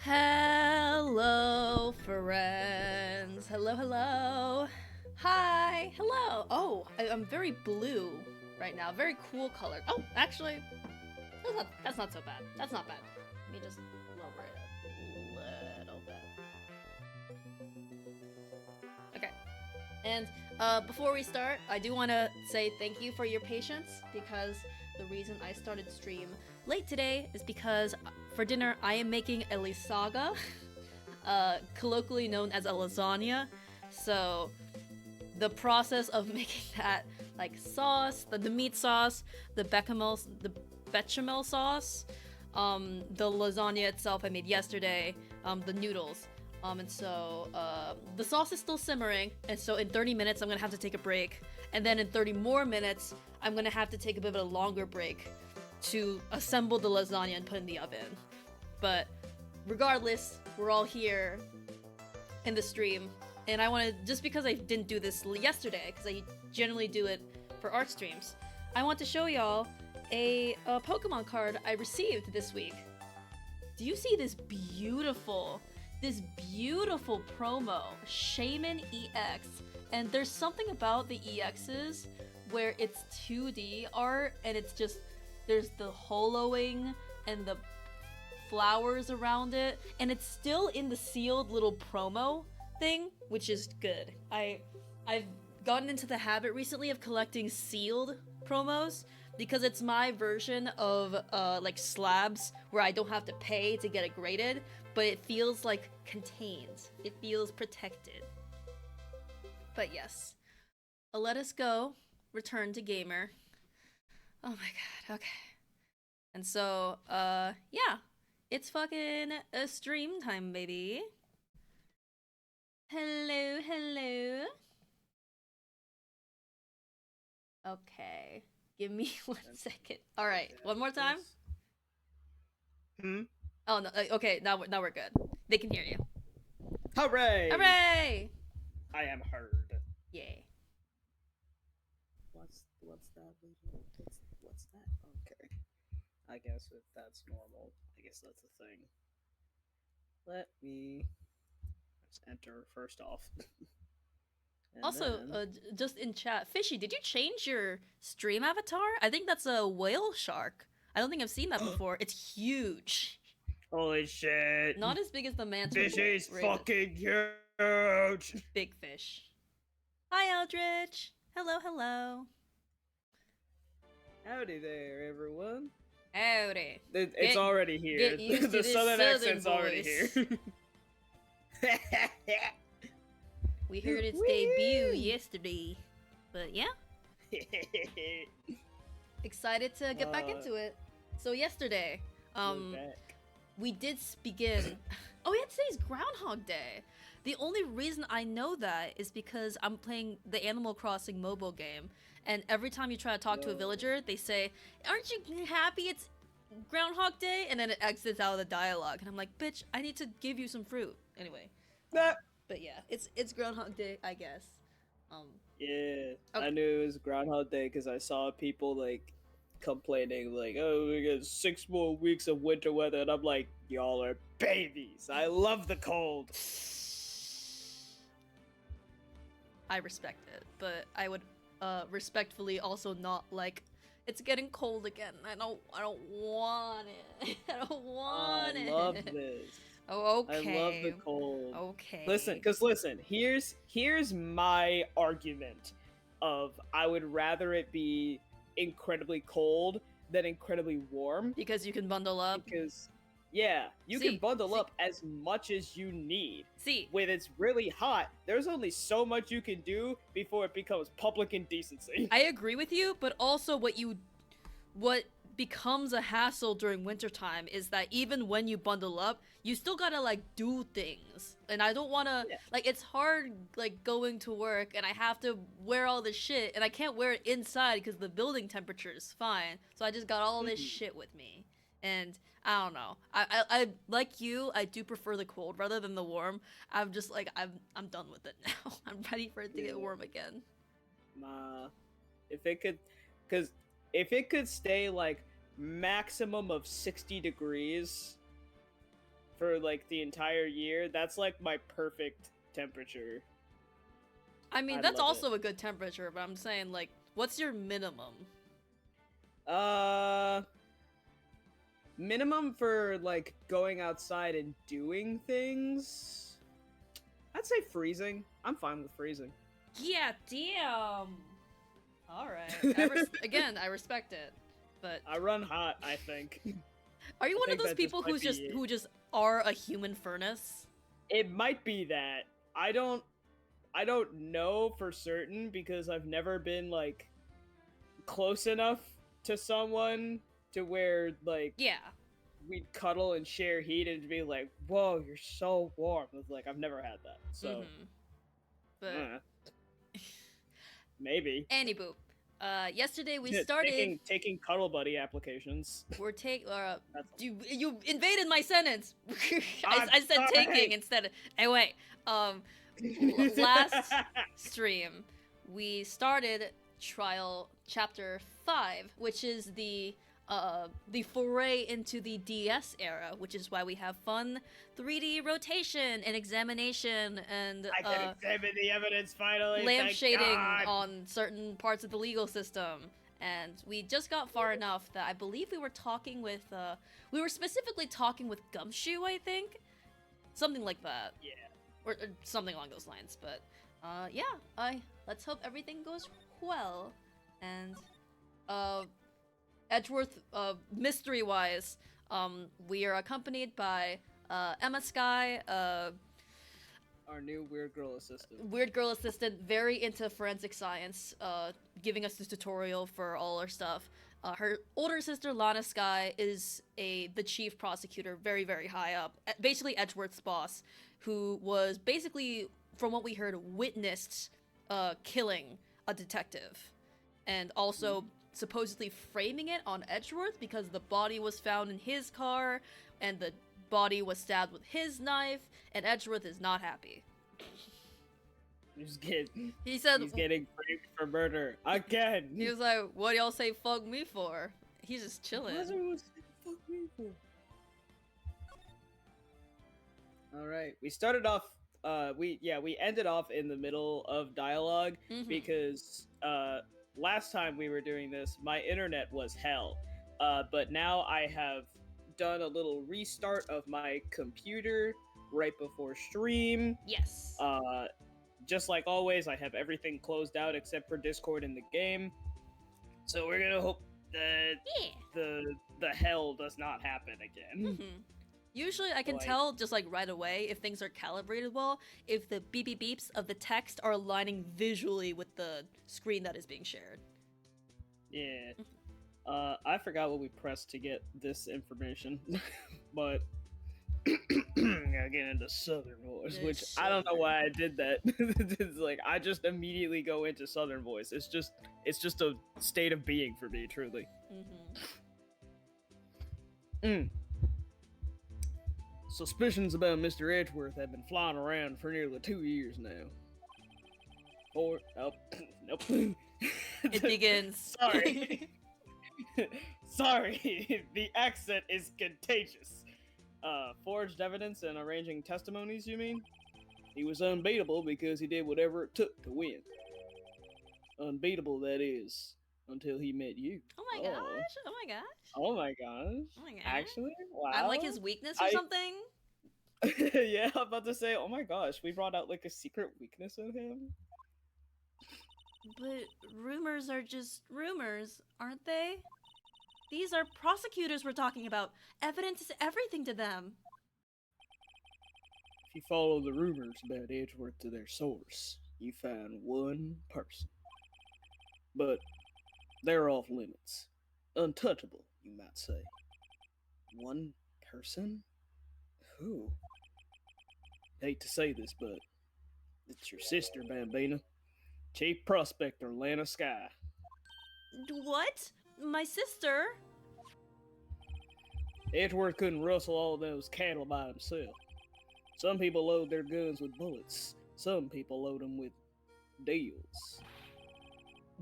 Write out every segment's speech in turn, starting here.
Hello, friends. Hello, hello. Hi, hello. Oh, I'm very blue right now. Very cool color. Oh, actually, that's not so bad. That's not bad. Let me just lower it a little bit. Okay. And before we start, I do want to say thank you for your patience because the reason I started stream late today is because for dinner I am making a lisaga, colloquially known as a lasagna. So the process of making that like sauce, the meat sauce, the bechamel sauce, the lasagna itself I made yesterday, the noodles. And so the sauce is still simmering, and so in 30 minutes I'm gonna have to take a break, and then in 30 more minutes I'm gonna have to take a bit of a longer break to assemble the lasagna and put in the oven. But regardless, we're all here in the stream, and I want to, just because I didn't do this yesterday, because I generally do it for art streams, I want to show y'all a Pokemon card I received this week. Do you see this beautiful promo, Shaman EX? And there's something about the EXs where it's 2D art and it's just, there's the holoing and the flowers around it, and it's still in the sealed little promo thing, which is good. I've gotten into the habit recently of collecting sealed promos because it's my version of like slabs where I don't have to pay to get it graded, but it feels like contained. It feels protected. But yes, let us go. Return to gamer. Oh my god. Okay. And so, yeah, it's fucking a stream time, baby. Hello, hello. Okay, give me 1 second. All right, one more time. Hmm. Oh no. Okay, now we're good. They can hear you. Hooray! Hooray! I am heard. Yay. What's that? What's that? Okay. I guess if that's normal, I guess that's a thing. Let me let's enter first off. Also, just in chat, Fishy, did you change your stream avatar? I think that's a whale shark. I don't think I've seen that before. It's huge. Holy shit! Not as big as the mantis. Fishy's fucking huge. Big fish. Hi, Eldritch. Hello, hello. Howdy there, everyone. Howdy. It's already here. Get used to The this southern accent's voice. already here. We heard its debut yesterday. But yeah. Excited to get back into it. So yesterday, we did begin. Oh yeah, today's Groundhog Day. The only reason I know that is because I'm playing the Animal Crossing mobile game, and every time you try to talk to a villager, they say, "Aren't you happy it's Groundhog Day?" And then it exits out of the dialogue, and I'm like, "Bitch, I need to give you some fruit." Anyway, but yeah, it's Groundhog Day, I guess. Yeah, Okay. I knew it was Groundhog Day because I saw people like complaining, like, "Oh, we got 6 more weeks of winter weather," and I'm like, "Y'all are babies. I love the cold." I respect it, but I would respectfully also not like it's getting cold again. I don't want it. I don't want it. I love this. Oh, okay. I love the cold. Okay. Listen, here's my argument of I would rather it be incredibly cold than incredibly warm. Because you can bundle up. Because yeah, you can bundle up as much as you need. When it's really hot, there's only so much you can do before it becomes public indecency. I agree with you, but also what becomes a hassle during wintertime is that even when you bundle up, you still gotta like do things. And I don't wanna like, it's hard like going to work and I have to wear all this shit and I can't wear it inside because the building temperature is fine. So I just got all this shit with me. And I don't know. I like you, I do prefer the cold rather than the warm. I'm just like, I'm done with it now. I'm ready for it to get warm again. If it could, because if it could stay like maximum of 60 degrees for like the entire year, that's like my perfect temperature. I mean, I that's love also a good temperature, but I'm saying, like, what's your minimum? Minimum for like going outside and doing things, I'd say freezing. I'm fine with freezing. Yeah, damn. All right. Again, I respect it, but I run hot, I think. are you I one of think those that people might be it. who just are a human furnace? It might be that. I don't know for certain because I've never been like close enough to someone to where like Yeah. we'd cuddle and share heat and be like, "Whoa, you're so warm." It's like I've never had that, so But maybe. anywho, yesterday we started. taking cuddle buddy applications. We're That's you invaded my sentence. I'm I said sorry. taking instead of. Hey, wait. Last stream we started trial chapter 5, which is the foray into the DS era, which is why we have fun 3D rotation and examination and I can examine the evidence finally. lamp thank shading God. on certain parts of the legal system. And we just got far enough that I believe we were talking with we were specifically talking with Gumshoe, I think, something like that. Yeah. Or something along those lines. But yeah, let's hope everything goes well. And Edgeworth, mystery wise, we are accompanied by Emma Sky, Our new weird girl assistant. very into forensic science, giving us this tutorial for all our stuff. Her older sister Lana Sky is the chief prosecutor, very very high up, basically Edgeworth's boss, who was basically, from what we heard, witnessed killing a detective, and also supposedly framing it on Edgeworth because the body was found in his car, and the body was stabbed with his knife, and Edgeworth is not happy. He said he's getting framed for murder again. He was like, "What do y'all say fuck me for?" He's just chilling. What's everyone saying fuck me for? All right, we started off. We ended off in the middle of dialogue because last time we were doing this, my internet was hell. But now I have done a little restart of my computer right before stream. Yes. Just like always, I have everything closed out except for Discord in the game. So we're gonna hope that the hell does not happen again. Usually I can tell just like right away if things are calibrated well, if the beep beep beeps of the text are aligning visually with the screen that is being shared. Yeah. I forgot what we pressed to get this information, but gotta get into Southern voice, which I don't know why I did that. It's like I just immediately go into Southern voice. It's just a state of being for me, truly. Suspicions about Mr. Edgeworth have been flying around for nearly 2 years now. Nope. It begins. Sorry. Sorry, the accent is contagious. Forged evidence and arranging testimonies, you mean? He was unbeatable because he did whatever it took to win. Unbeatable, that is, until he met you. Oh my gosh, oh my gosh. Oh my gosh. Oh my gosh. Actually, wow. I'm like his weakness or something? Yeah, I'm about to say, oh my gosh, we brought out like a secret weakness of him. But rumors are just rumors, aren't they? These are prosecutors we're talking about. Evidence is everything to them. If you follow the rumors about Edgeworth to their source, you find one person. But they're off limits. Untouchable, you might say. One person? Who? Hate to say this, but it's your sister, Bambina. Chief Prospector Lana Sky. What? My sister? Edgeworth couldn't rustle all those cattle by himself. Some people load their guns with bullets. Some people load them with deals.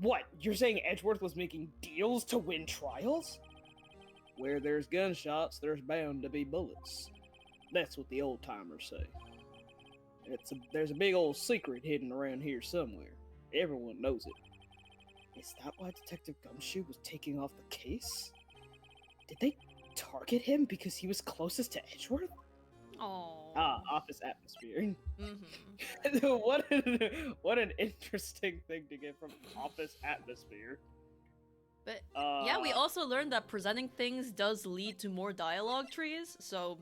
What? You're saying Edgeworth was making deals to win trials? Where there's gunshots, there's bound to be bullets. That's what the old timers say. There's a big old secret hidden around here somewhere. Everyone knows it. Is that why Detective Gumshoe was taking off the case? Did they target him because he was closest to Edgeworth? Oh. Office atmosphere. Mm-hmm. what an interesting thing to get from office atmosphere. But yeah, we also learned that presenting things does lead to more dialogue trees, so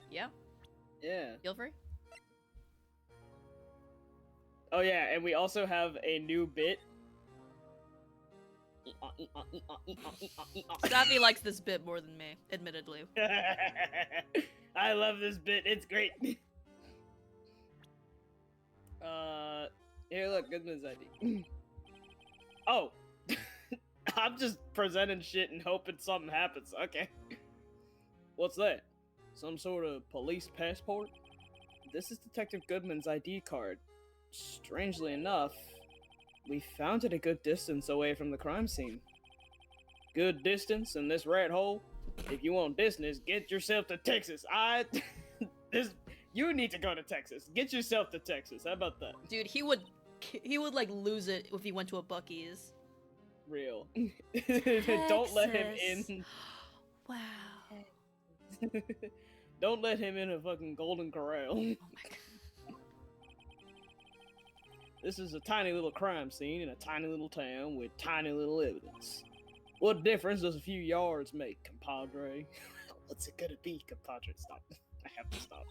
yeah. Yeah. Feel free. Oh yeah, and we also have a new bit. Staffy likes this bit more than me, admittedly. I love this bit. It's great. Here, look, Goodman's ID. Oh, I'm just presenting shit and hoping something happens. Okay. What's that? Some sort of police passport? This is Detective Goodman's ID card. Strangely enough, we found it a good distance away from the crime scene. Good distance in this rat hole? If you want business, get yourself to Texas. You need to go to Texas. Get yourself to Texas. How about that? Dude, he would like lose it if he went to a Buc-ee's. Real. Don't let him in. Wow. Don't let him in a fucking Golden Corral. Oh my god. This is a tiny little crime scene in a tiny little town with tiny little evidence. What difference does a few yards make, compadre? What's it gonna be, compadre? Stop. I have to stop.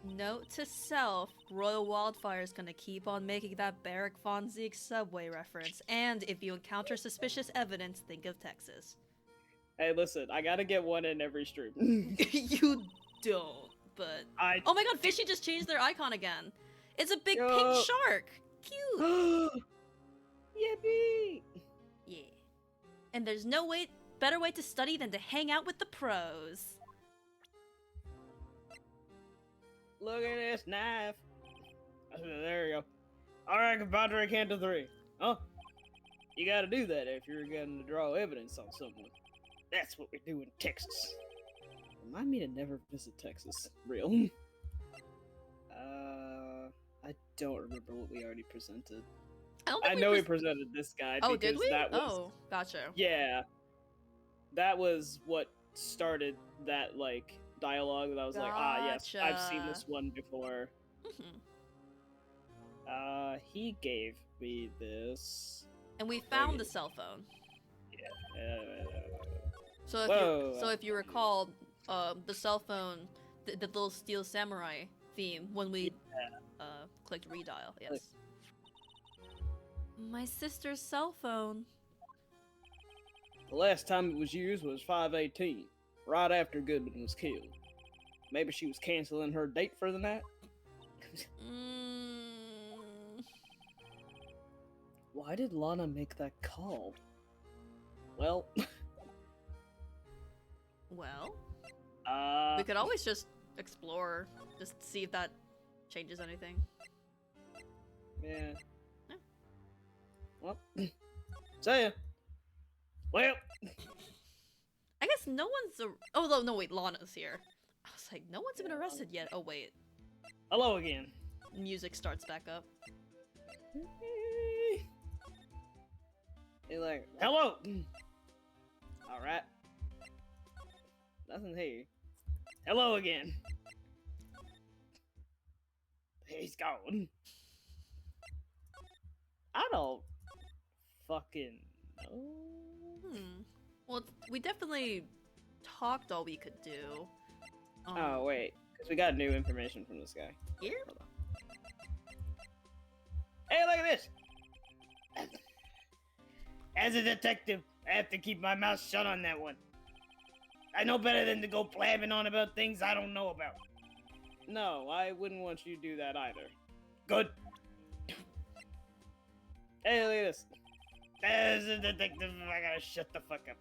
Note to self, Royal Wildfire's gonna keep on making that Barrack Von Zeke subway reference, and if you encounter suspicious evidence, think of Texas. Hey, listen, I gotta get one in every stream. You don't, but... Oh my god, Fishy just changed their icon again! It's a big pink shark! Cute! Yippee! Yeah. And there's no better way to study than to hang out with the pros. Look at this knife. There you go. Alright, compadre, count to 3. Huh? You gotta do that if you're gonna draw evidence on someone. That's what we do in Texas. Remind me to never visit Texas. Real. I don't remember what we already presented. I know we presented this guy because did we? That was... Oh, gotcha. Yeah. That was what started that, like, dialogue that I was like, yes, I've seen this one before. He gave me this. And we found the cell phone. Yeah. So if you recall, the cell phone, the little Steel Samurai theme when we clicked redial, yes. My sister's cell phone. The last time it was used was 5/18, right after Goodman was killed. Maybe she was canceling her date for the night? Why did Lana make that call? Well... Well? We could always just explore, just see if that changes anything. Yeah. Well, see ya. Well, I guess no one's. Oh no, wait, Lana's here. I was like, no one's been arrested yet. Oh wait. Hello again. Music starts back up. You're like, hello. All right. Nothing here. Hello again. He's gone. I don't fucking know. Well, we definitely talked all we could do. Oh, wait. Because we got new information from this guy. Here? Hey, look at this! As a detective, I have to keep my mouth shut on that one. I know better than to go blabbing on about things I don't know about. No, I wouldn't want you to do that either. Good. Hey, look at this. As a detective, I gotta shut the fuck up.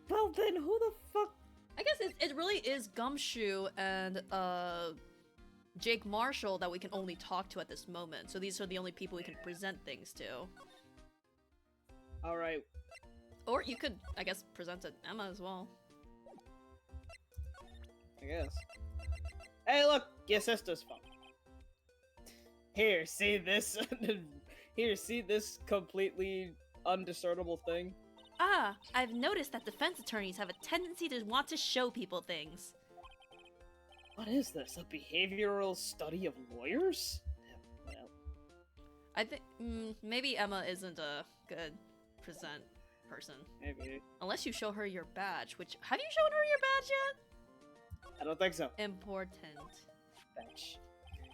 Well then, who the fuck? I guess it really is Gumshoe and Jake Marshall that we can only talk to at this moment. So these are the only people we can present things to. All right. Or you could, I guess, present it Emma as well. I guess. Hey, look, your sister's phone. Here, see this? Here, see this completely undiscernible thing? Ah, I've noticed that defense attorneys have a tendency to want to show people things. What is this? A behavioral study of lawyers? Well, I think maybe Emma isn't a good present person. maybe. Unless you show her your badge, which... Have you shown her your badge yet? I don't think so. Important. Badge.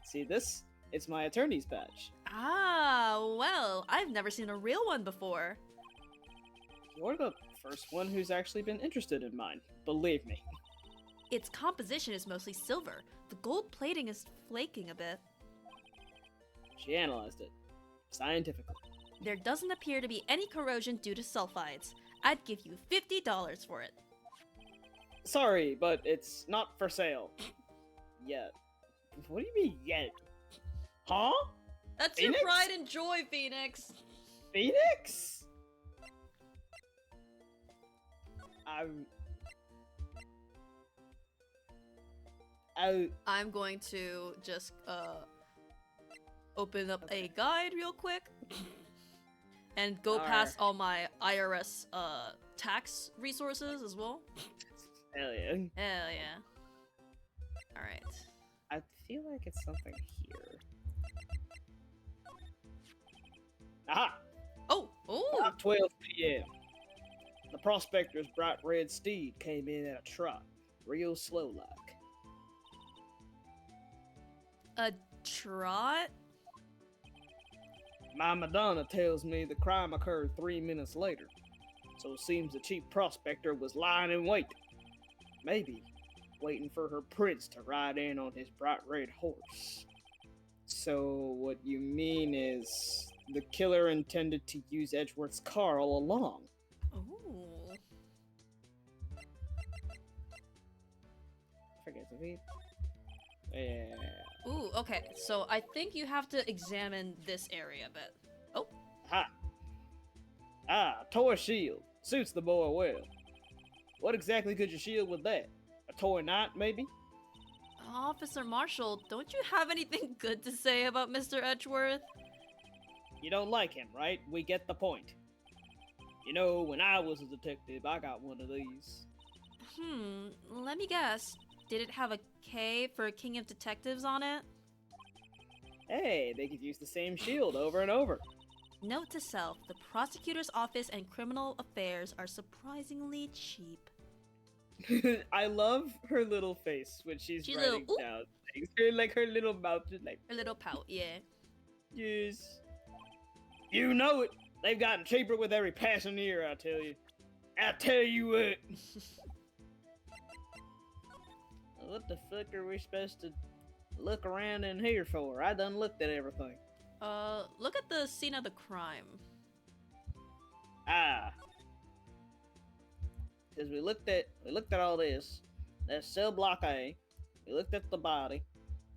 See this? It's my attorney's badge. Ah, well, I've never seen a real one before. You're the first one who's actually been interested in mine. Believe me. Its composition is mostly silver. The gold plating is flaking a bit. She analyzed it. Scientifically. There doesn't appear to be any corrosion due to sulfides. I'd give you $50 for it. Sorry, but it's not for sale. Yet. What do you mean, yet? Huh? That's Phoenix? your pride and joy, Phoenix! Phoenix? I'm going to just, open up a guide real quick. And go past all my IRS, tax resources as well. Hell yeah. Hell yeah. Alright. I feel like it's something here. Aha! Oh! Oh! About 12 p.m. The prospector's bright red steed came in at a trot, real slow like. A trot? My Madonna tells me the crime occurred 3 minutes later, so it seems the chief prospector was lying in wait. Maybe waiting for her prince to ride in on his bright red horse. So what you mean is the killer intended to use Edgeworth's car all along. Ooh. Forget the beat. Yeah. Ooh, okay. So I think you have to examine this area a bit. Oh. Ha! Ah, toy shield. Suits the boy well. What exactly could you shield with that? A toy knight, maybe? Officer Marshall, don't you have anything good to say about Mr. Edgeworth? You don't like him, right? We get the point. You know, when I was a detective, I got one of these. Let me guess. Did it have a K for King of Detectives on it? Hey, they could use the same shield over and over. Note to self, the prosecutor's office and criminal affairs are surprisingly cheap. I love her little face when she's writing down things. Her little mouth is like... A little pout, yeah. Yes. You know it. They've gotten cheaper with every passing year, I tell you. I tell you what. What the fuck are we supposed to look around in here for? I done looked at everything. Look at the scene of the crime. Ah. Because we looked at all this. That's cell block A. We looked at the body.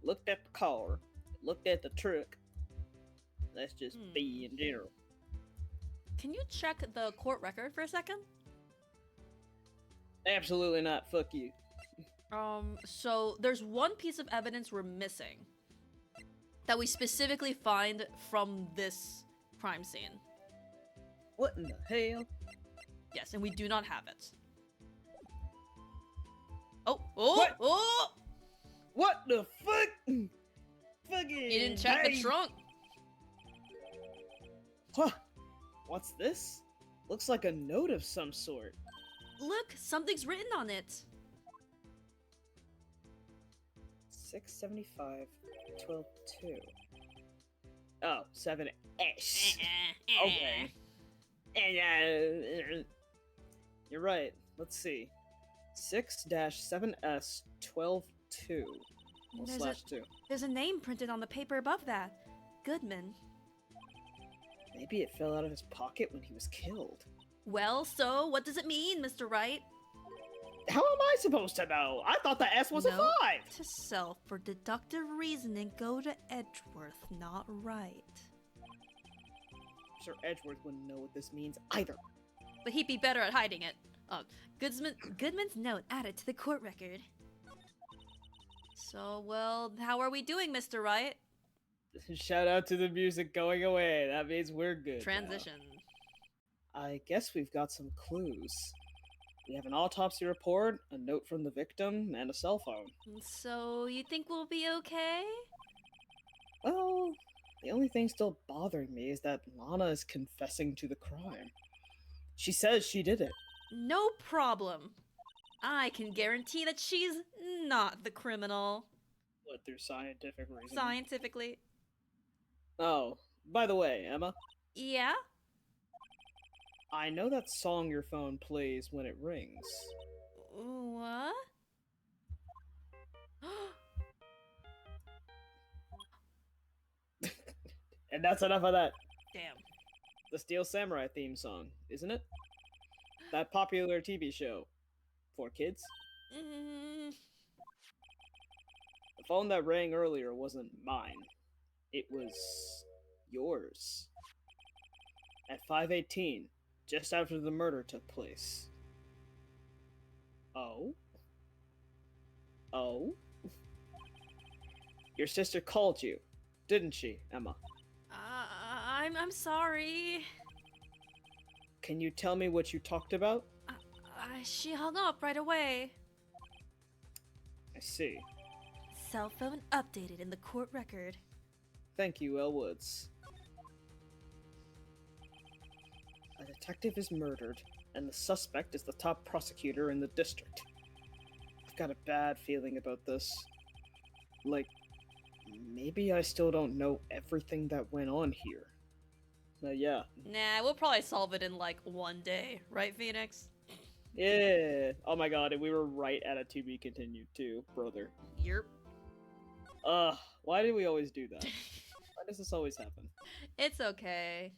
Looked at the car. Looked at the truck. That's just B in general. Can you check the court record for a second? Absolutely not. Fuck you. So there's one piece of evidence we're missing that we specifically find from this crime scene. What in the hell? Yes, and we do not have it. Oh! What? Oh! What the fuck? Fucking... You didn't check the trunk! Huh. What's this? Looks like a note of some sort. Look! Something's written on it! 675 12 2. Oh, 7S. Okay. You're right. Let's see. 6-7S 12 2. /2. There's a name printed on the paper above that. Goodman. Maybe it fell out of his pocket when he was killed. Well, so what does it mean, Mr. Wright? How am I supposed to know? I thought the S was a 5! To self, for deductive reasoning, go to Edgeworth, not Wright. Sir Edgeworth wouldn't know what this means either. But he'd be better at hiding it. Goodman's note added to the court record. So, well, how are we doing, Mr. Wright? Shout out to the music going away. That means we're good. Transition. Now. I guess we've got some clues. We have an autopsy report, a note from the victim, and a cell phone. So, you think we'll be okay? Well, the only thing still bothering me is that Lana is confessing to the crime. She says she did it. No problem. I can guarantee that she's not the criminal. What, through scientific reasoning? Scientifically. Oh, by the way, Emma. Yeah? I know that song your phone plays when it rings. What? And that's enough of that. Damn. The Steel Samurai theme song, isn't it? That popular TV show. For kids? Mm. The phone that rang earlier wasn't mine. It was yours. At 5:18, just after the murder took place. Oh? Oh? Your sister called you, didn't she, Emma? I'm sorry. Can you tell me what you talked about? She hung up right away. I see. Cell phone updated in the court record. Thank you, Elle Woods. A detective is murdered, and the suspect is the top prosecutor in the district. I've got a bad feeling about this. Like, maybe I still don't know everything that went on here. Yeah. Nah, we'll probably solve it in like one day, right, Phoenix? Yeah. Oh my god, and we were right at a to be continued too, brother. Yerp. Why do we always do that? Why does this always happen? It's okay.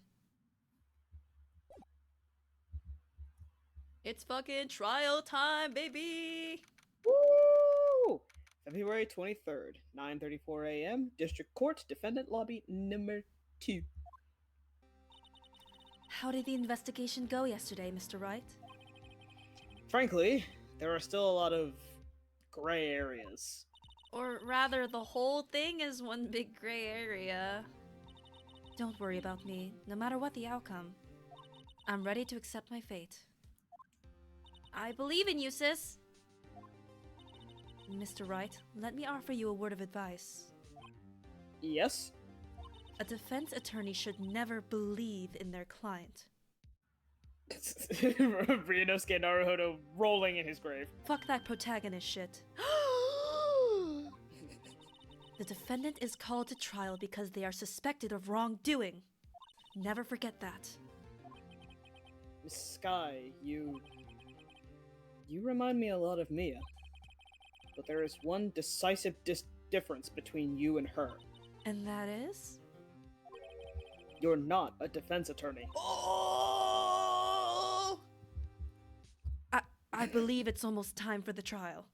It's fucking trial time, baby! Woo! February 23rd, 9:34 a.m., District Court, Defendant Lobby number 2. How did the investigation go yesterday, Mr. Wright? Frankly, there are still a lot of gray areas. Or rather, the whole thing is one big gray area. Don't worry about me, no matter what the outcome. I'm ready to accept my fate. I believe in you, sis! Mr. Wright, let me offer you a word of advice. Yes? A defense attorney should never believe in their client. Ryunosuke Naruhodo rolling in his grave. Fuck that protagonist shit. The defendant is called to trial because they are suspected of wrongdoing. Never forget that. Miss Sky, you remind me a lot of Mia. But there is one decisive difference between you and her. And that is? You're not a defense attorney. Oh! I believe it's almost time for the trial.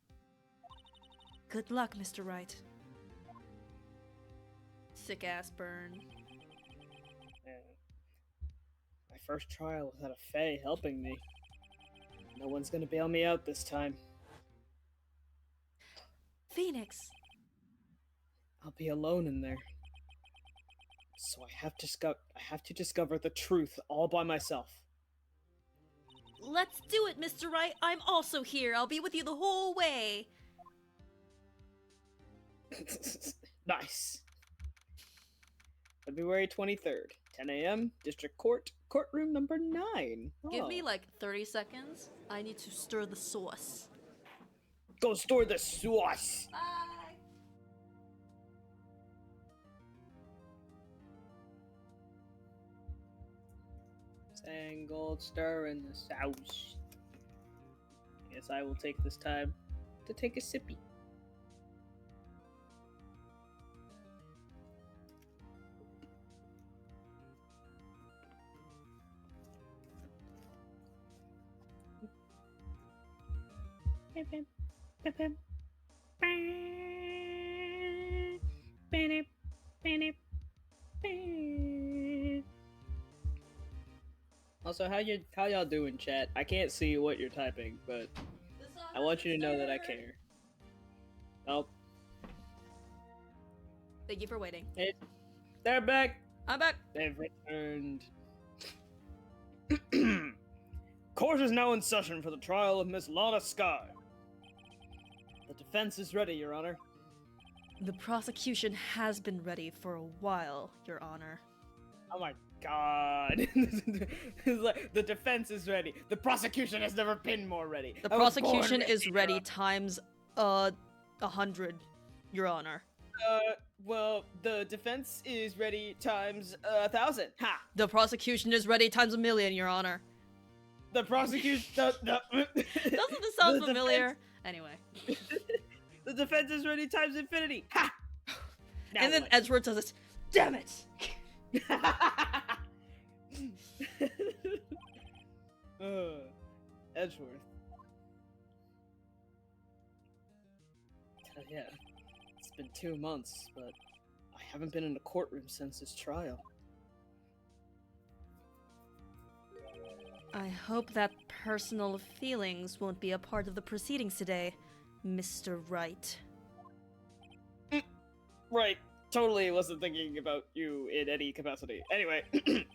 Good luck, Mr. Wright. Sick ass burn. My first trial without a Fae helping me. No one's gonna bail me out this time. Phoenix! I'll be alone in there. So I have to discover the truth all by myself. Let's do it, Mr. Wright! I'm also here! I'll be with you the whole way! Nice. February 23rd, 10 a.m., District Court, courtroom number 9. Give me like 30 seconds. I need to stir the sauce. Go store the sauce! Bye! Tangled stir in the sauce. Guess I will take this time to take a sippy. Also, how y'all doing, chat? I can't see what you're typing, but I want you to know that I care. Oh, Thank you for waiting. hey, they're back. I'm back. They've returned. Court is now in session for the trial of Miss Lana Sky. The defense is ready, Your Honor. The prosecution has been ready for a while, Your Honor. Oh my god. It's like, the defense is ready. The prosecution has never been more ready. The I was born prosecution is Your ready Honor. times 100, Your Honor. Well, the defense is ready times 1,000. Ha! The prosecution is ready times 1,000,000, Your Honor. The prosecution. Doesn't this sound The familiar? Anyway. The defense is ready times infinity. Ha! Now And then what? Edgeworth does this. Damn it! Edgeworth. Yeah, it's been 2 months, but I haven't been in a courtroom since his trial. I hope that personal feelings won't be a part of the proceedings today, Mr. Wright. Right, totally wasn't thinking about you in any capacity. Anyway,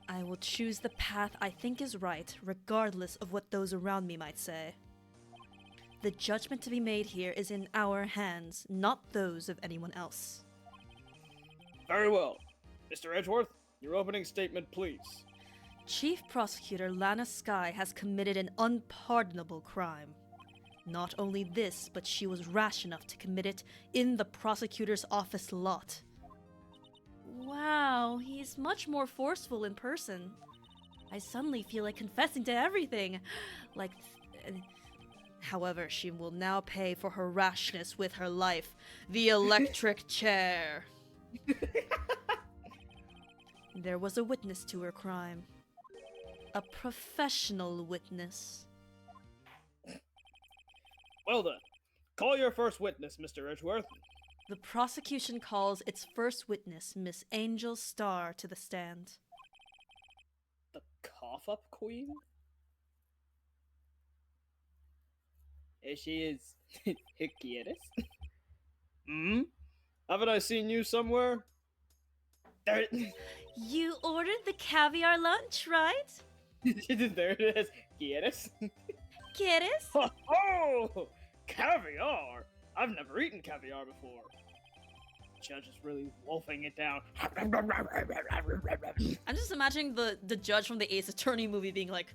I will choose the path I think is right, regardless of what those around me might say. The judgment to be made here is in our hands, not those of anyone else. very well. Mr. Edgeworth, your opening statement, please. Chief Prosecutor Lana Sky has committed an unpardonable crime. Not only this, but she was rash enough to commit it in the prosecutor's office lot. Wow, he's much more forceful in person. I suddenly feel like confessing to everything. However, she will now pay for her rashness with her life. The electric chair. There was a witness to her crime. A professional witness. Well then, call your first witness, Mr. Edgeworth. The prosecution calls its first witness, Miss Angel Starr, to the stand. The cough-up queen? She is Hickiedis. Hmm? Haven't I seen you somewhere? There, You ordered the caviar lunch, right? there it is. Hickiedis. Kittis? Oh, caviar! I've never eaten caviar before. Judge is really wolfing it down. I'm just imagining the judge from the Ace Attorney movie being like,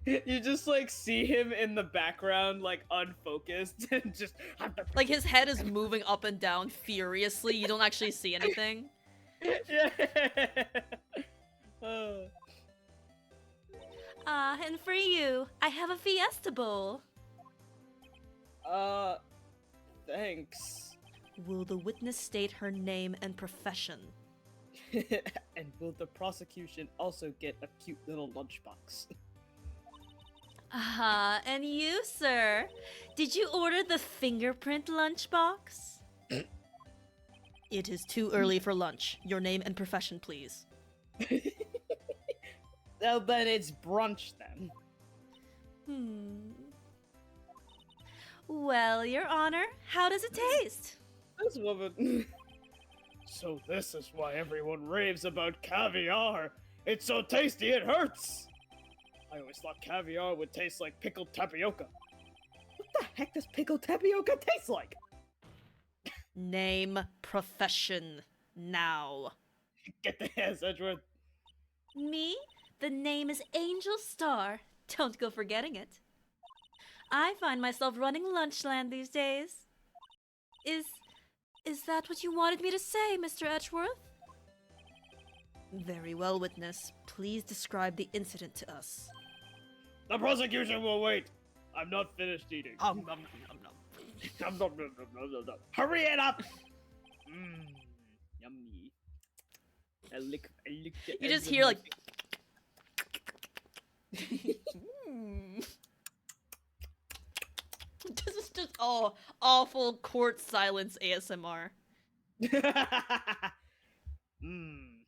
You just like see him in the background, like unfocused, and just like his head is moving up and down furiously. You don't actually see anything. Yeah. Oh. And for you, I have a Fiesta Bowl. Thanks. Will the witness state her name and profession? And will the prosecution also get a cute little lunchbox? And you, sir? Did you order the fingerprint lunchbox? It is too early for lunch. Your name and profession, please. Well, then it's brunch then. Well, Your Honor, how does it taste? This woman. So this is why everyone raves about caviar. It's so tasty it hurts. I always thought caviar would taste like pickled tapioca. What the heck does pickled tapioca taste like? Name, profession, now. Get the ass, Edgeworth. Me? The name is Angel Star. Don't go forgetting it. I find myself running Lunchland these days. Is that what you wanted me to say, Mr. Edgeworth? Very well, witness. Please describe the incident to us. The prosecution will wait. I'm not finished eating. Hurry it up! Yummy. I lick the You just ends of hear my like... This is just awful court silence ASMR. Mmm,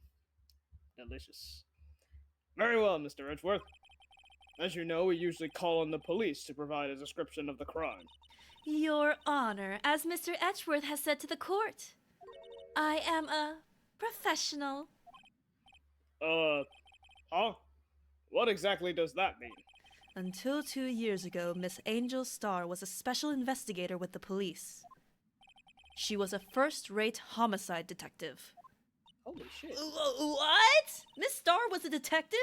delicious. Very well, Mr. Edgeworth. As you know, we usually call on the police to provide a description of the crime. Your Honor, as Mr. Etchworth has said to the court, I am a professional. Huh? What exactly does that mean? Until 2 years ago, Miss Angel Starr was a special investigator with the police. She was a first-rate homicide detective. Holy shit. What? Miss Starr was a detective?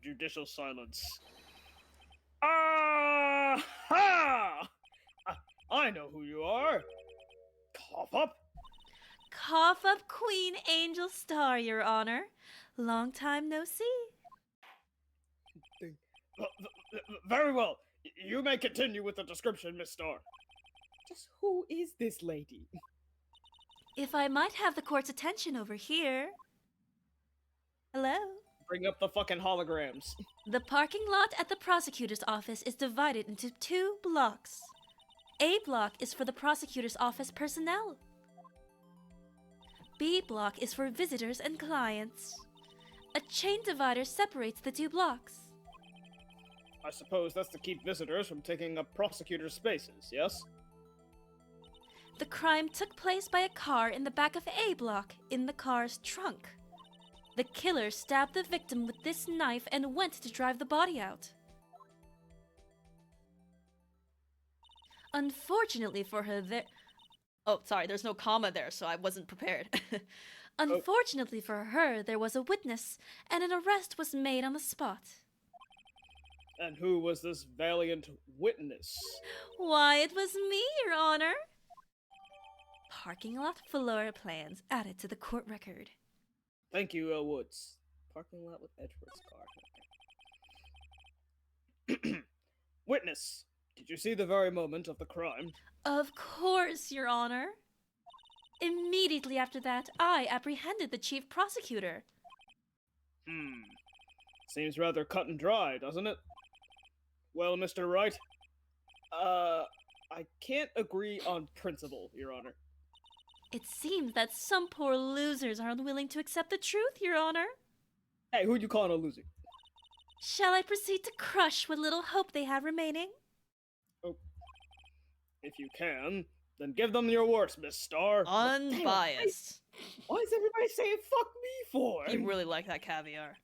Judicial silence. Ah-ha! I know who you are. Cough up. Cough up Queen Angel Starr, Your Honor. Long time no see. Very well. You may continue with the description, Miss Starr. Just who is this lady? If I might have the court's attention over here. Hello? Bring up the fucking holograms. The parking lot at the prosecutor's office is divided into 2 blocks. A block is for the prosecutor's office personnel. B block is for visitors and clients. A chain divider separates the 2 blocks. I suppose that's to keep visitors from taking up prosecutor's spaces, yes? The crime took place by a car in the back of A block, in the car's trunk. The killer stabbed the victim with this knife and went to drive the body out. Unfortunately for her, Oh, sorry, there's no comma there, so I wasn't prepared. Unfortunately for her, there was a witness, and an arrest was made on the spot. And who was this valiant witness? Why, it was me, Your Honor. Parking lot floor plans added to the court record. Thank you, Woods. Parking lot with Edgeworth's car. Witness, did you see the very moment of the crime? Of course, Your Honor. Immediately after that, I apprehended the chief prosecutor. Seems rather cut and dry, doesn't it? Well, Mr. Wright, I can't agree on principle, Your Honor. It seems that some poor losers are unwilling to accept the truth, Your Honor. Hey, who you calling a loser? Shall I proceed to crush what little hope they have remaining? Oh, if you can, then give them your worst, Miss Starr. Unbiased. Why is everybody saying fuck me for? You really like that caviar.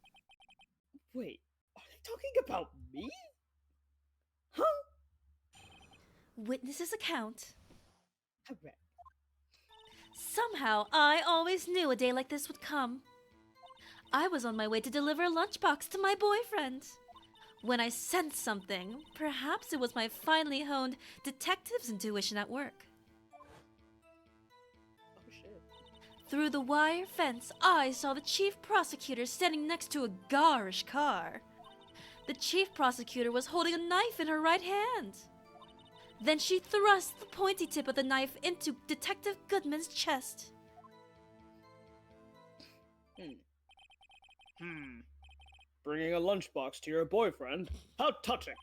Wait, are they talking about me? Huh? Witness's account. Correct. Somehow, I always knew a day like this would come. I was on my way to deliver a lunchbox to my boyfriend. When I sensed something, perhaps it was my finely honed detective's intuition at work. Oh shit. Through the wire fence, I saw the chief prosecutor standing next to a garish car. The chief prosecutor was holding a knife in her right hand. Then she thrust the pointy tip of the knife into Detective Goodman's chest. Bringing a lunchbox to your boyfriend? How touching!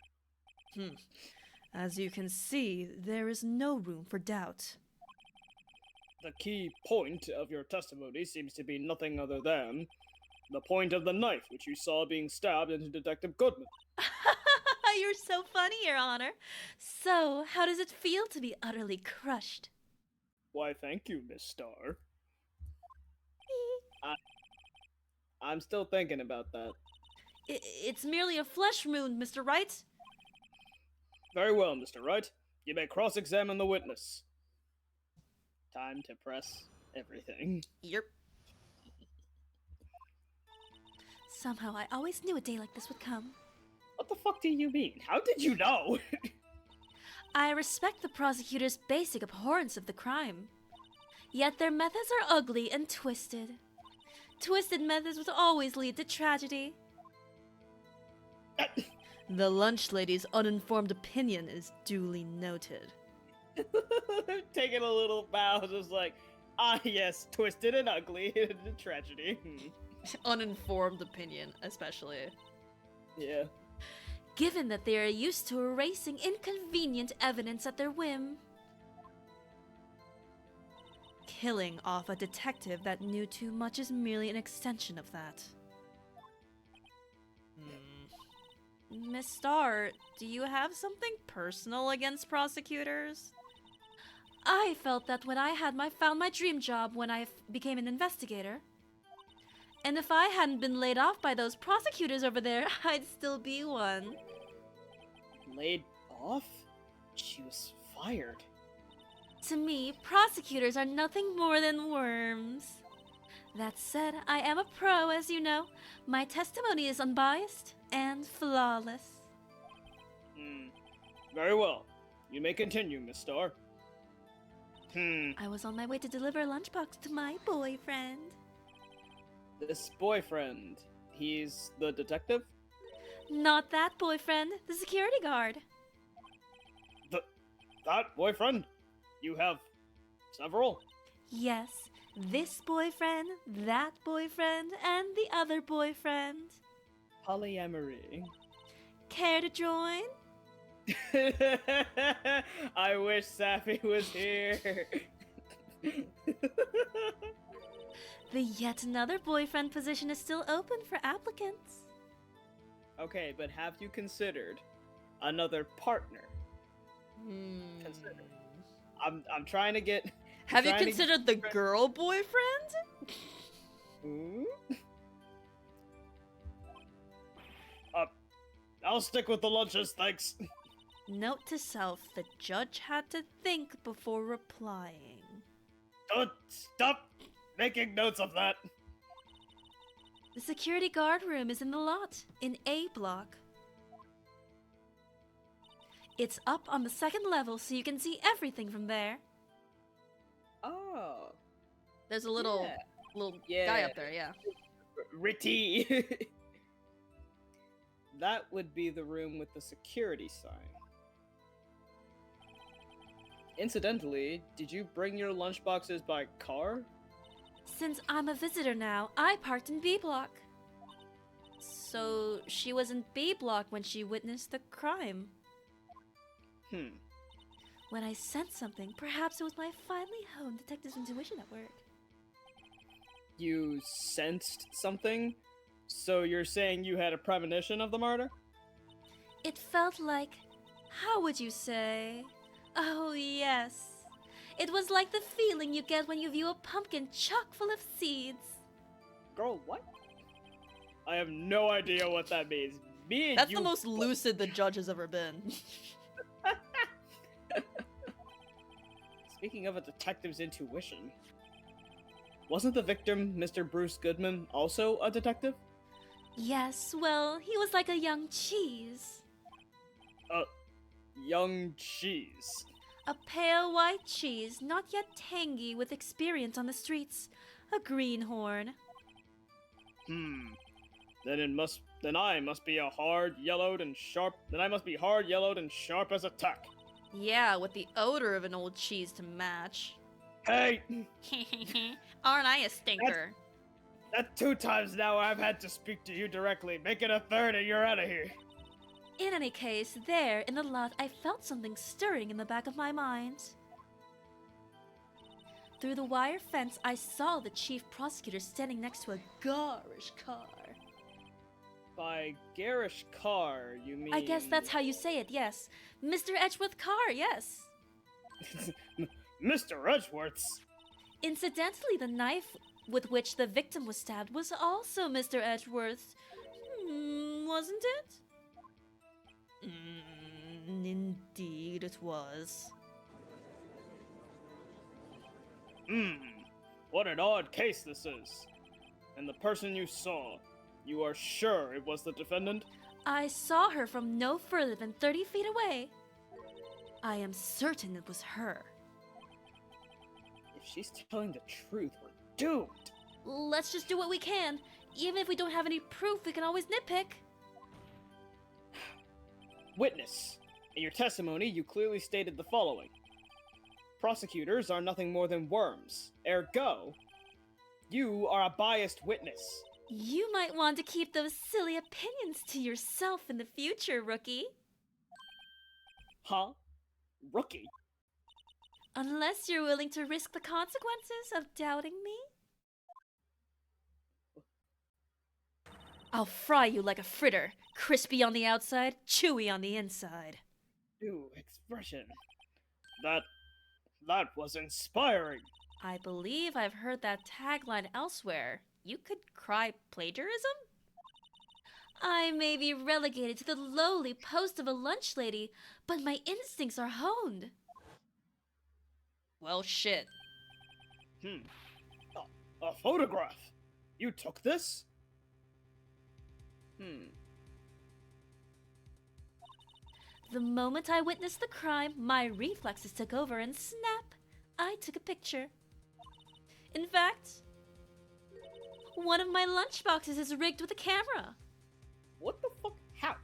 As you can see, there is no room for doubt. The key point of your testimony seems to be nothing other than the point of the knife which you saw being stabbed into Detective Goodman. You're so funny, Your Honor. So, how does it feel to be utterly crushed? Why, thank you, Miss Starr. I'm still thinking about that. It's merely a flesh wound, Mr. Wright. Very well, Mr. Wright. You may cross-examine the witness. Time to press everything. Yep. Somehow, I always knew a day like this would come. What the fuck do you mean? How did you know? I respect the prosecutor's basic abhorrence of the crime. Yet their methods are ugly and twisted. Twisted methods would always lead to tragedy. The lunch lady's uninformed opinion is duly noted. Taking a little bow, just like, yes, twisted and ugly, tragedy. Uninformed opinion, especially. Yeah. Given that they are used to erasing inconvenient evidence at their whim. killing off a detective that knew too much is merely an extension of that. Miss Starr, do you have something personal against prosecutors? I felt that when I had found my dream job when I became an investigator. And if I hadn't been laid off by those prosecutors over there, I'd still be one. Laid off? She was fired. To me, prosecutors are nothing more than worms. That said, I am a pro, as you know. My testimony is unbiased and flawless. Very well. You may continue, Miss Starr. I was on my way to deliver a lunchbox to my boyfriend. This boyfriend, he's the detective? Not that boyfriend, the security guard. That boyfriend? You have several? Yes, this boyfriend, that boyfriend, and the other boyfriend. Polyamory. Care to join? I wish Sappy was here. The yet another boyfriend position is still open for applicants. Okay, but have you considered another partner? Consider. I'm trying to get. Have you considered the girl boyfriend? I'll stick with the lunches, thanks. Note to self, the judge had to think before replying. Don't stop making notes of that. The security guard room is in the lot, in A block. It's up on the second level, so you can see everything from there. Oh. There's a little guy up there, yeah. Ritty. That would be the room with the security sign. Incidentally, did you bring your lunchboxes by car? Since I'm a visitor now, I parked in B block. So she was in B block when she witnessed the crime. When I sensed something, perhaps it was my finely honed detective's intuition at work. You sensed something? So you're saying you had a premonition of the murder? It felt like, how would you say? Oh yes. It was like the feeling you get when you view a pumpkin chock full of seeds. Girl, what? I have no idea what that means. Me and That's you the most lucid the judge has ever been. Speaking of a detective's intuition, wasn't the victim, Mr. Bruce Goodman, also a detective? Yes, well, he was like a young cheese. Young cheese. A pale white cheese, not yet tangy, with experience on the streets. A greenhorn. Then I must be hard yellowed and sharp as a tack. Yeah, with the odor of an old cheese to match. Hey! Aren't I a stinker? That's 2 times now I've had to speak to you directly. Make it a 3rd and you're out of here. In any case, there, in the lot, I felt something stirring in the back of my mind. Through the wire fence, I saw the chief prosecutor standing next to a garish car. By garish car, you mean... I guess that's how you say it, yes. Mr. Edgeworth Carr, yes. Mr. Edgeworth's? Incidentally, the knife with which the victim was stabbed was also Mr. Edgeworth's. Wasn't it? Indeed it was. What an odd case this is. And the person you saw, you are sure it was the defendant? I saw her from no further than 30 feet away. I am certain it was her. If she's telling the truth, we're doomed. Let's just do what we can. Even if we don't have any proof, we can always nitpick. Witness. In your testimony, you clearly stated the following. Prosecutors are nothing more than worms. Ergo, you are a biased witness. You might want to keep those silly opinions to yourself in the future, rookie. Huh? Rookie? Unless you're willing to risk the consequences of doubting me. I'll fry you like a fritter, crispy on the outside, chewy on the inside. New expression. That was inspiring. I believe I've heard that tagline elsewhere. You could cry plagiarism? I may be relegated to the lowly post of a lunch lady, but my instincts are honed. Well, shit. A photograph. You took this? The moment I witnessed the crime, my reflexes took over and snap, I took a picture. In fact, one of my lunchboxes is rigged with a camera. What the fuck? How?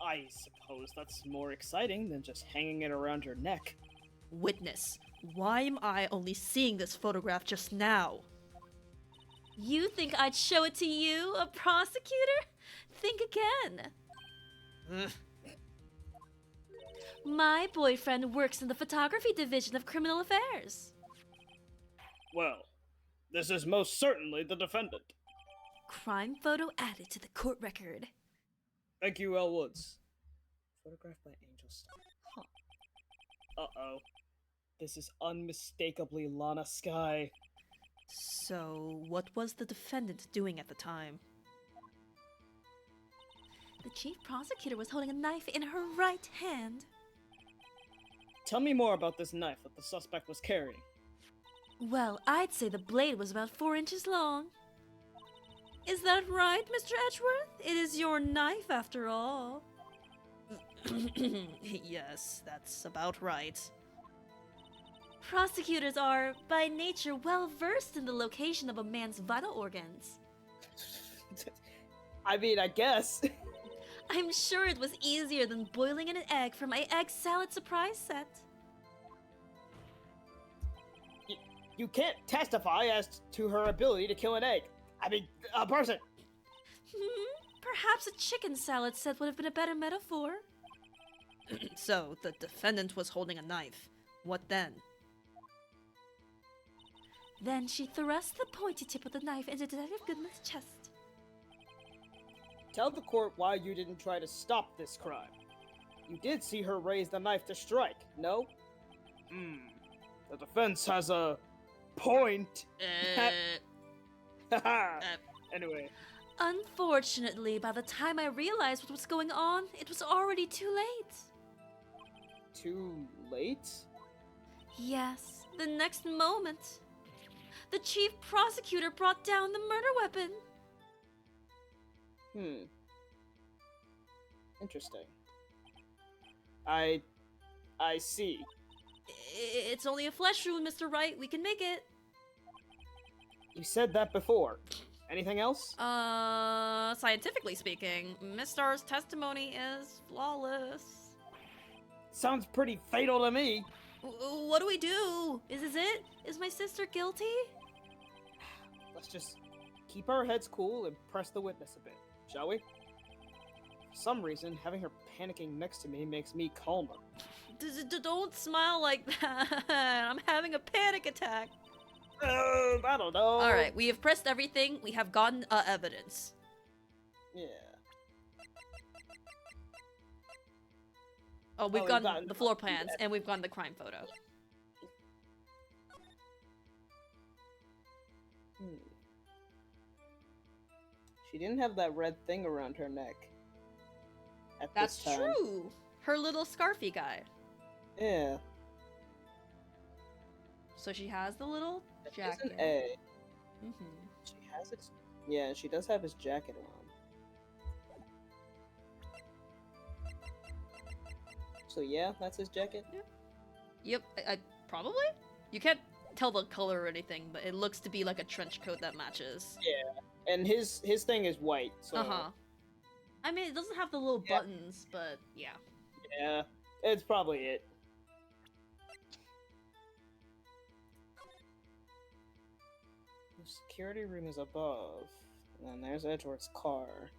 I suppose that's more exciting than just hanging it around your neck. Witness, why am I only seeing this photograph just now? You think I'd show it to you, a prosecutor? Think again. My boyfriend works in the photography division of criminal affairs. Well, this is most certainly the defendant. Crime photo added to the court record. Thank you, L. Woods. Photographed by Angel Star. Huh. Uh-oh. This is unmistakably Lana Sky. So, what was the defendant doing at the time? The chief prosecutor was holding a knife in her right hand. Tell me more about this knife that the suspect was carrying. Well, I'd say the blade was about 4 inches long. Is that right, Mr. Edgeworth? It is your knife, after all. Yes, that's about right. Prosecutors are, by nature, well versed in the location of a man's vital organs. I mean, I guess. I'm sure it was easier than boiling an egg for my egg salad surprise set. You can't testify as to her ability to kill an egg. I mean, a person. Perhaps a chicken salad set would have been a better metaphor. So, the defendant was holding a knife. What then? Then she thrust the pointy tip of the knife into Detective Goodman's chest. Tell the court why you didn't try to stop this crime. You did see her raise the knife to strike, no? The defense has a point. Anyway. Unfortunately, by the time I realized what was going on, it was already too late. Too late? Yes, the next moment, the chief prosecutor brought down the murder weapon. Interesting. I see. It's only a flesh wound, Mr. Wright. We can make it. You said that before. Anything else? Scientifically speaking, Miss Starr's testimony is flawless. Sounds pretty fatal to me. What do we do? Is this it? Is my sister guilty? Let's just keep our heads cool and press the witness a bit, shall we? For some reason, having her panicking next to me makes me calmer. Don't smile like that. I'm having a panic attack. I don't know. Alright, we have pressed everything. We have gotten evidence. Yeah. Oh, we've gotten the floor plans, and we've gotten the crime photo. She didn't have that red thing around her neck. That's true. Her little scarfy guy. Yeah. So she has the little jacket. It's an A. Mm-hmm. She has it. Yeah, she does have his jacket on. So yeah, that's his jacket? Yep, I probably? You can't tell the color or anything, but it looks to be like a trench coat that matches. Yeah, and his thing is white, so... Uh-huh. I mean, it doesn't have the little buttons, but yeah. Yeah, it's probably it. The security room is above, and then there's Edgeworth's car.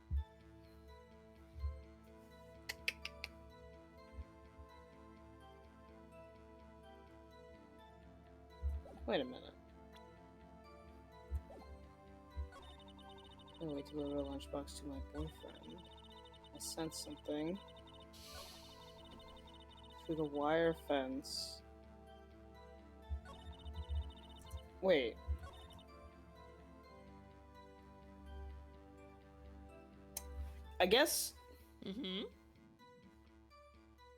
Wait a minute. I'm going to deliver a lunchbox to my boyfriend. I sense something. Through the wire fence. Wait. I guess... Mm-hmm.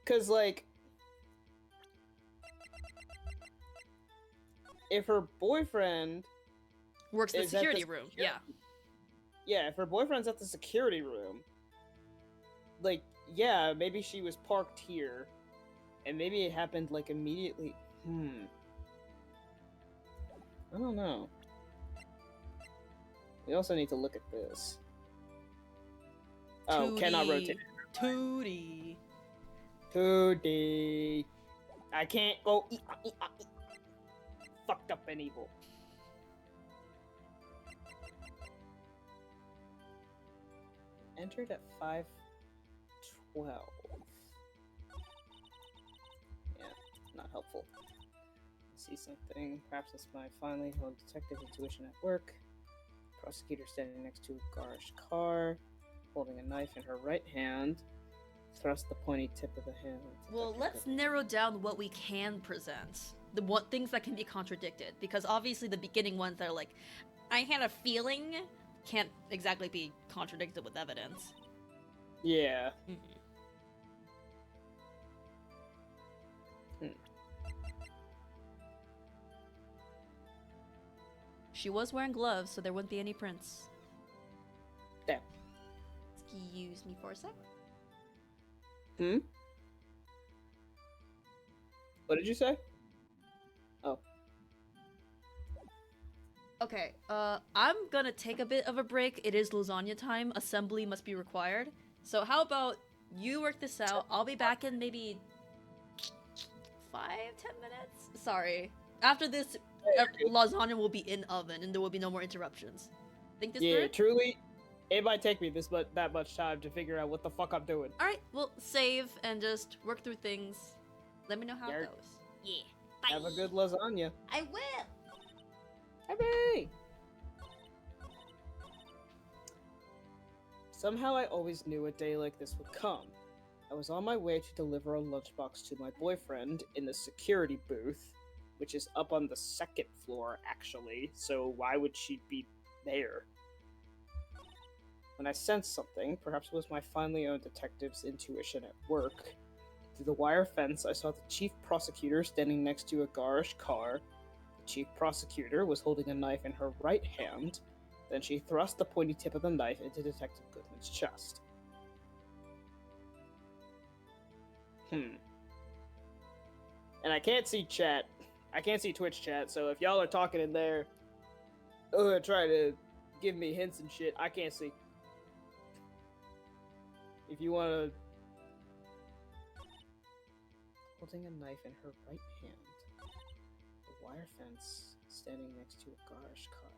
Because, like... If her boyfriend... Works the is at security room, yeah. Yeah, if her boyfriend's at the security room... Like, yeah, maybe she was parked here. And maybe it happened, like, immediately. I don't know. We also need to look at this. Oh, cannot rotate. 2D. 2D. I can't go. Fucked up and evil. Entered at 5:12. Yeah, not helpful. See something. Perhaps it's my finely honed detective intuition at work. Prosecutor standing next to a garage car, holding a knife in her right hand. Thrust the pointy tip of the hand. Well, let's narrow down what we can present. The what things that can be contradicted, because obviously the beginning ones that are like, I had a feeling, can't exactly be contradicted with evidence. Yeah. She was wearing gloves, so there wouldn't be any prints. There. Excuse me for a sec. What did you say? Oh. Okay, I'm gonna take a bit of a break. It is lasagna time. Assembly must be required. So how about you work this out? I'll be back in maybe 5-10 minutes? Sorry. After this, lasagna will be in oven and there will be no more interruptions. Think this through? Yeah, truly, it might take me that much time to figure out what the fuck I'm doing. Alright, well, save and just work through things. Let me know how it goes. Yeah. Bye. Have a good lasagna. I will! Hooray! Somehow I always knew a day like this would come. I was on my way to deliver a lunchbox to my boyfriend in the security booth, which is up on the second floor, actually, so why would she be there? When I sensed something, perhaps it was my finely owned detective's intuition at work. Through the wire fence, I saw the chief prosecutor standing next to a garage car. The chief prosecutor was holding a knife in her right hand. Then she thrust the pointy tip of the knife into Detective Goodman's chest. And I can't see chat. I can't see Twitch chat, so if y'all are talking in there, try to give me hints and shit, I can't see. If you wanna... Holding a knife in her right hand. The wire fence, standing next to a garage car.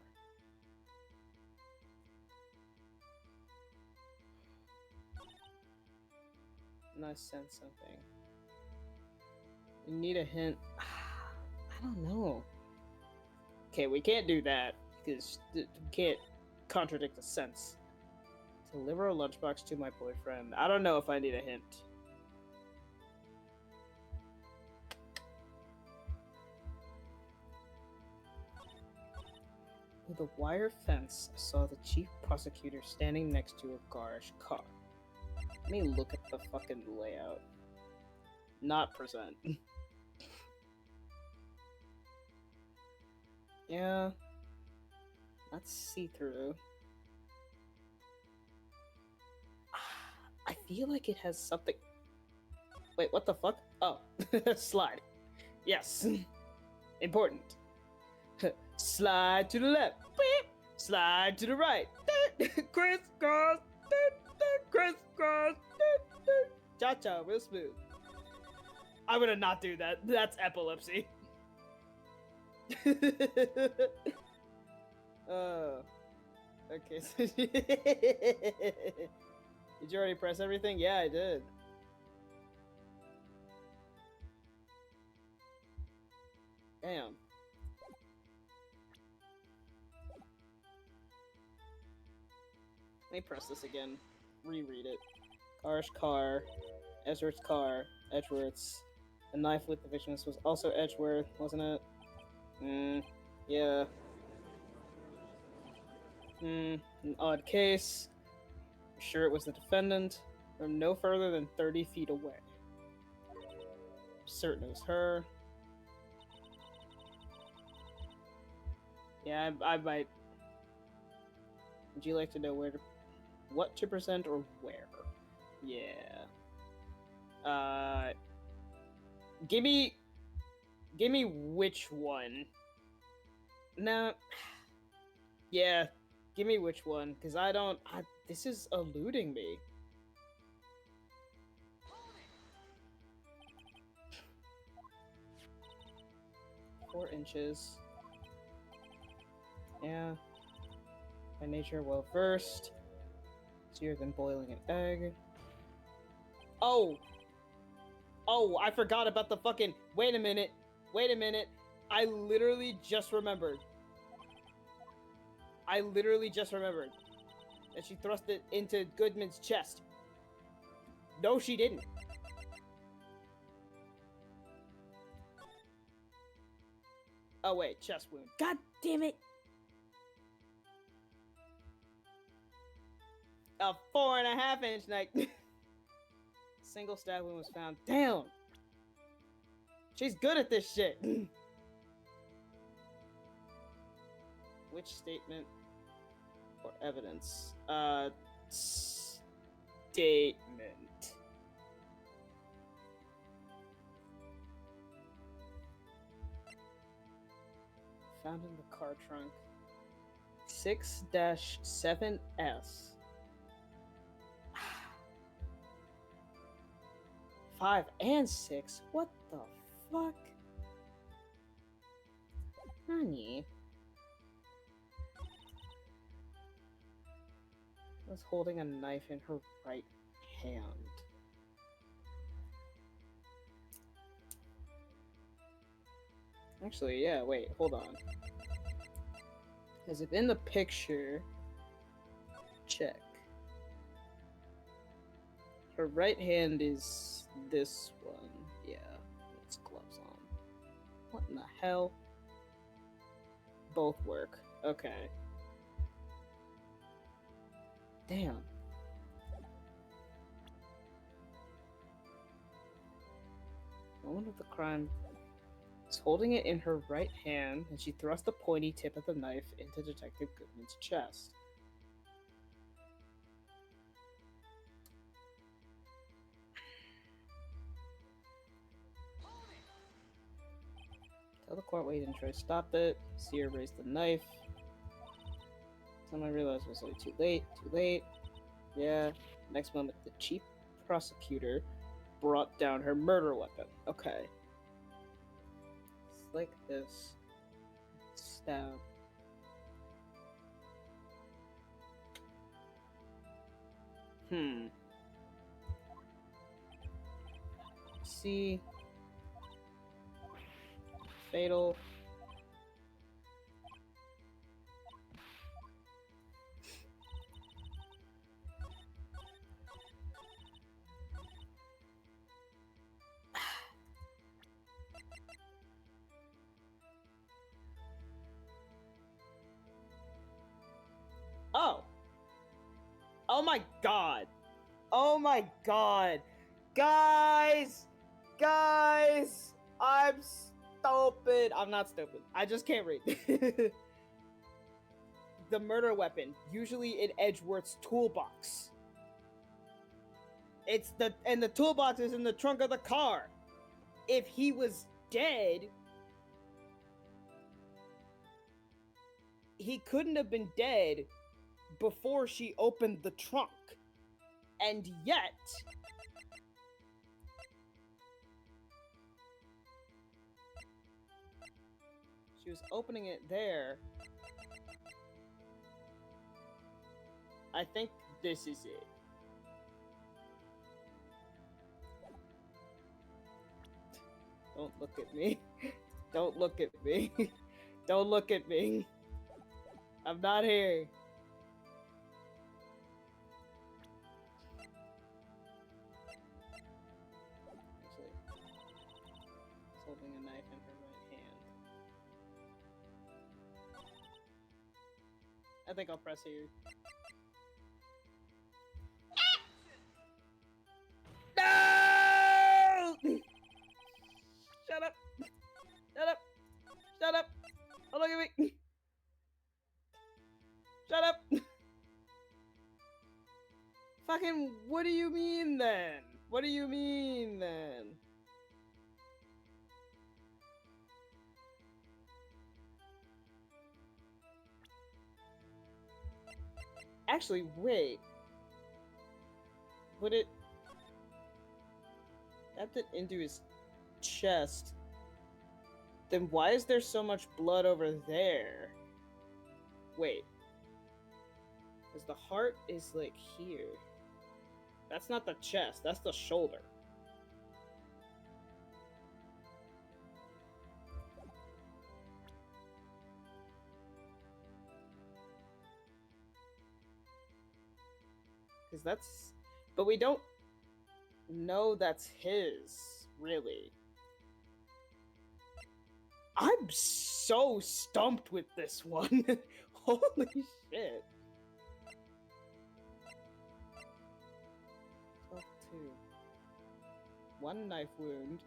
And I sense something. We need a hint. I don't know. Okay, we can't do that, because we can't contradict the sense. Deliver a lunchbox to my boyfriend. I don't know if I need a hint. With a wire fence, I saw the chief prosecutor standing next to a garage car. Let me look at the fucking layout. Not present. Yeah. That's see-through. I feel like it has something... Wait, what the fuck? Oh, slide. Yes. Important. Slide to the left. Beep. Slide to the right. Crisscross. Crisscross. Cha-cha, real smooth. I'm gonna not do that. That's epilepsy. Okay. So did you already press everything? Yeah, I did. Damn. Let me press this again. Reread it. Car's car. Edgeworth's car. Edgeworth's. The knife with the victims was also Edgeworth, wasn't it? Yeah. An odd case. I'm sure it was the defendant. From no further than 30 feet away. I'm certain it was her. Yeah, I might. Would you like to know what to present or where? Yeah. Give me which one. No. Yeah, give me which one, because this is eluding me. Four inches. Yeah. By nature, well versed. Easier than boiling an egg. Oh! Oh, I forgot about the fucking. Wait a minute. I literally just remembered. And she thrust it into Goodman's chest. No, she didn't. Oh, wait, chest wound. God damn it! A 4.5-inch knife. Single stab wound was found. Damn! She's good at this shit. Which statement or evidence? Statement. Found in the car trunk. 6-7S. 5 and 6? What the fuck? Honey. Was holding a knife in her right hand. Actually, yeah, wait, hold on. Is it in the picture? Check. Her right hand is this one. Yeah, it's gloves on. What in the hell? Both work. Okay. Damn. Moment of the crime. Was holding it in her right hand, and she thrust the pointy tip of the knife into Detective Goodman's chest. Tell the court why you didn't try to stop it. Seer raised the knife. Time I realized it was already too late. Yeah. Next moment, the chief prosecutor brought down her murder weapon. Okay. It's like this. Stab. See. Fatal. Oh! Oh my god! Oh my god! Guys! Guys! I'm stupid! I'm not stupid. I just can't read. The murder weapon, usually in Edgeworth's toolbox. And the toolbox is in the trunk of the car. If he was dead, he couldn't have been dead before she opened the trunk. And yet, she was opening it there. I think this is it. Don't look at me. Don't look at me. Don't look at me. I'm not here. I think I'll press here. No! Shut up! Shut up! Shut up! Oh, look at me! Shut up! Fucking, what do you mean then? What do you mean then? Actually, wait. Would it... tapped it into his chest. Then why is there so much blood over there? Wait. Because the heart is like here. That's not the chest, that's the shoulder. Because that's... But we don't know that's his, really. I'm so stumped with this one. Holy shit. 12-2. One knife wound.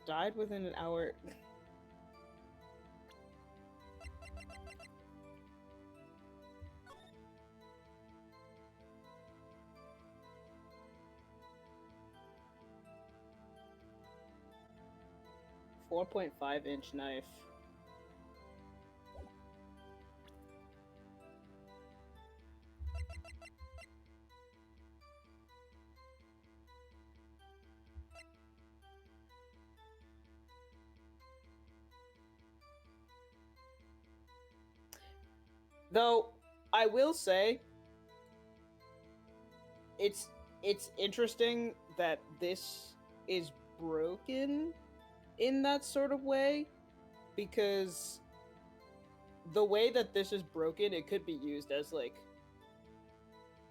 Died within an hour. 4.5-inch knife. Though I will say it's interesting that this is broken in that sort of way, because the way that this is broken, it could be used as like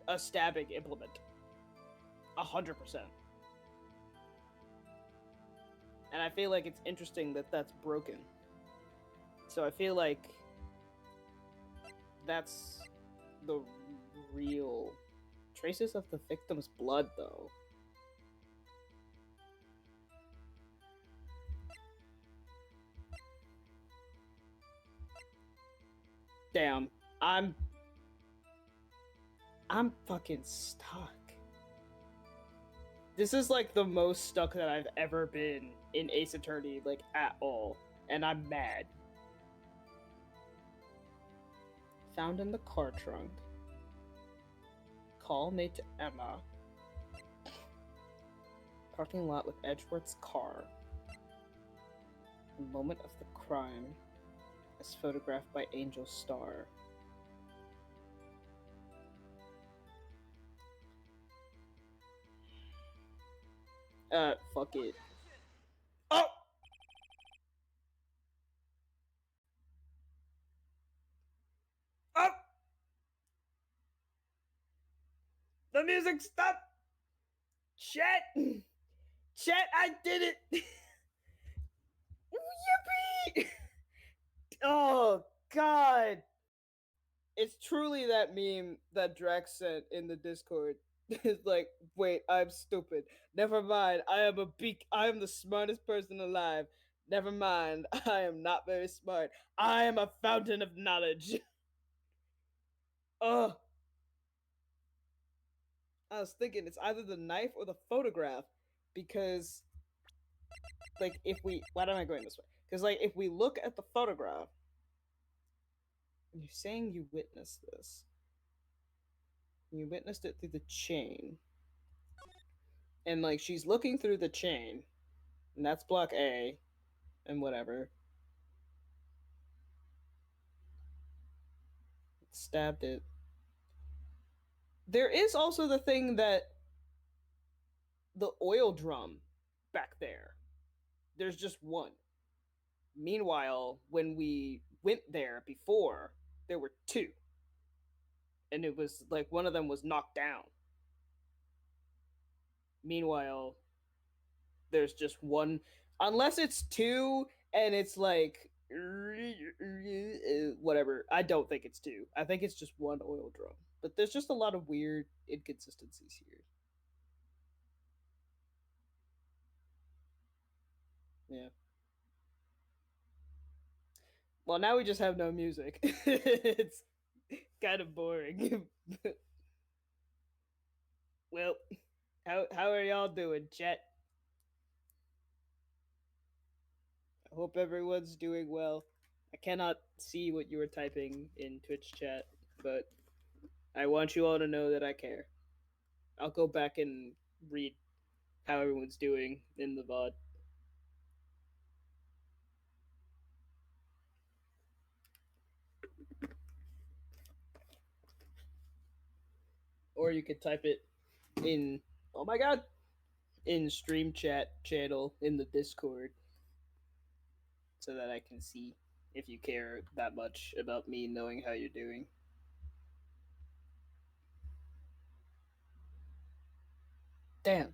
a stabbing implement. 100%. And I feel like it's interesting that that's broken. So I feel like that's the real traces of the victim's blood, though. Damn, I'm fucking stuck. This is like the most stuck that I've ever been in Ace Attorney, like at all, and I'm mad. Found in the car trunk. Call made to Emma. Parking lot with Edgeworth's car. The moment of the crime, as photographed by Angel Starr. Fuck it. Oh! Oh! The music stopped! Chet! Chet, I did it! Yippee! Oh, God! It's truly that meme that Drax sent in the Discord. It's like, wait, I'm stupid. Never mind, I am the smartest person alive. Never mind, I am not very smart. I am a fountain of knowledge. Ugh. I was thinking it's either the knife or the photograph, because, like, if we... Why am I going this way? Because, like, if we look at the photograph, you're saying you witnessed this. You witnessed it through the chain. And, like, she's looking through the chain, and that's block A, and whatever. Stabbed it. There is also the thing that the oil drum back there, there's just one. Meanwhile, when we went there before, there were two. And it was like one of them was knocked down. Meanwhile, there's just one. Unless it's two and it's like whatever. I don't think it's two. I think it's just one oil drum. But there's just a lot of weird inconsistencies here. Yeah. Well, now we just have no music. It's kind of boring. Well, how are y'all doing, chat? I hope everyone's doing well. I cannot see what you were typing in Twitch chat, but I want you all to know that I care. I'll go back and read how everyone's doing in the VOD. Or you could type it in, oh my god, in stream chat channel in the Discord so that I can see if you care that much about me knowing how you're doing. Damn.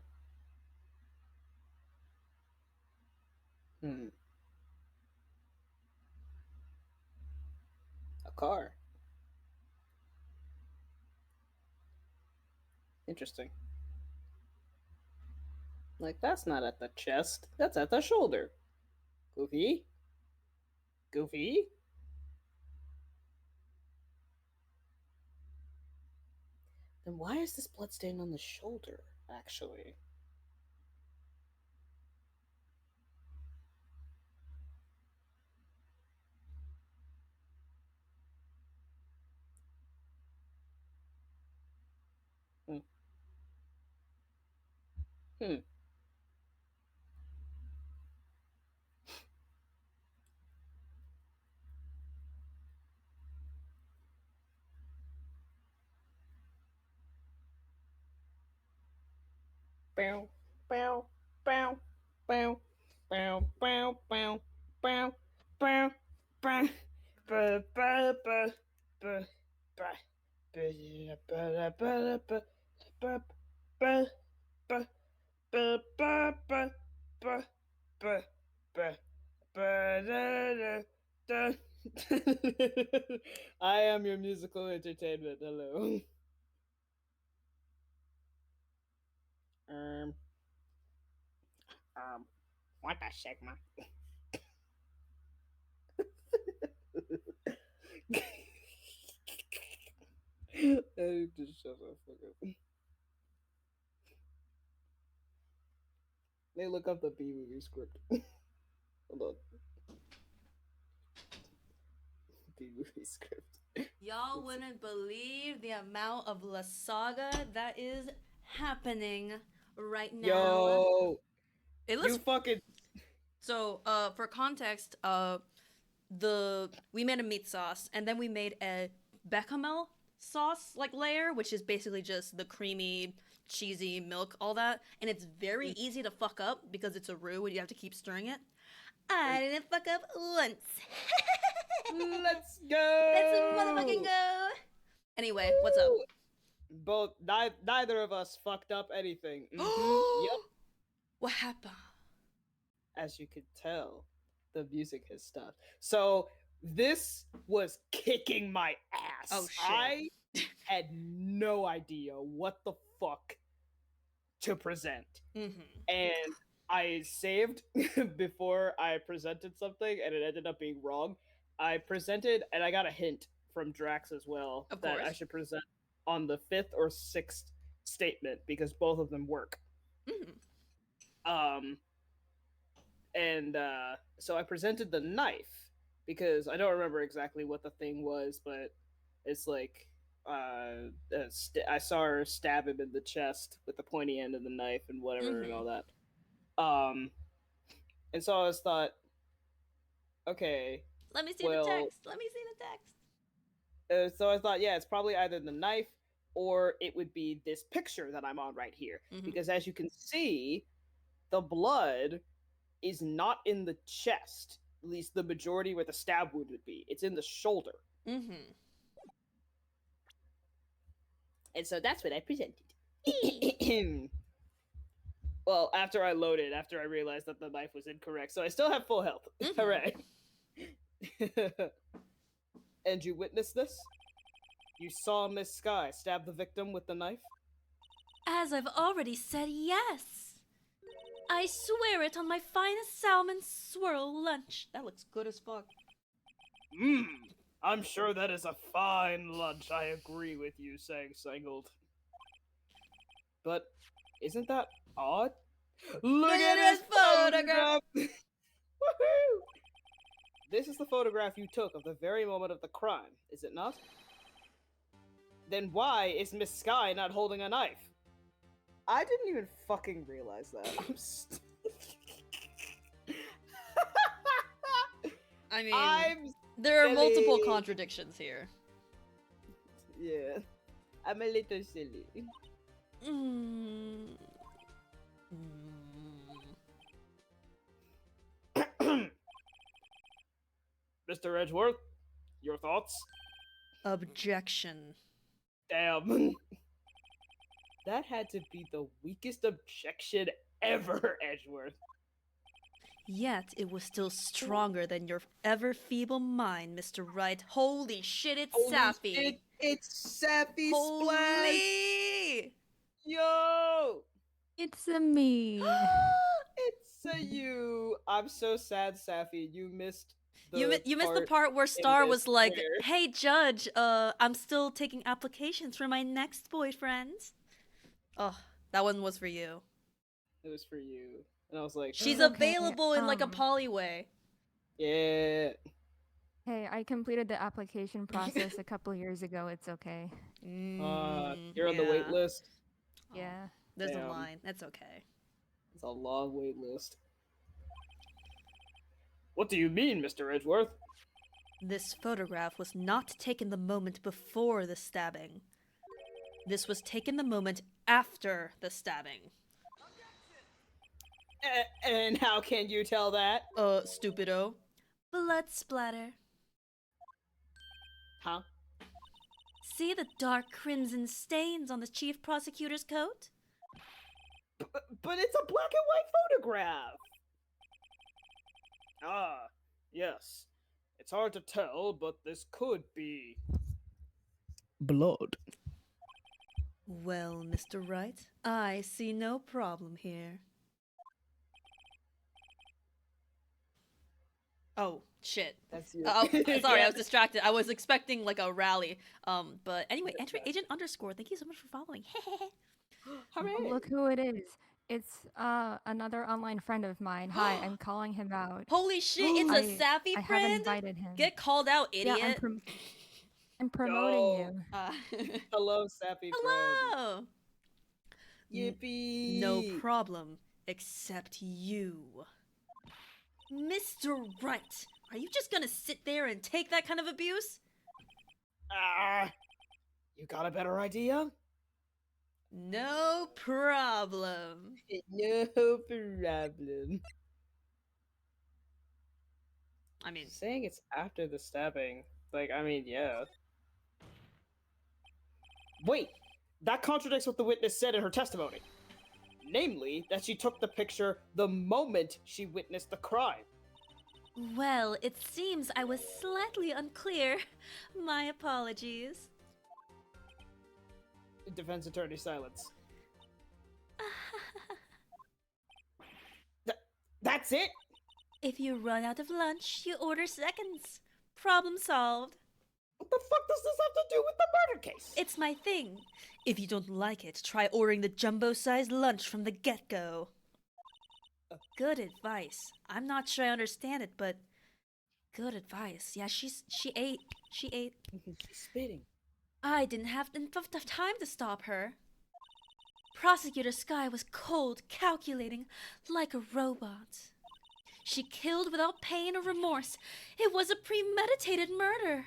Hmm. A car. Interesting. Like, that's not at the chest. That's at the shoulder. Goofy? Goofy? Then why is this bloodstain on the shoulder, actually? Hmm. Hmm. Bow, bow, bow, bow, bow, bow, bow, bow, bow, bow, ba ba ba ba ba ba ba ba ba ba ba ba ba ba ba ba ba ba ba da da da. I am your musical entertainment. Hello. Um. What a Sigma. I just shut the fuck up. They look up the B movie script. Hold on. B movie script. Y'all wouldn't believe the amount of La Saga that is happening right now. Yo, It you looks fucking. so. For context, we made a meat sauce, and then we made a bechamel sauce like layer, which is basically just the creamy, cheesy milk, all that, and it's very easy to fuck up because it's a roux and you have to keep stirring it. I didn't fuck up once. Let's go. Let's motherfucking go. Anyway, what's up? Both neither of us fucked up anything. Yep. What happened? As you could tell, the music has stopped. So this was kicking my ass. Oh shit. I had no idea what the fuck to present. And I saved before I presented something and it ended up being wrong. I presented and I got a hint from Drax as well Of that course. I should present on the 5th or 6th statement because both of them work. And so I presented the knife because I don't remember exactly what the thing was, but it's like I saw her stab him in the chest with the pointy end of the knife and whatever and all that. And so I was thought, okay. Let me see the text. Let me see the text. So I thought, yeah, it's probably either the knife or it would be this picture that I'm on right here. Because as you can see, the blood is not in the chest, at least the majority where the stab wound would be. It's in the shoulder. And so that's what I presented. Well, after I loaded, after I realized that the knife was incorrect. So I still have full health. Hooray. And you witnessed this? You saw Miss Sky stab the victim with the knife? As I've already said, yes. I swear it on my finest salmon swirl lunch. That looks good as fuck. Mmm, I'm sure that is a fine lunch. I agree with you, Sangled. But isn't that odd? Look at this photograph! Woohoo! This is the photograph you took of the very moment of the crime, is it not? Then why is Miss Sky not holding a knife? I didn't even fucking realize that. I mean, I'm there are multiple silly. contradictions here. Yeah. I'm a little silly. Mm. Mr. Edgeworth, your thoughts? Objection. Damn. That had to be the weakest objection ever, Edgeworth. Yet it was still stronger than your ever feeble mind, Mr. Wright. Holy shit, it's Holy Sappy. shit, it's Sappy Splash! Holy! Yo! It's a me. It's a you. I'm so sad, Sappy. You missed the You missed the part where in Star this was like, where- "Hey, Judge, I'm still taking applications for my next boyfriend." Oh, that one was for you. It was for you. And I was like, She's Okay, available in like a poly way. yeah. Hey, I completed the application process a couple years ago. It's okay. You're on the wait yeah. list. Yeah. There's a Damn. line. That's okay. It's a long wait list. What do you mean, Mr. Edgeworth? This photograph was not taken the moment before the stabbing. This was taken the moment after the stabbing. And how can you tell that? Stupido. Blood splatter. Huh? See the dark crimson stains on the chief prosecutor's coat? But it's a black and white photograph! Ah, yes. It's hard to tell, but this could be blood. Well, Mr. Wright, I see no problem here. Oh, shit. That's you. Oh, sorry, I was distracted. I was expecting like a rally. But anyway, enter agent underscore. Thank you so much for following. Hooray! Oh, look who it is. It's another online friend of mine. Hi, I'm calling him out. Holy shit, it's a Sappy I have friend? invited him. Get called out, idiot. Yeah, I'm promoting Yo. you. Hello, Sappy friend. Hello. Yippee! No problem, except you. Mr. Wright, are you just gonna sit there and take that kind of abuse? Ah, you got a better idea? No problem. No problem. I mean, Saying it's after the stabbing, like, I mean, yeah. Wait, that contradicts what the witness said in her testimony. Namely, that she took the picture the moment she witnessed the crime. well, it seems I was slightly unclear. My apologies. Defense attorney silence. That's it? If you run out of lunch, you order seconds. Problem solved. What the fuck does this have to do with the murder case? It's my thing. If you don't like it, try ordering the jumbo-sized lunch from the get-go. Good advice. I'm not sure I understand it, but good advice. Yeah, she ate. She ate. She's spitting. I didn't have enough time to stop her. Prosecutor Sky was cold, calculating, like a robot. She killed without pain or remorse. It was a premeditated murder.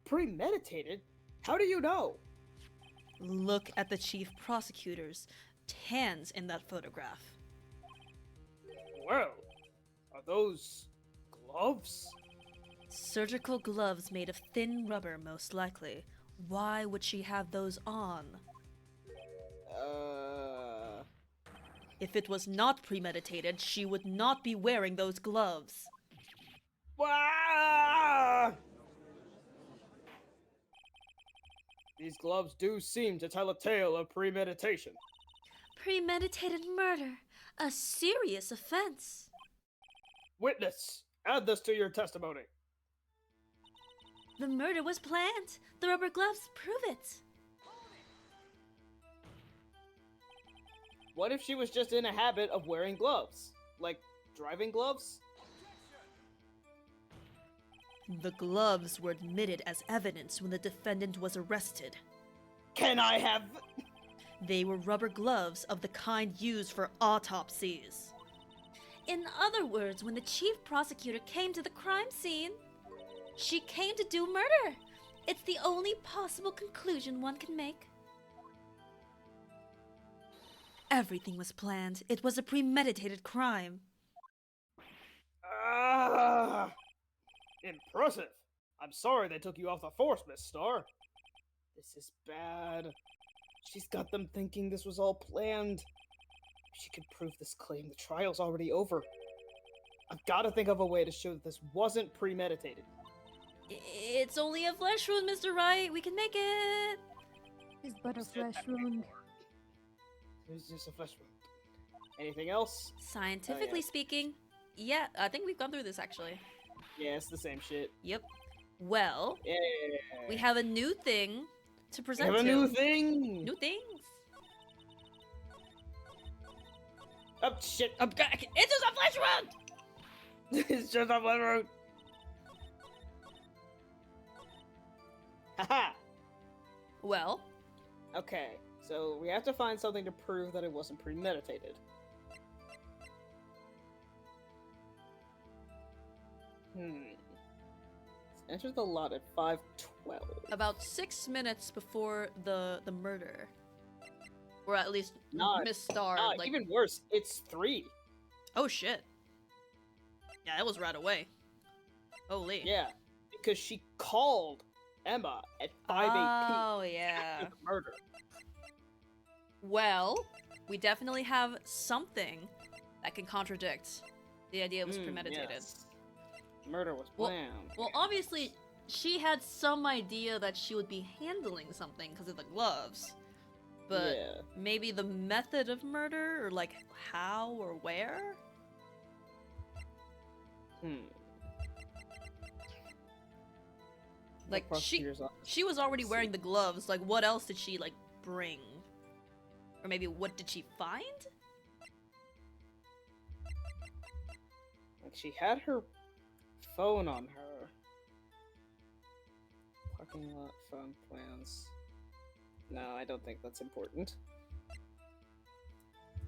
Premeditated? How do you know? Look at the chief prosecutor's hands in that photograph. Well, are those gloves? Surgical gloves made of thin rubber, most likely. Why would she have those on? If it was not premeditated, she would not be wearing those gloves. Wah! These gloves do seem to tell a tale of premeditation. Premeditated murder, a serious offense. Witness, add this to your testimony. The murder was planned. The rubber gloves prove it. What if she was just in a habit of wearing gloves? Like, driving gloves? The gloves were admitted as evidence when the defendant was arrested. Can I have... They were rubber gloves of the kind used for autopsies. In other words, when the chief prosecutor came to the crime scene, she came to do murder. It's the only possible conclusion one can make. Everything was planned. It was a premeditated crime. Ah, impressive. I'm sorry they took you off the force, Miss Starr. This is bad. She's got them thinking this was all planned. If she could prove this claim, the trial's already over. I've got to think of a way to show that this wasn't premeditated. It's only a flesh wound, Mr. Wright. We can make it. It's but a flesh wound. It's just a flesh wound. Anything else? Scientifically speaking, yeah, I think we've gone through this actually. Yeah, it's the same shit. Yep. Well, Yeah. we have a new thing to We present. have a to. new thing. New things. Oh shit. It's just a flesh wound. It's just a flesh wound. Haha. Well, Okay, so we have to find something to prove that it wasn't premeditated. Let's enter the lot at 5:12. about 6 minutes before the murder, or at least Not- Miss Starr. like, Even worse, it's 3. oh shit. Yeah, that was right away. Holy. Yeah, because she called Emma at 5:18 Oh yeah. after the murder. Well, we definitely have something that can contradict the idea it was premeditated. Yes. Murder was Well- planned. Well, obviously, she had some idea that she would be handling something because of the gloves. But yeah. maybe the method of murder, or like how or where? Like, The prosecutor's office. She was already wearing the gloves. Like, what else did she, like, bring? Or maybe what did she find? Like, she had her phone on her. Parking lot phone plans. No, I don't think that's important.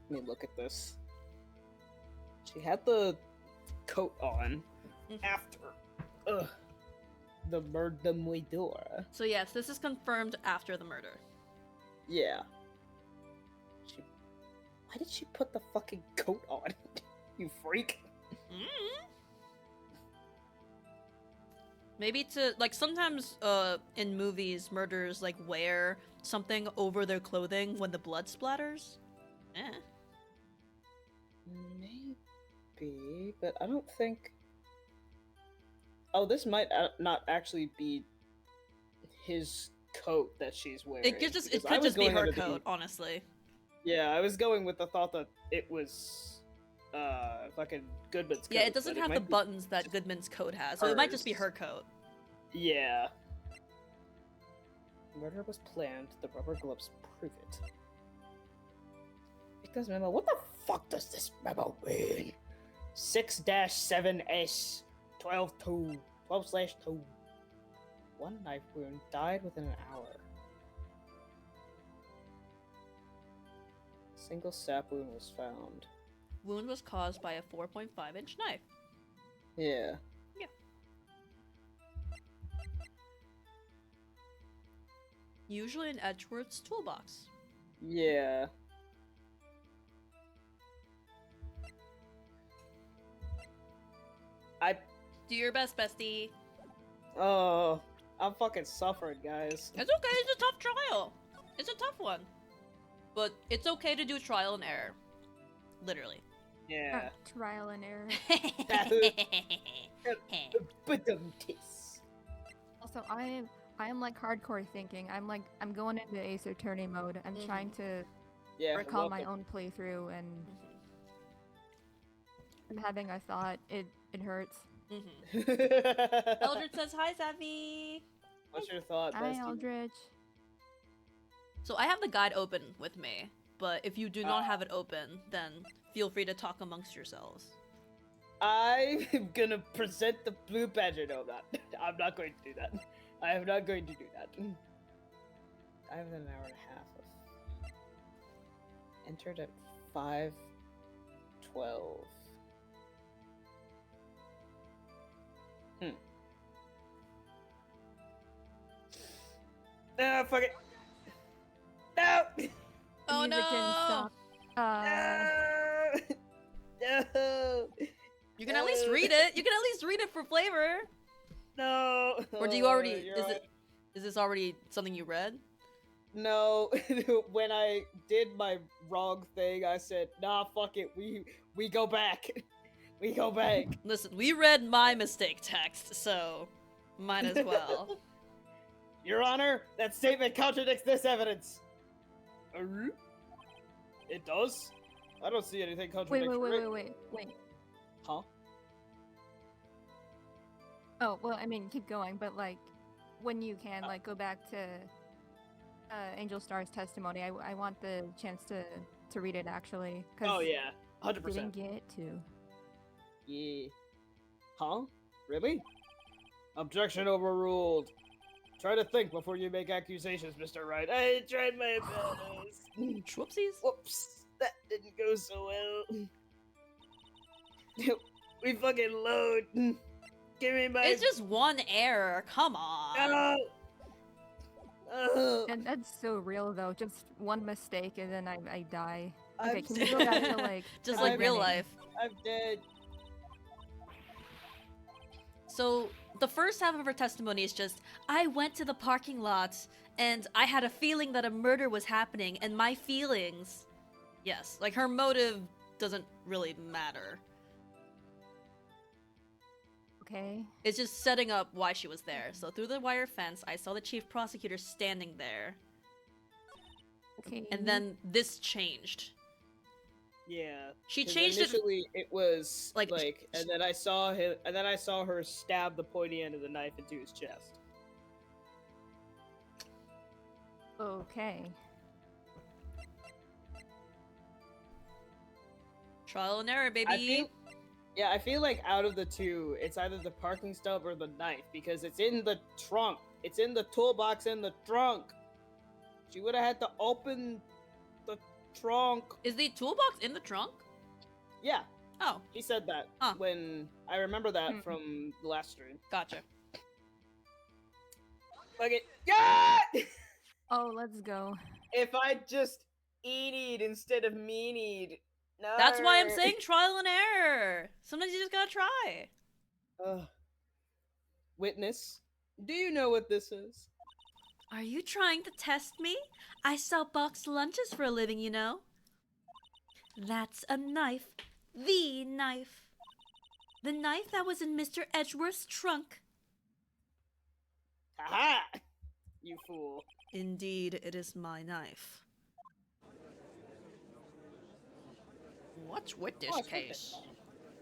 Let me look at this. She had the coat on after the murder door. So yes, this is confirmed after the murder. Yeah. Why did she put the fucking coat on? You freak. Maybe to, like, sometimes in movies, murderers, like, wear something over their clothing when the blood splatters. Maybe, but I don't think... Oh, this might not actually be his coat that she's wearing. It could just be her coat, honestly. Yeah, I was going with the thought that it was fucking Goodman's coat. Yeah, it doesn't but have might the be- buttons that Goodman's coat has, so it might just be her coat. Yeah. Murder was planned. The rubber gloves prove it. Victor's memo. What the fuck does this memo mean? 6-7S 12/2 12/2. One knife wound died within an hour. Single stab wound was found. Wound was caused by a 4.5-inch knife. Yeah. Yeah. Usually in Edgeworth's toolbox. Yeah. Do your best, bestie. Oh, I'm fucking suffering, guys. It's okay, it's a tough trial. It's a tough one. But it's okay to do trial and error. Literally. Yeah. Trial and error. But the kiss. Also, I am like hardcore thinking. I'm going into Ace Attorney mode. I'm trying to Yeah. recall my welcome. own playthrough, and I'm having a thought. It hurts. Eldred says hi, Savvy. What's your thought, Hi, bestie? Eldritch. So I have the guide open with me, but if you do not have it open, then feel free to talk amongst yourselves. I'm gonna present the blue badger. No, I'm not. I'm not going to do that. I am not going to do that. I have an hour and a half of... Entered at 5:12. Ah, fuck it. No! Oh Music didn't stop. No! You can at least read it. You can at least read it for flavor. No! Or do you already? You're Is right. it? Is this already something you read? No, when I did my wrong thing, I said, "Nah, fuck it. We go back. We go back." Listen, we read my mistake text, so might as well. Your Honor, that statement contradicts this evidence. It does? I don't see anything contradictory. Wait. Huh? Oh, well, I mean, keep going, but like, when you can, like, go back to Angel Star's testimony. I want the chance to read it actually. Oh yeah, 100%. Didn't get to. Yeah. Huh? Really? Objection overruled. Try to think before you make accusations, Mr. Wright. I tried my best. Whoopsies. Whoops, that didn't go so well. We fucking load. Give me my... It's just one error. Come on. No! And that's so real though. Just one mistake and then I die. I'm Okay, can you go back to like Just the like real beginning? life. I'm dead. So the first half of her testimony is just, I went to the parking lot and I had a feeling that a murder was happening, and my feelings, yes, like her motive doesn't really matter. Okay. It's just setting up why she was there. So through the wire fence, I saw the chief prosecutor standing there, Okay. and then this changed. Yeah. She 'Cause changed it. initially, it was Like- and then I saw him, and then I saw her stab the pointy end of the knife into his chest. Okay. Trial and error, baby. I feel like out of the two, it's either the parking stub or the knife, because it's in the trunk. It's in the toolbox in the trunk. She would have had to open the trunk. Is the toolbox in the trunk? Yeah, Oh, he said that Huh. when I remember that Hmm. from the last stream. gotcha. Like it. Yeah! Oh, let's go. If I just eat instead of mean. No. That's why I'm saying trial and error. Sometimes you just gotta try. Witness, do you know what this is? Are you trying to test me? I sell boxed lunches for a living, you know. That's a knife. The knife. The knife that was in Mr. Edgeworth's trunk. Haha! You fool. Indeed, it is my knife. What's with this What's with case?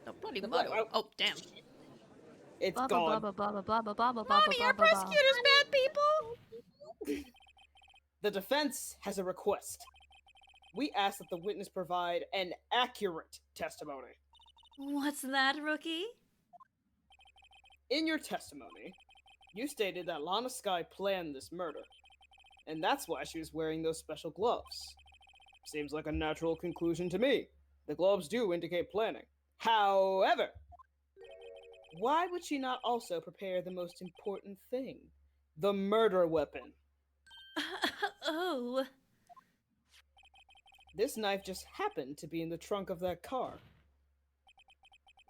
The bloody The blood- motto. Oh, damn. It's Blah gone. blah blah blah blah blah blah blah blah Mommy, blah our blah blah. prosecutor's bad people! The defense has a request. We ask that the witness provide an accurate testimony. What's that, rookie? In your testimony, you stated that Lana Sky planned this murder, and that's why she was wearing those special gloves. Seems like a natural conclusion to me. The gloves do indicate planning. However, why would she not also prepare the most important thing? The murder weapon. Oh. This knife just happened to be in the trunk of that car.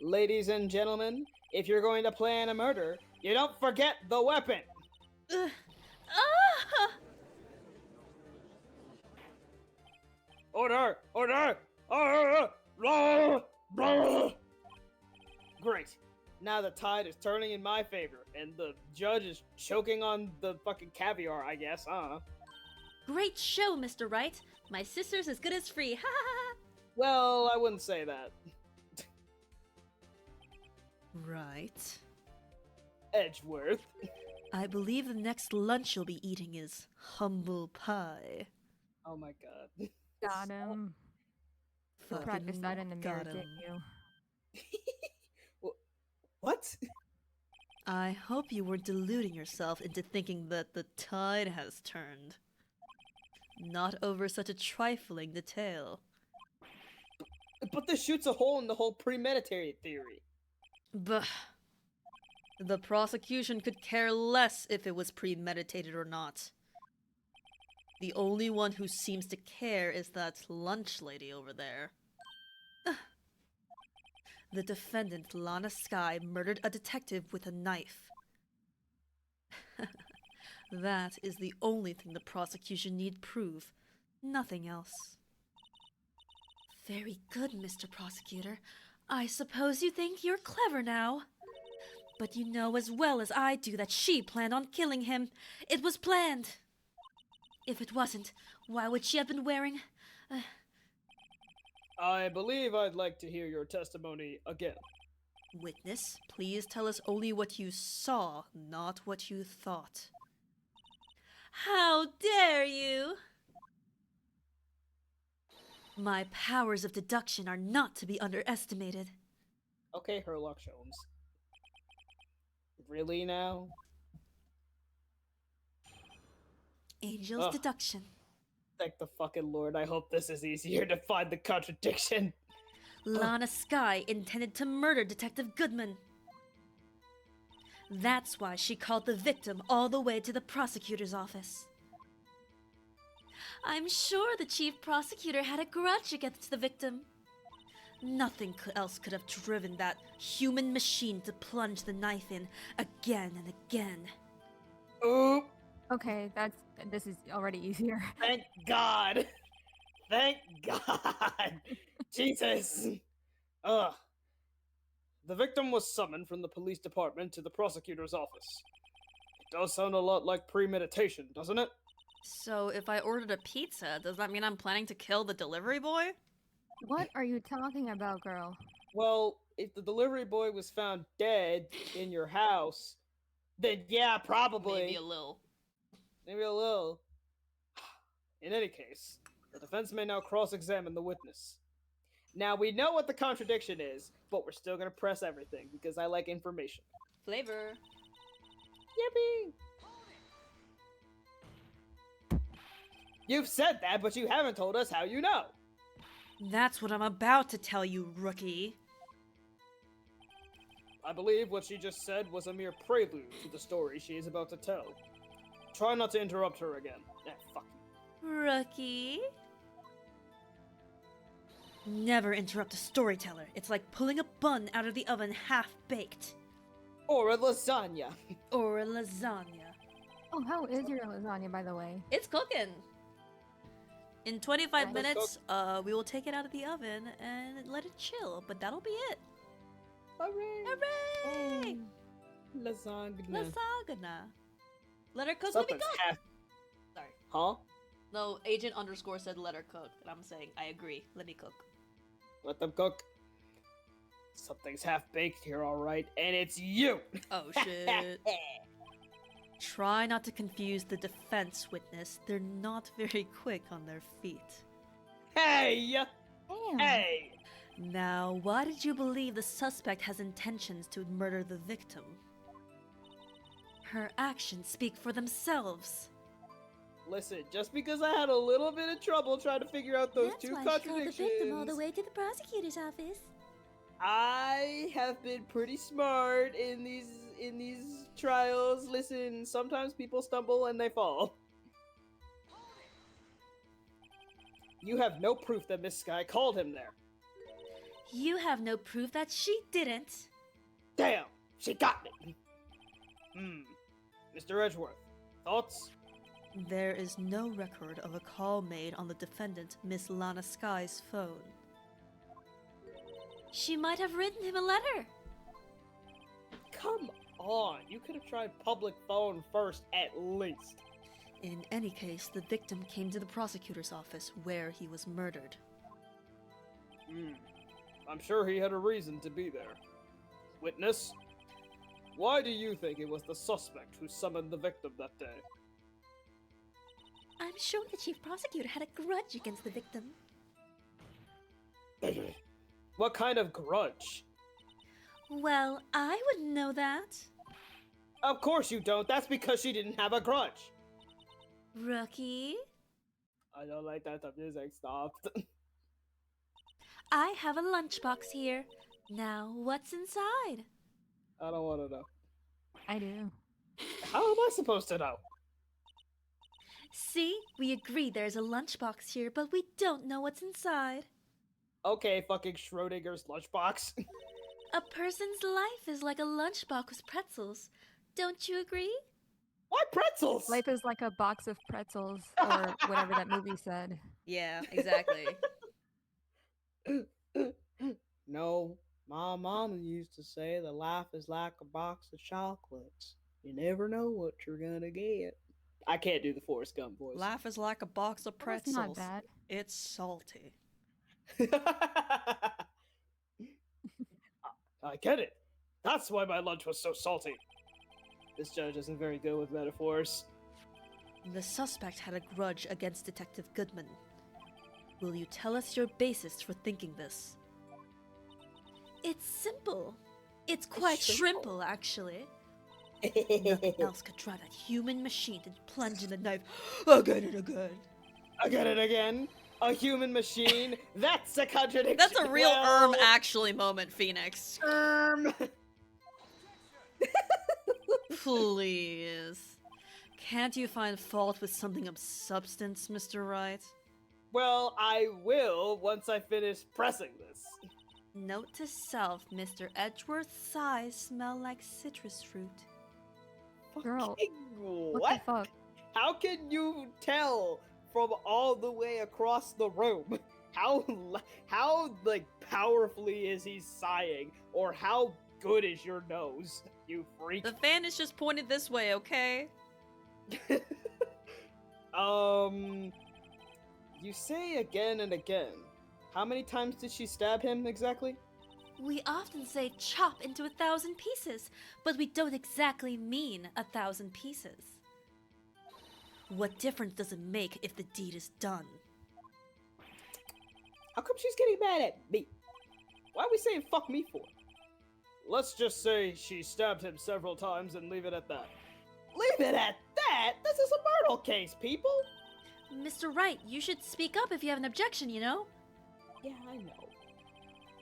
Ladies and gentlemen, if you're going to plan a murder, you don't forget the weapon! Ah! Order! Order! Great. Now the tide is turning in my favor, and the judge is choking on the fucking caviar, I guess. I don't know. Great show, Mr. Wright. My sister's as good as free. Ha ha ha! Well, I wouldn't say that. Right. Edgeworth. I believe the next lunch you'll be eating is humble pie. Oh my god. Got him. You Fucking practiced that in the mirror, got him. didn't you? What? I hope you weren't deluding yourself into thinking that the tide has turned. Not over such a trifling detail. But this shoots a hole in the whole premeditated theory. Bah. The prosecution could care less if it was premeditated or not. The only one who seems to care is that lunch lady over there. The defendant, Lana Skye, murdered a detective with a knife. That is the only thing the prosecution need prove. Nothing else. Very good, Mr. Prosecutor. I suppose you think you're clever now. But you know as well as I do that she planned on killing him. It was planned. If it wasn't, why would she have been wearing... I believe I'd like to hear your testimony again. Witness, please tell us only what you saw, not what you thought. How dare you! My powers of deduction are not to be underestimated. Okay, Herlock Sholmes. Really now? Angel's Ugh. deduction. Thank the fucking Lord, I hope this is easier to find the contradiction. Lana Skye intended to murder Detective Goodman. That's why she called the victim all the way to the prosecutor's office. I'm sure the chief prosecutor had a grudge against the victim. Nothing else could have driven that human machine to plunge the knife in again and again. Ooh, Okay, this is already easier. thank God. Thank God. Jesus. Ugh. The victim was summoned from the police department to the prosecutor's office. It does sound a lot like premeditation, doesn't it? So if I ordered a pizza, does that mean I'm planning to kill the delivery boy? What are you talking about, girl? Well, if the delivery boy was found dead in your house, then yeah, probably. Maybe a little. Maybe a little. In any case, the defense may now cross-examine the witness. Now, we know what the contradiction is, but we're still gonna press everything, because I like information. Flavor. Yippee! You've said that, but you haven't told us how you know. That's what I'm about to tell you, rookie. I believe what she just said was a mere prelude to the story she is about to tell. Try not to interrupt her again. Fuck you. Rookie? Never interrupt a storyteller. It's like pulling a bun out of the oven half-baked. Or a lasagna. Or a lasagna. Oh, how is your lasagna, by the way? It's cooking. In 25 It's minutes, we will take it out of the oven and let it chill, but that'll be it. Hooray! Hooray! Lasagna. Lasagna. Let her cook, let me Something's cook! half. Sorry. Huh? No, agent underscore said let her cook, and I'm saying, I agree, let me cook. Let them cook. Something's half baked here, alright, and it's you! Oh shit. Try not to confuse the defense witness. They're not very quick on their feet. Hey! Damn. Hey! Now, why did you believe the suspect has intentions to murder the victim? Her actions speak for themselves. Listen, just because I had a little bit of trouble trying to figure out those two contradictions, to the prosecutor's office. I have been pretty smart in these trials. Listen, sometimes people stumble and they fall. You have no proof that Miss Skye called him there. You have no proof that she didn't. Damn, she got me. Mr. Edgeworth, thoughts? There is no record of a call made on the defendant, Miss Lana Skye's phone. She might have written him a letter. Come on, you could have tried public phone first at least. In any case, the victim came to the prosecutor's office where he was murdered. I'm sure he had a reason to be there. Witness, why do you think it was the suspect who summoned the victim that day? I'm sure the chief prosecutor had a grudge against the victim. What kind of grudge? Well, I wouldn't know that. Of course you don't. That's because she didn't have a grudge. Rookie? I don't like that the music stopped. I have a lunchbox here. Now, what's inside? I don't want to know. I do. How am I supposed to know? See, we agree there's a lunchbox here, but we don't know what's inside. Okay, fucking Schrodinger's lunchbox. A person's life is like a lunchbox with pretzels. Don't you agree? Why pretzels? Life is like a box of pretzels, or whatever that movie said. Yeah, exactly. No, my mom used to say that life is like a box of chocolates. You never know what you're gonna get. I can't do the Forrest Gump voice. Life is like a box of That's pretzels. not bad. It's salty. I get it. That's why my lunch was so salty. This judge isn't very good with metaphors. The suspect had a grudge against Detective Goodman. Will you tell us your basis for thinking this? It's simple. It's quite Shrimple. shrimple, actually. Nothing else could drive that human machine to plunge in the knife again and again. Again and again. A human machine. That's a contradiction. That's a real Well, actually moment, Phoenix. Please. Can't you find fault with something of substance, Mr. Wright? Well, I will once I finish pressing this. Note to self, Mr. Edgeworth's thighs smell like citrus fruit. Girl, Fucking what what? the fuck? How can you tell from all the way across the room? How like powerfully is he sighing, or how good is your nose, you freak? The fan is just pointed this way, okay? You say again and again. How many times did she stab him exactly? We often say chop into 1,000 pieces, but we don't exactly mean 1,000 pieces. What difference does it make if the deed is done? How come she's getting mad at me? Why are we saying fuck me for? Let's just say she stabbed him several times and leave it at that. Leave it at that? This is a murder case, people! Mr. Wright, you should speak up if you have an objection, you know? Yeah, I know.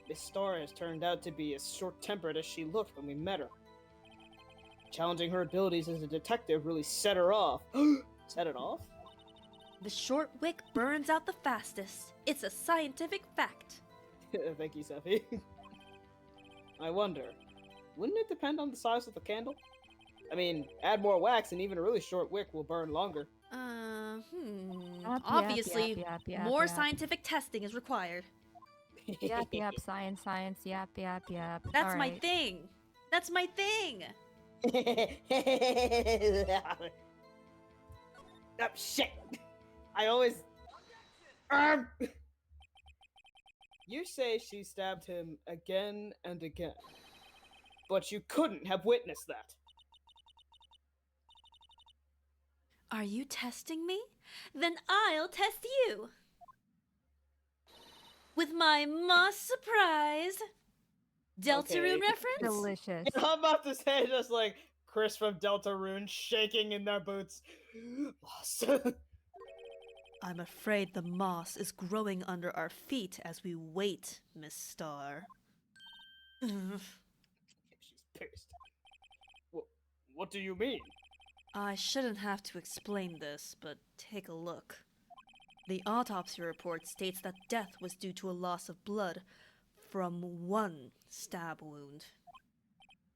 Miss Starr has turned out to be as short-tempered as she looked when we met her. Challenging her abilities as a detective really set her off. Set it off? The short wick burns out the fastest. It's a scientific fact. Thank you, Seffi. I wonder, wouldn't it depend on the size of the candle? I mean, add more wax and even a really short wick will burn longer. Obviously, Yap, more yap. scientific testing is required. Yap, science, yap. That's my Alright. thing. That's my thing. Oh, shit! I always... You say she stabbed him again and again, but you couldn't have witnessed that. Are you testing me? Then I'll test you. With my Moss surprise. Deltarune Okay. reference? Delicious. I'm about to say just like Chris from Deltarune shaking in their boots. Lost. I'm afraid the moss is growing under our feet as we wait, Miss Starr. She's pissed. What do you mean? I shouldn't have to explain this, but take a look. The autopsy report states that death was due to a loss of blood from one stab wound.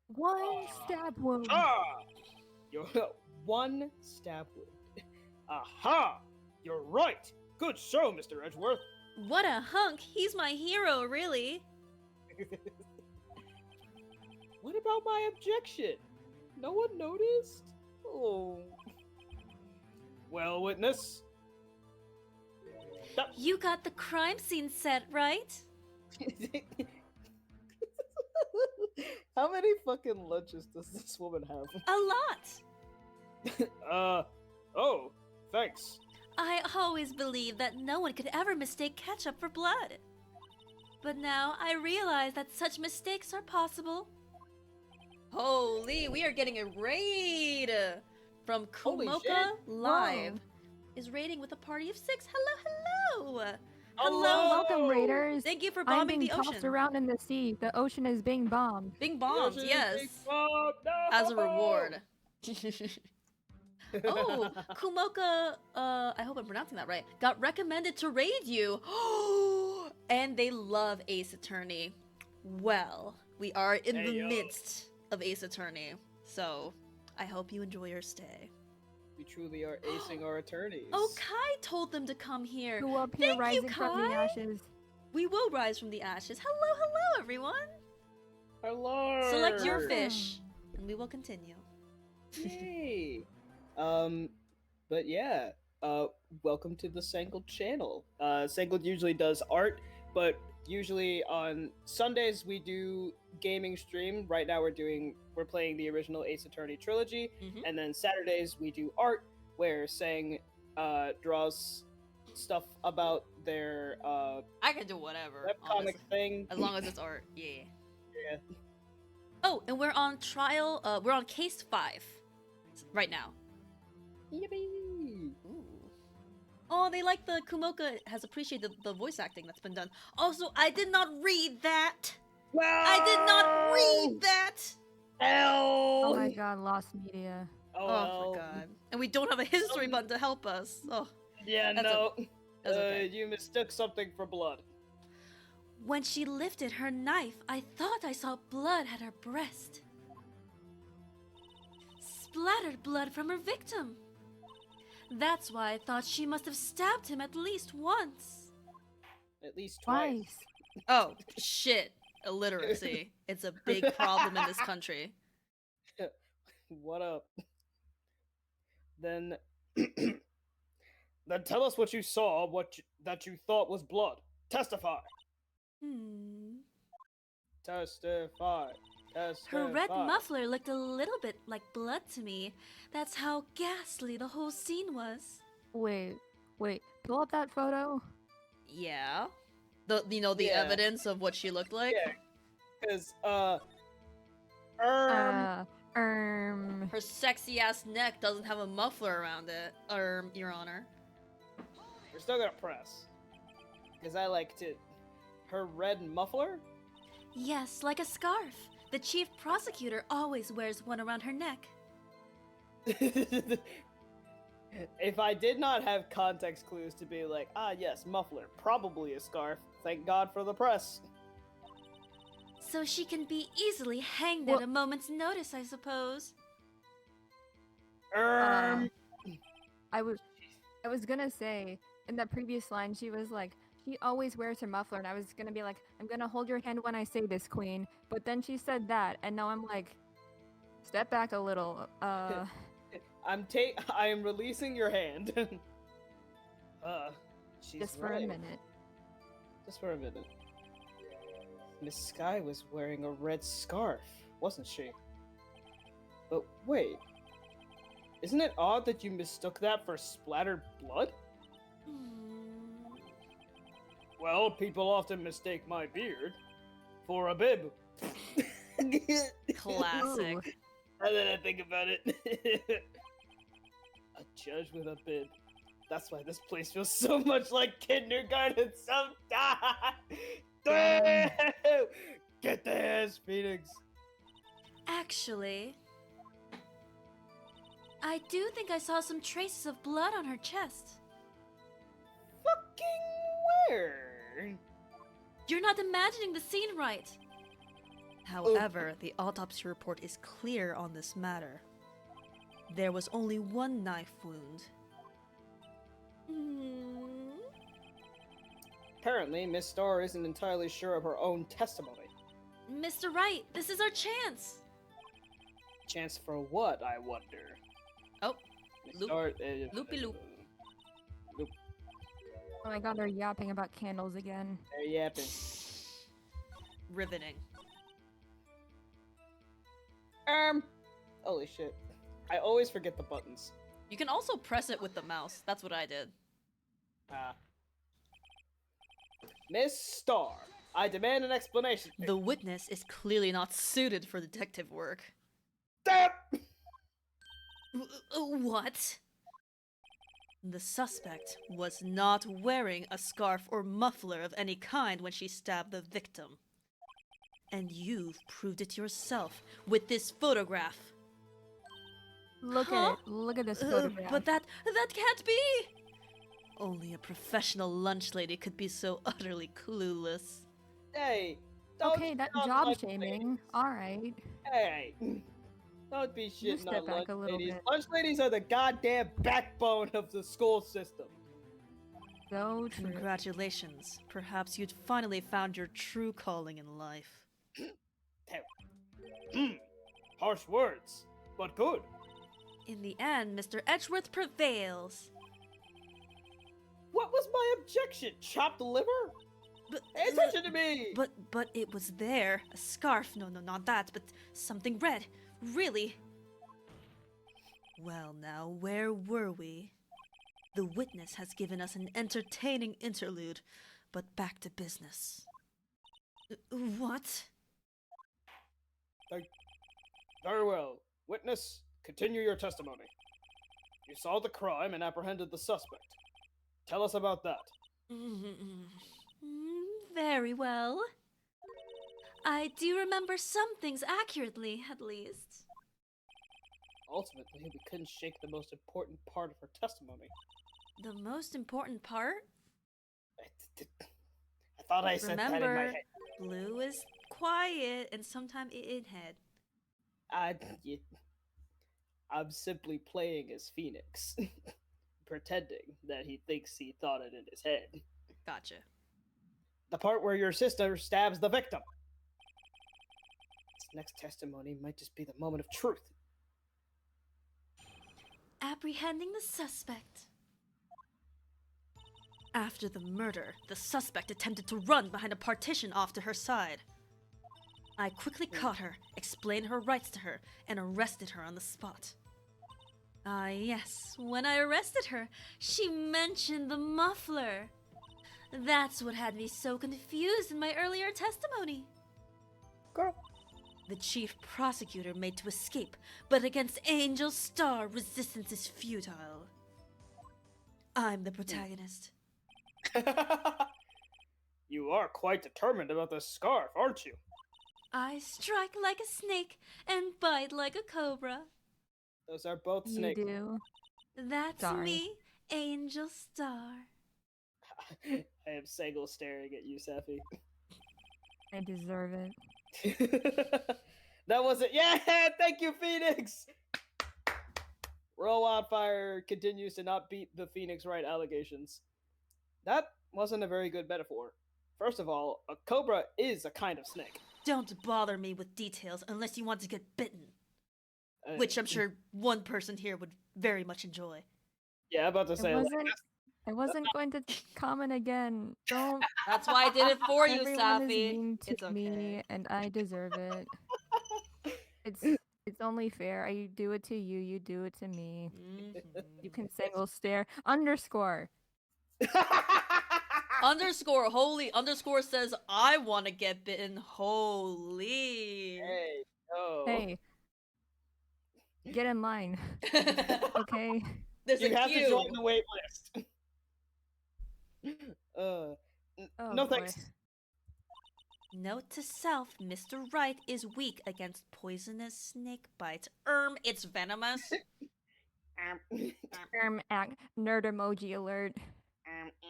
One stab wound. Ah! You're one stab wound. Aha! You're right! Good show, Mr. Edgeworth. What a hunk! He's my hero, really. What about my objection? No one noticed? Oh. Well, witness. You got the crime scene set, right? How many fucking lunches does this woman have? A lot. Oh, thanks. I always believed that no one could ever mistake ketchup for blood. But now I realize that such mistakes are possible. Holy, we are getting a raid from Holy Kumoka shit. Live. Whoa. Is raiding with a party of 6. Hello, hello. Hello. Welcome, Raiders. Thank you for I'm bombing being the tossed ocean. around in the sea. The ocean is being bombed. Being bombed, Yoshi, yes. big bomb, no! As a reward. Oh, Kumoka, I hope I'm pronouncing that right, got recommended to raid you. And they love Ace Attorney. Well, we are in the midst of Ace Attorney, so I hope you enjoy your stay. We truly are acing our attorneys. Oh, Kai told them to come here. Who up here Thank you, rising from the Kai. ashes? We will rise from the ashes. Hello, hello, everyone. Hello. Select your fish, and we will continue. Yay. But yeah, welcome to the Sangled channel. Sangled usually does art, but usually on Sundays we do gaming stream. Right now we're playing the original Ace Attorney trilogy, and then Saturdays we do art where Sang draws stuff about their I can do whatever. webcomic thing. As long as it's art, yeah. Yeah. Oh, and we're on trial. We're on case 5 right now. Yippee! Ooh. Oh, they like the Kumoka has appreciated the voice acting that's been done. Also, I did not read that. No! I did not read that. Hell! Oh my god, lost media. Oh, Oh, well. for God. And we don't have a history button to help us. Oh, Yeah, That's no. that's okay. You mistook something for blood. When she lifted her knife, I thought I saw blood at her breast. Splattered blood from her victim. That's why I thought she must have stabbed him at least once. At least twice. Twice. Oh, shit. Illiteracy. It's a big problem in this country. What up? Then, then tell us what you saw. That you thought was blood. Testify. Testify. Testify. Her red muffler looked a little bit like blood to me. That's how ghastly the whole scene was. Wait. Pull up that photo. Yeah. The Yeah. evidence of what she looked like? Yeah. Because Her sexy ass neck doesn't have a muffler around it. Your Honor. we're still gonna press. Because I liked it. Her red muffler? Yes, like a scarf. The chief prosecutor always wears one around her neck. If I did not have context clues to be like, yes, muffler, probably a scarf, thank God for the press. So she can be easily hanged Well- at a moment's notice, I suppose. I was gonna say, in that previous line, she was like, she always wears her muffler, and I was gonna be like, I'm gonna hold your hand when I say this, queen. But then she said that, and now I'm like, step back a little. I am releasing your hand. She's Just for right. a minute. Just for a minute. Miss Sky was wearing a red scarf, wasn't she? But wait. Isn't it odd that you mistook that for splattered blood? Well, people often mistake my beard for a bib. Classic. And then I think about it. A judge with a bib. That's why this place feels so much like kindergarten sometimes. Damn. Get this, Phoenix. Actually, I do think I saw some traces of blood on her chest. Fucking where? You're not imagining the scene right. However, the autopsy report is clear on this matter. There was only one knife wound. Apparently, Miss Starr isn't entirely sure of her own testimony. Mr. Wright, this is our chance. Chance for what, I wonder? Oh, We loop- start, loopy loop. Oh my god, they're yapping about candles again. They're yapping. Riveting. Holy shit. I always forget the buttons. You can also press it with the mouse. That's what I did. Miss Star, I demand an explanation. The witness is clearly not suited for detective work. Damn! What? The suspect was not wearing a scarf or muffler of any kind when she stabbed the victim. And you've proved it yourself with this photograph. Look Huh? at it. Look at this photograph. But that can't be! Only a professional lunch lady could be so utterly clueless. Hey, don't Okay, that shit on job lunch shaming. Alright. ladies. Hey, don't be You shitting step on back lunch a little ladies. bit. Lunch ladies are the goddamn backbone of the school system. So true. Congratulations. Perhaps you'd finally found your true calling in life. Harsh words, but good. In the end, Mr. Edgeworth prevails. What was my objection? Chopped liver? But, Pay attention to me! but it was there. A scarf. No, not that, but something red. Really. Well now, where were we? The witness has given us an entertaining interlude, but back to business. What? Very well. Witness, continue your testimony. You saw the crime and apprehended the suspect. Tell us about that. Very well. I do remember some things accurately, at least. Ultimately, we couldn't shake the most important part of her testimony. The most important part? I thought I said that in my Remember, head. Blue is quiet and sometimes in head. I'm simply playing as Phoenix, pretending that he thinks he thought it in his head. Gotcha. The part where your sister stabs the victim. This next testimony might just be the moment of truth. Apprehending the suspect. After the murder, the suspect attempted to run behind a partition off to her side. I quickly caught her, explained her rights to her, and arrested her on the spot. Ah, yes, when I arrested her, she mentioned the muffler. That's what had me so confused in my earlier testimony. Girl. The chief prosecutor made to escape, but against Angel Star, resistance is futile. I'm the protagonist. You are quite determined about this scarf, aren't you? I strike like a snake and bite like a cobra. Those are both You snakes. do. That's Sorry. me, Angel Star. I am Segal staring at you, Safi. I deserve it. That was it. Yeah, thank you, Phoenix. Roll Wildfire continues to not beat the Phoenix Wright allegations. That wasn't a very good metaphor. First of all, a cobra is a kind of snake. Don't bother me with details unless you want to get bitten. Which I'm sure one person here would very much enjoy. Yeah, I'm about to say. I wasn't going to comment again. Don't. That's why I did it for you, Everyone is Safi. mean to It's okay. me, and I deserve it. It's only fair. I do it to you. You do it to me. You can single stare underscore. Underscore holy underscore says I want to get bitten. Holy. Hey, no. Hey, get in line. Okay. There's You a have to queue. join the wait list. Oh, No boy. thanks. Note to self, Mr. Wright is weak against poisonous snake bites. It's venomous. Nerd emoji alert.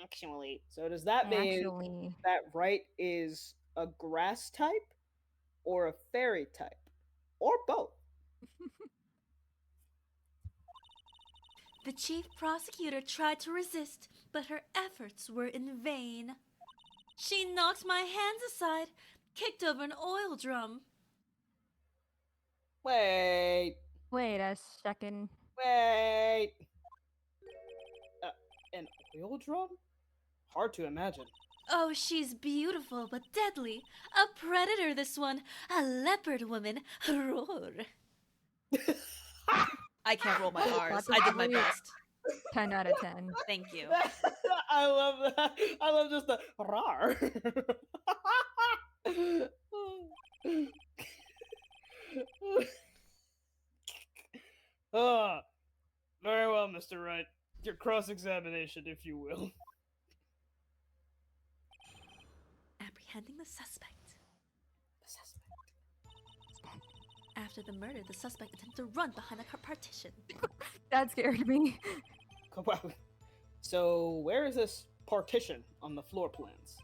Actually. So does that mean Actually, that Wright is a grass type or a fairy type? Or both? The chief prosecutor tried to resist, but her efforts were in vain. She knocked my hands aside kicked over an oil drum. Wait. Wait a second. Wait. An oil drum? Hard to imagine. Oh, she's beautiful but deadly. A predator, this one. A leopard woman. Roar. I can't roll my R's. I did my best. 10 out of 10. Thank you. I love that. I love just the rar. Ah, very well, Mr. Wright. Your cross-examination, if you will. Apprehending the suspect. After the murder, the suspect attempted to run behind a partition. That scared me. Wow. So, where is this partition on the floor plans?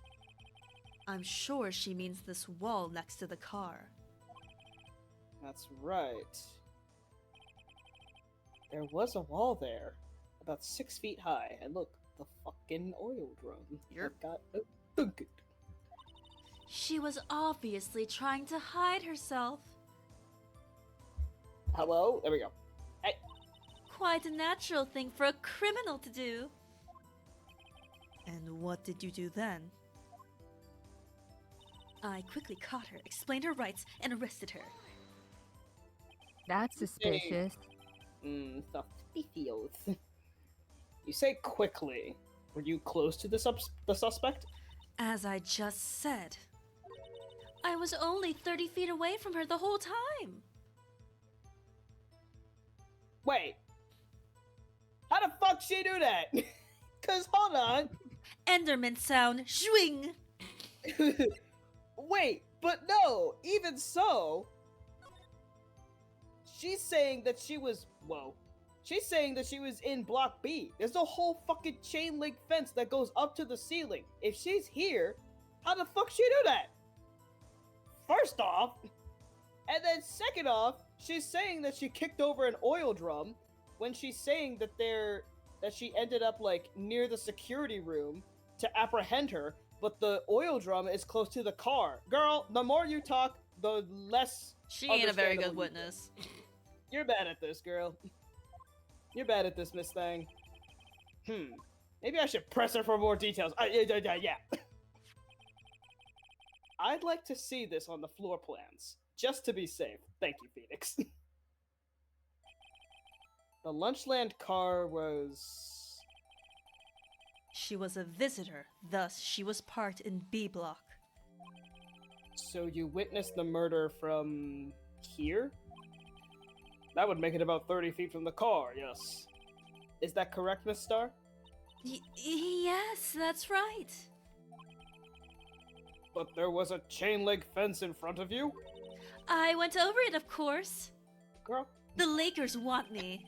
I'm sure she means this wall next to the car. That's right. There was a wall there, about 6 feet high, and look, the fucking oil drum. Yep. Got thunk it. She was obviously trying to hide herself. Hello? There we go. Hey. Quite a natural thing for a criminal to do. And what did you do then? I quickly caught her, explained her rights, and arrested her. That's suspicious. Suspicious. You say quickly. Were you close to the suspect? As I just said, I was only 30 feet away from her the whole time. Wait. How the fuck she do that? Cause hold on. Enderman sound, swing. Wait, but no, even so, she's saying that she was, she's saying that she was in Block B. There's a whole fucking chain link fence that goes up to the ceiling. If she's here, how the fuck she do that? First off, and then second off, she's saying that she kicked over an oil drum when she's saying that that she ended up like near the security room to apprehend her, but the oil drum is close to the car. Girl, the more you talk, the less She ain't a very good understandable you witness. You're bad at this, girl. You're bad at this, Miss Thang. Maybe I should press her for more details. Yeah. I'd like to see this on the floor plans, just to be safe. Thank you, Phoenix. The Lunchland car was... She was a visitor, thus she was parked in B block. So you witnessed the murder from here? That would make it about 30 feet from the car, yes. Is that correct, Miss Star? Yes, that's right. But there was a chain link fence in front of you? I went over it, of course. Girl. The Lakers want me.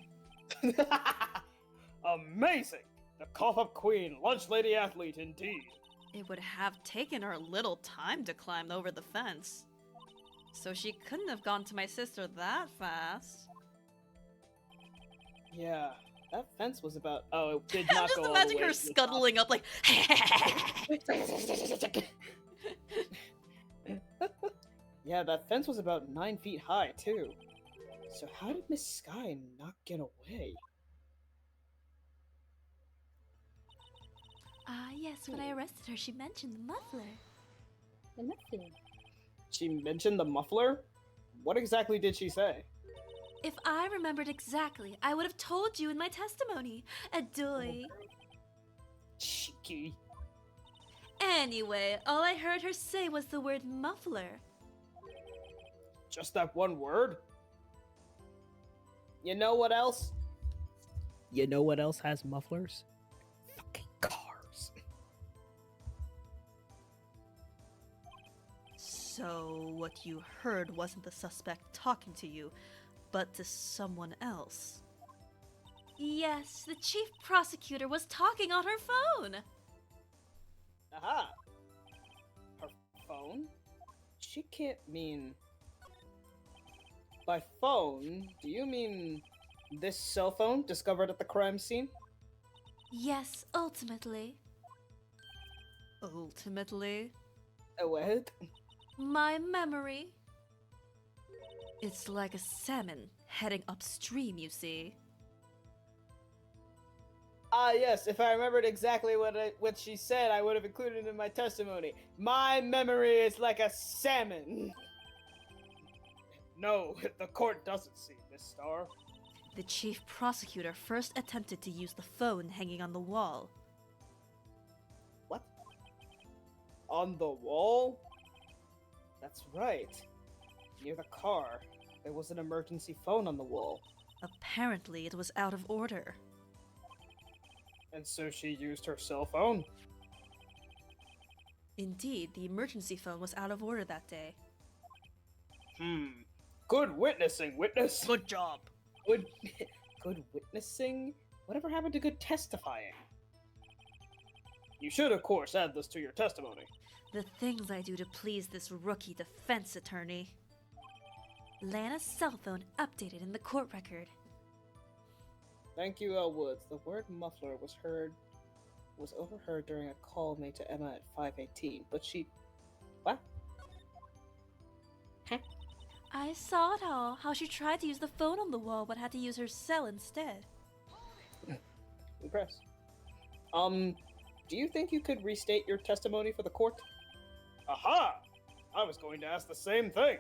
Amazing! The cough-up queen, lunch lady athlete indeed. It would have taken her a little time to climb over the fence. So she couldn't have gone to my sister that fast. Yeah, that fence was about... Oh, it did I'm not just go all the imagining way her to the scuttling up like... top. Yeah, that fence was about 9 feet high, too. So how did Miss Sky not get away? Yes, when I arrested her, she mentioned the muffler. The muffler. She mentioned the muffler? What exactly did she say? If I remembered exactly, I would have told you in my testimony. Adoy. Cheeky. Anyway, all I heard her say was the word muffler. Just that one word? You know what else? You know what else has mufflers? Fucking cars. So, what you heard wasn't the suspect talking to you, but to someone else. Yes, the chief prosecutor was talking on her phone. Aha! Her phone? She can't mean... By phone, do you mean this cell phone discovered at the crime scene? Yes, ultimately. Ultimately? What? My memory? It's like a salmon heading upstream, you see. Ah, yes, if I remembered exactly what she said, I would have included it in my testimony. My memory is like a salmon. No, the court doesn't see, Miss Star. The chief prosecutor first attempted to use the phone hanging on the wall. What? On the wall? That's right. Near the car, there was an emergency phone on the wall. Apparently, it was out of order. And so she used her cell phone? Indeed, the emergency phone was out of order that day. Good witnessing, witness. Good job. Good, good witnessing? Whatever happened to good testifying? You should, of course, add this to your testimony. The things I do to please this rookie defense attorney. Lana's cell phone updated in the court record. Thank you, Woods. The word muffler was overheard during a call made to Emma at 5:18, but she... What? Huh? I saw it all, how she tried to use the phone on the wall but had to use her cell instead. Impressed. Do you think you could restate your testimony for the court? Aha! I was going to ask the same thing.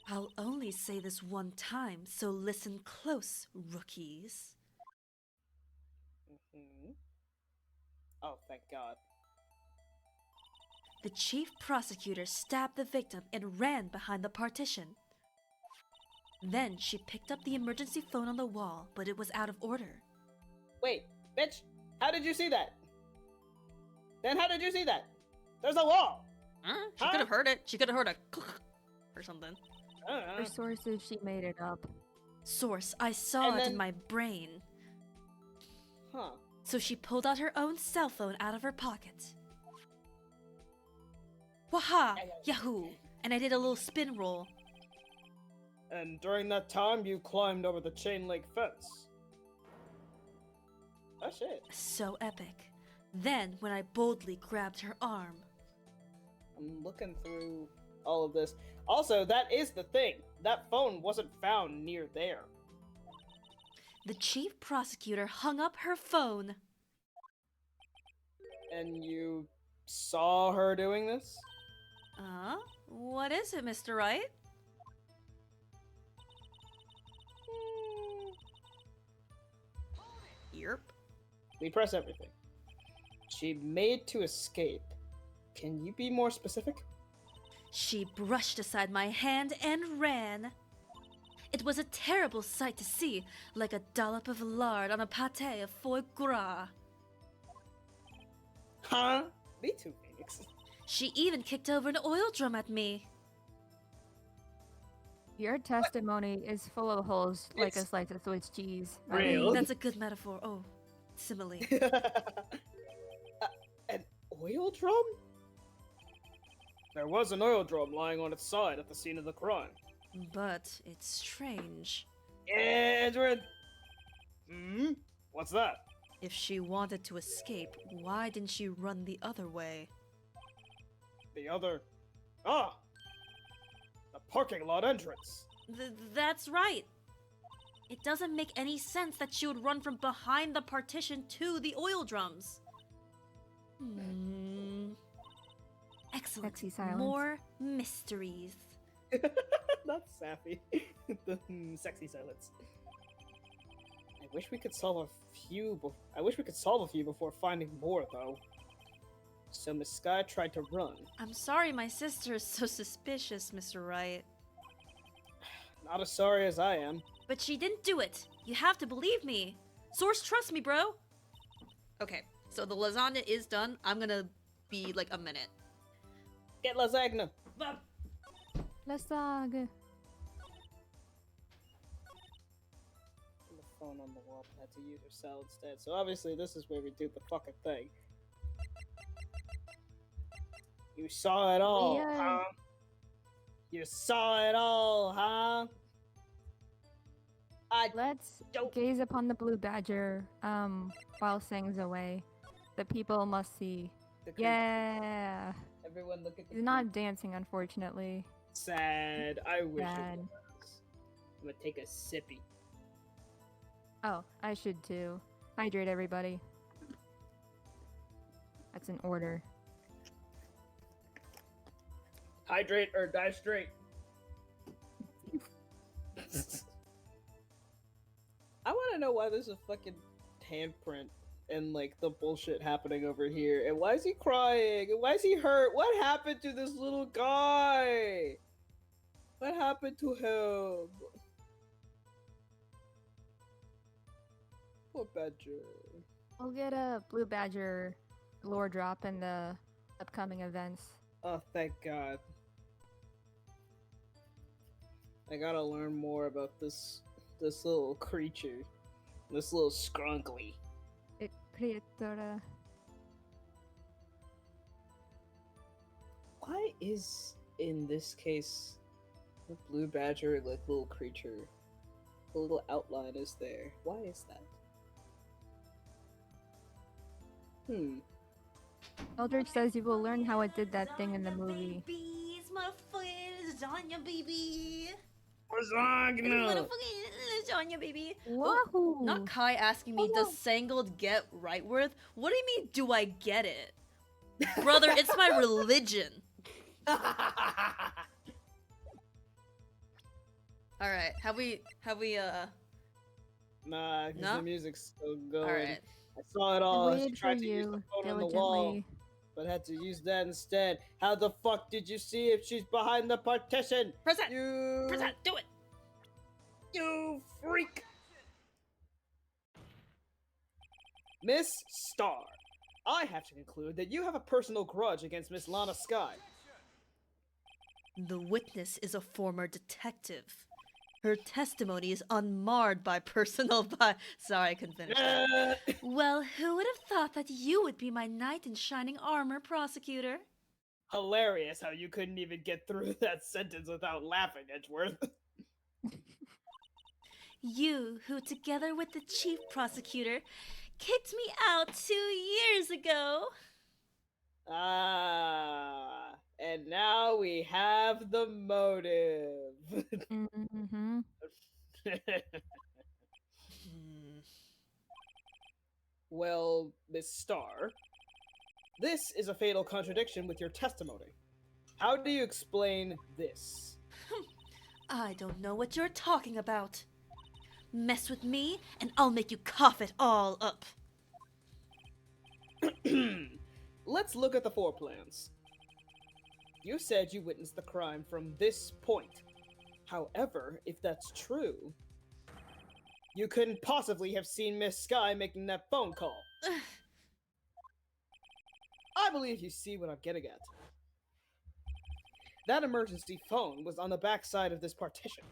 I'll only say this one time, so listen close, rookies. Oh, thank God. The chief prosecutor stabbed the victim and ran behind the partition. Then she picked up the emergency phone on the wall, but it was out of order. Wait, bitch! How did you see that? Then how did you see that? There's a wall! She could have heard it. She could have heard a or something. Her sources, she made it up. Source, I saw And it then- in my brain. Huh. So she pulled out her own cell phone out of her pocket. Waha! Yahoo! And I did a little spin roll. And during that time, you climbed over the chain link fence. Oh shit. So epic. Then, when I boldly grabbed her arm. I'm looking through all of this. Also, that is the thing. That phone wasn't found near there. The chief prosecutor hung up her phone. And you saw her doing this? What is it, Mr. Wright? Yerp. We press everything. She made to escape. Can you be more specific? She brushed aside my hand and ran. It was a terrible sight to see, like a dollop of lard on a pate of foie gras. Huh? Me too, Phoenix. She even kicked over an oil drum at me. Your testimony is full of holes like a It's slice of Swiss cheese. real. That's a good metaphor. Oh, simile. An oil drum? There was an oil drum lying on its side at the scene of the crime. But it's strange. Edward! What's that? If she wanted to escape, why didn't she run the other way? The other... Ah! The parking lot entrance. That's right. It doesn't make any sense that she would run from behind the partition to the oil drums. Excellent. Sexy silence. More mysteries. Not sappy. The sexy silence. I wish we could solve a few. I wish we could solve a few before finding more, though. So Miss Sky tried to run. I'm sorry my sister is so suspicious, Mr. Wright. Not as sorry as I am. But she didn't do it. You have to believe me. Source, trust me, bro. Okay, so the lasagna is done. I'm gonna be like a minute. Get lasagna. Lasag. The phone on the wall had to use her cell instead. So obviously this is where we do the fucking thing. You saw it all, Yeah. huh? You saw it all, huh? Let's Don't- gaze upon the blue badger while sings away. The people must see. The creep. Yeah. Everyone look at the He's not dancing, unfortunately. sad. I wish Sad. it was. I'm gonna take a sippy. Oh, I should too. Hydrate, everybody. That's an order. Hydrate or die straight. I want to know why there's a fucking handprint and like the bullshit happening over here. And why is he crying? And why is he hurt? What happened to this little guy? What happened to him? Poor badger. We'll get a Blue Badger lore drop in the upcoming events. Oh, thank God. I gotta learn more about this little creature. This little scrunkly. Creatora. Why is, in this case, the blue badger like little creature? The little outline is there. Why is that? Eldridge says you will learn how it did that thing in the movie. Babies, motherfucking lasagna, baby. Lasagna! Motherfucking lasagna, baby. Wahoo! Not Kai asking me, does Sangled get Rightworth? What do you mean, do I get it? Brother, it's my religion. Alright, have we, Nah, because No? the music's still going. alright. I saw it I all. I waited for tried to use the you phone on the wall, diligently. but had to use that instead. How the fuck did you see if she's behind the partition? Present! You... Present, do it! You freak! Miss Star, I have to conclude that you have a personal grudge against Miss Lana Sky. The witness is a former detective. Her testimony is unmarred by personal Sorry, I couldn't finish that. Well, who would have thought that you would be my knight in shining armor, prosecutor? Hilarious how you couldn't even get through that sentence without laughing, Edgeworth. You, who together with the chief prosecutor, kicked me out 2 years ago. Ah, and now we have the motive. Mm-hmm. Well, Miss Star, this is a fatal contradiction with your testimony. How do you explain this? I don't know what you're talking about. Mess with me, and I'll make you cough it all up. Let's look at the floor plans. You said you witnessed the crime from this point. However, if that's true, you couldn't possibly have seen Miss Sky making that phone call. I believe you see what I'm getting at. That emergency phone was on the back side of this partition.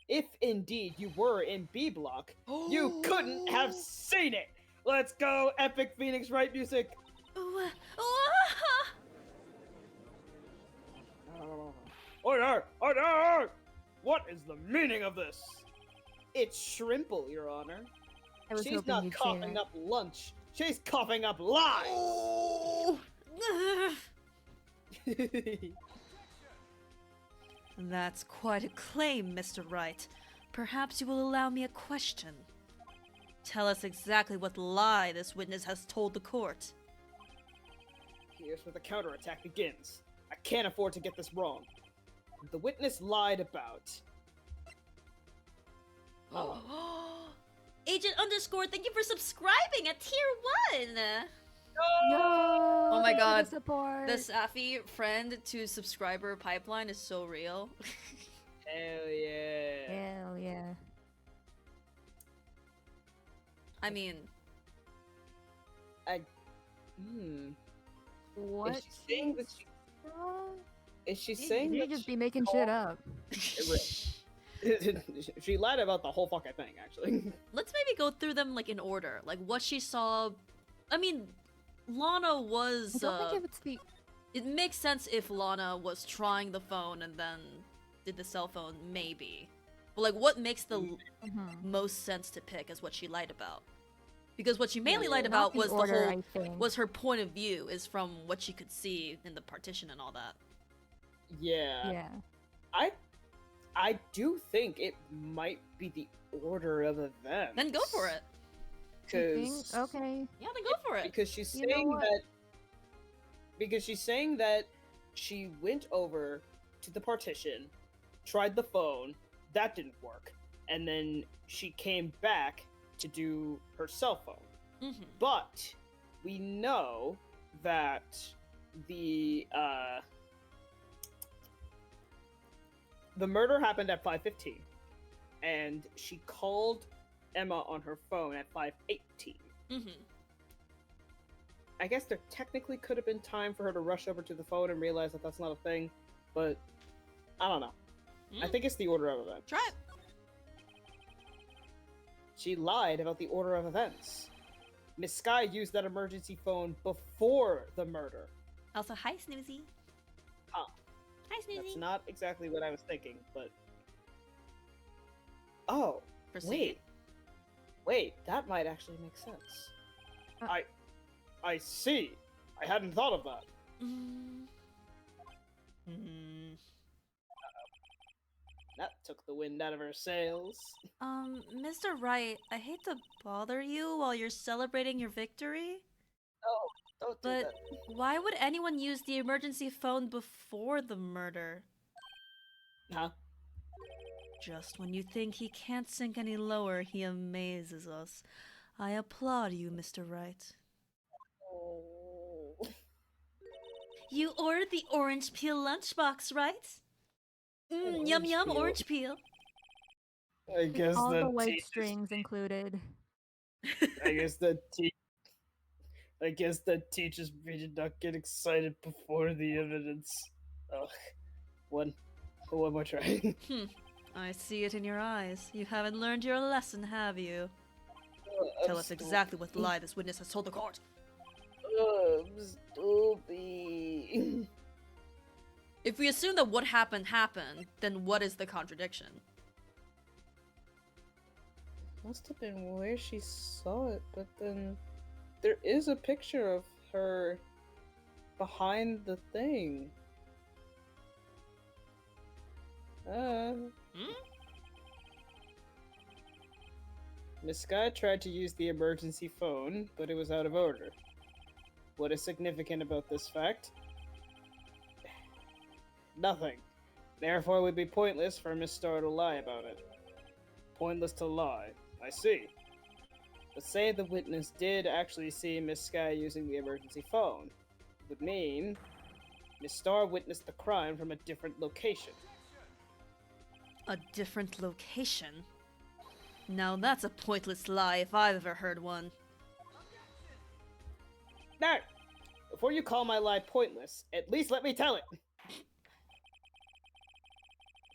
If indeed you were in B block, you couldn't have seen it! Let's go, epic Phoenix Wright music! Order! Order! What is the meaning of this? It's Shrimple, Your Honor. I was She's hoping not you'd say coughing that. up lunch. She's coughing up lies! That's quite a claim, Mr. Wright. Perhaps you will allow me a question. Tell us exactly what lie this witness has told the court. Here's where the counterattack begins. I can't afford to get this wrong. The witness lied about... Agent underscore, thank you for subscribing at tier 1! Yo! Oh my thank you for God. the support. The Safi friend to subscriber pipeline is so real. Hell yeah. Hell yeah. I mean, What? Is she saying that she... Is she saying You that just she be making shit up. she lied about the whole fucking thing, actually. let's maybe go through them like in order. Like what she saw. I mean, Lana was. I don't think it's the. It makes sense if Lana was trying the phone and then did the cell phone, maybe. But like, what makes the Mhm. most sense to pick is what she lied about. Because what she mainly Yeah. lied Not about the was order, the whole I think. was her point of view is from what she could see in the partition and all that. Yeah. Yeah. I do think it might be the order of events. Then go for it. You think? Because Okay. Yeah, then go for it. because she's You know saying what? that she went over to the partition, tried the phone, that didn't work, and then she came back to do her cell phone. Mm-hmm. But we know that the murder happened at 5:15, and she called Emma on her phone at 5:18. Mm-hmm. I guess there technically could have been time for her to rush over to the phone and realize that that's not a thing, but I don't know. I think it's the order of events. Try it. She lied about the order of events. Miss Sky used that emergency phone before the murder. Also, hi, Snoozy. Huh. Hi, Snoozy. That's not exactly what I was thinking, but... Oh, Proceed. wait, that might actually make sense. Uh- I see. I hadn't thought of that. That took the wind out of her sails. Mr. Wright, I hate to bother you while you're celebrating your victory, Oh, don't do but that. why would anyone use the emergency phone before the murder? Huh? Just when you think he can't sink any lower, he amazes us. I applaud you, Mr. Wright. Oh. You ordered the orange peel lunchbox, right? Yum Orange yum, peel. orange peel. I guess All the the white teachers- strings included. I guess the teachers did not get excited before the evidence. Ugh. One more try. I see it in your eyes. You haven't learned your lesson, have you? Tell us exactly what lie this witness has told the court. I'm stupid. If we assume that what happened happened, then what is the contradiction? Must have been where she saw it, but then there is a picture of her behind the thing. Miss Sky tried to use the emergency phone, but it was out of order. What is significant about this fact? Nothing. Therefore, it would be pointless for Miss Star to lie about it. Pointless to lie. I see. But say the witness did actually see Miss Sky using the emergency phone. It would mean Miss Star witnessed the crime from a different location. A different location? Now that's a pointless lie if I've ever heard one. Now, before you call my lie pointless, at least let me tell it.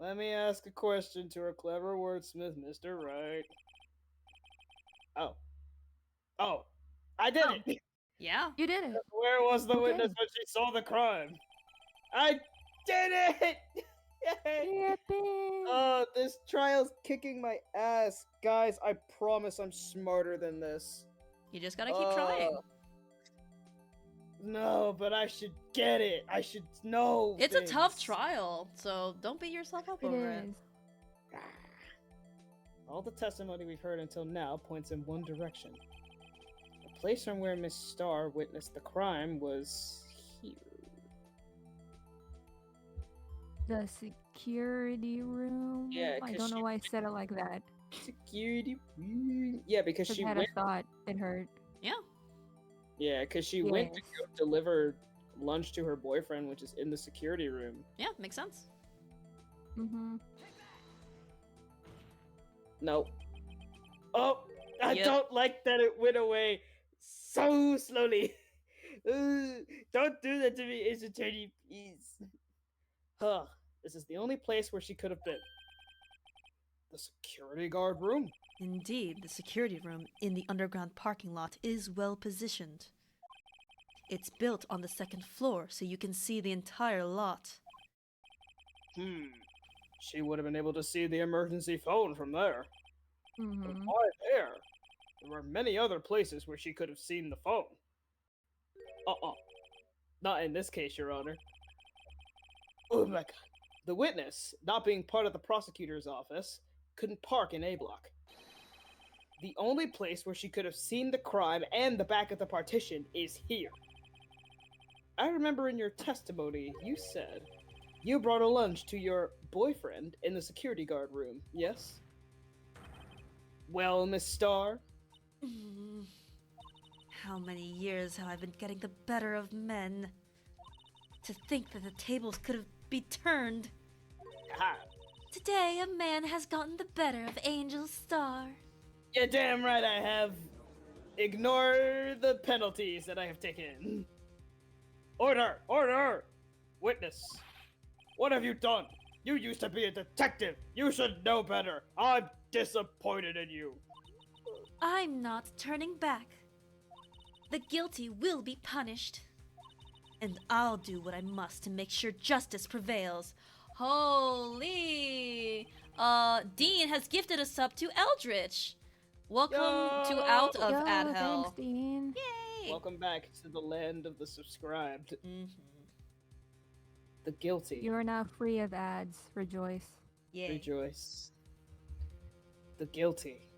Let me ask a question to our clever wordsmith, Mr. Wright. Oh, I did it! Yeah? You did it. Where was the Okay. witness when she saw the crime? I did it! Yay! Yippee! Oh, this trial's kicking my ass. Guys, I promise I'm smarter than this. You just gotta keep trying. No, but I should get it. I should know. It's a tough things. trial, so don't beat yourself up It over it. is. All the testimony we've heard until now points in one direction. The place from where Miss Star witnessed the crime was here. The security room? Yeah, I 'cause don't know she- why I said it like that. Security room. Yeah, because Because she I had went. a thought. It hurt. Yeah. Yeah, because she went to Yes. go deliver lunch to her boyfriend, which is in the security room. Yeah, makes sense. Mm-hmm. No. Oh, I Yep. don't like that it went away so slowly. Don't do that to me, Ace Attorney, please. Huh. This is the only place where she could have been. The security guard room? Indeed, the security room in the underground parking lot is well positioned. It's built on the second floor, so you can see the entire lot. She would have been able to see the emergency phone from there. But Mm-hmm. why there? There were many other places where she could have seen the phone. Not in this case, Your Honor. Oh my god. The witness, not being part of the prosecutor's office, couldn't park in A block. The only place where she could have seen the crime and the back of the partition is here. I remember in your testimony, you said you brought a lunch to your boyfriend in the security guard room, yes? Well, Miss Starr? How many years have I been getting the better of men? To think that the tables could be turned. Aha. Today, a man has gotten the better of Angel Star. You're damn right I have. Ignore the penalties that I have taken. Order! Order! Witness, what have you done? You used to be a detective. You should know better. I'm disappointed in you. I'm not turning back. The guilty will be punished. And I'll do what I must to make sure justice prevails. Holy! Dean has gifted a sub to Eldritch. Welcome to Out of Yo, Ad Hell. thanks, Dean. Yay! Welcome back to the land of the subscribed. Mm-hmm. The guilty. You are now free of ads. Rejoice. Yay. Rejoice. The guilty.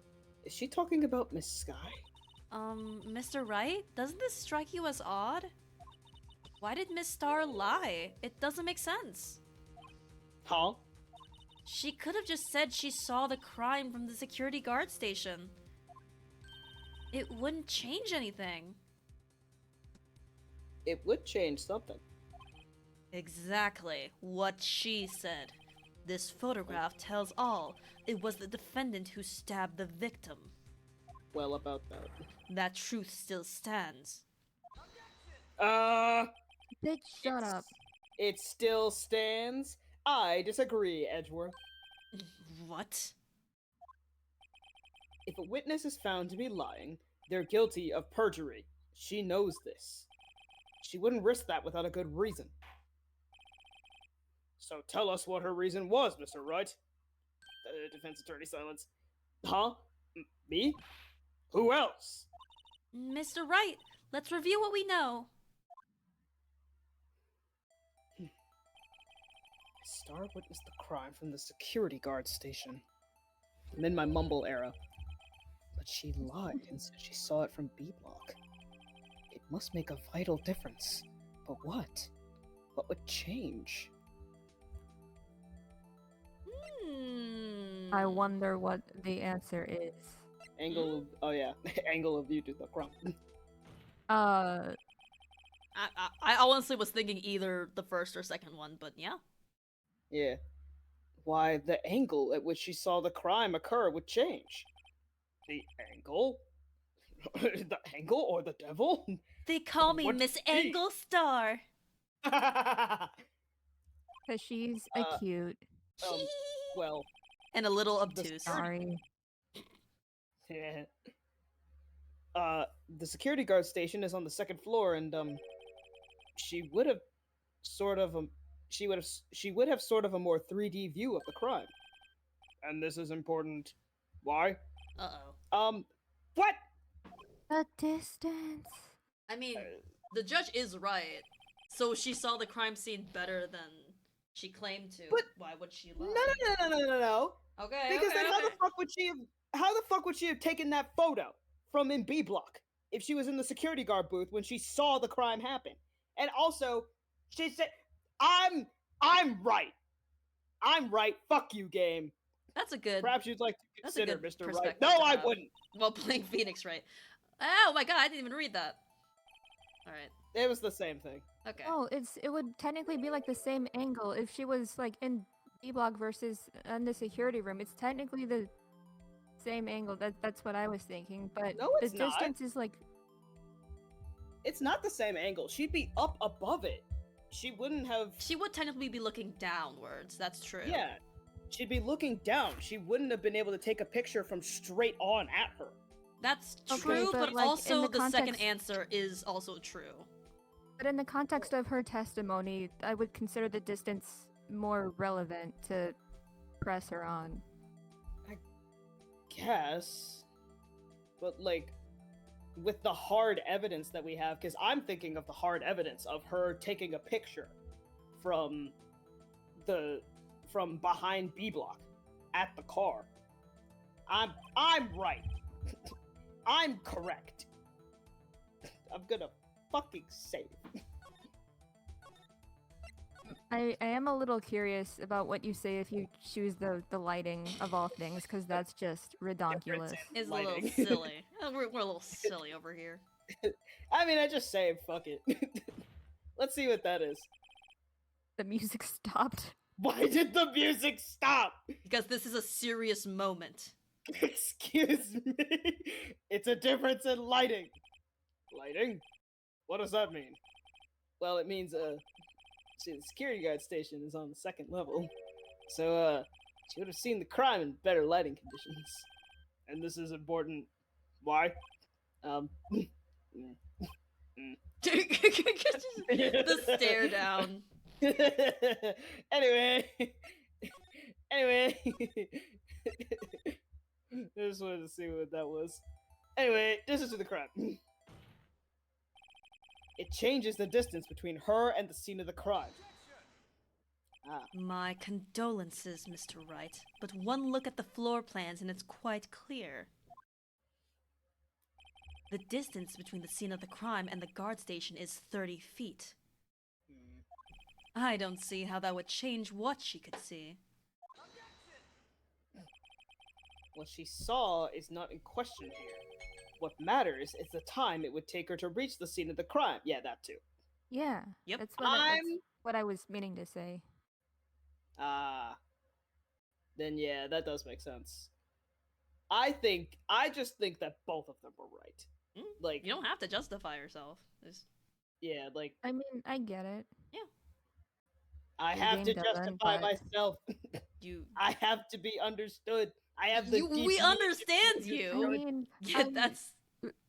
Is she talking about Miss Sky? Mr. Wright, doesn't this strike you as odd? Why did Miss Star lie? It doesn't make sense. Huh? She could have just said she saw the crime from the security guard station. It wouldn't change anything. It would change something. Exactly what she said. This photograph tells all. It was the defendant who stabbed the victim. Well, about that. That truth still stands. Bitch, shut up. It still stands. I disagree, Edgeworth. What? If a witness is found to be lying, they're guilty of perjury. She knows this. She wouldn't risk that without a good reason. So tell us what her reason was, Mr. Wright. Defense attorney silence. Huh? Me? Who else? Mr. Wright, let's review what we know. Star witnessed the crime from the security guard station. I'm in my mumble era. But she lied and said she saw it from B block. It must make a vital difference. But what? What would change? I wonder what the answer is. Angle of, oh yeah, angle of view to the crime. Uh, I honestly was thinking either the first or second one, but yeah. Yeah. Why, the angle at which she saw the crime occur would change. The angle? The angle or the devil? They call me What Miss do you mean? Angle Star. cause she's Uh, acute. Well, And a little obtuse. Sorry. yeah. The security guard station is on the second floor, and she would have sort of she would have sort of a more 3D view of the crime. And this is important. Why? Uh-oh. What? The distance. I mean, the judge is right. So she saw the crime scene better than she claimed to. But- Why would she No, lie? no. Okay, Because okay, then how okay. the fuck would she have taken that photo from in B block if she was in the security guard booth when she saw the crime happen? And also, she said, I'm right. I'm right. Fuck you, game. That's a good... Perhaps you'd like to That's a consider, good Mr. Right. perspective No, to I have. wouldn't. While playing Phoenix, right? Oh my god, I didn't even read that. Alright, It was the same thing. okay. Oh, it would technically be like the same angle if she was like in B block versus in the security room. It's technically the same angle. That's what I was thinking. But No, the it's not. distance is like It's not the same angle. She'd be up above it. She wouldn't have. She would technically be looking downwards, that's true. Yeah. She'd be looking down. She wouldn't have been able to take a picture from straight on at her. That's Okay, true, but, but like, in also the the second context- answer is also true. But in the context of her testimony, I would consider the distance more relevant to press her on. Guess. but like with the hard evidence that we have, because I'm thinking of the hard evidence of her taking a picture from behind B block at the car. I'm right. I'm correct. I'm gonna fucking save. I am a little curious about what you say if you choose the lighting of all things, because that's just redonkulous. It's a Lighting. little silly. We're a little silly over here. I mean, I just saved. Fuck it. Let's see what that is. The music stopped. Why did the music stop? Because this is a serious moment. Excuse me. It's a difference in lighting. Lighting? What does that mean? Well, it means, see, the security guard station is on the second level. So, she would have seen the crime in better lighting conditions. And this is important. Why? The stare down. Anyway. I just wanted to see what that was. Anyway, this is the crime. It changes the distance between her and the scene of the crime. My condolences, Mr. Wright, but one look at the floor plans and it's quite clear. The distance between the scene of the crime and the guard station is 30 feet. I don't see how that would change what she could see. What she saw is not in question here. What matters is the time it would take her to reach the scene of the crime. Yeah, that too. Yeah. Yep. That's what I was meaning to say. Then yeah, that does make sense. I just think that both of them were right. Like, you don't have to justify yourself. yeah, like, I mean, I get it. Yeah. I The have to game doesn't, justify but- myself. I have to be understood. I have the we deep- understand I you. mean, Yeah, that's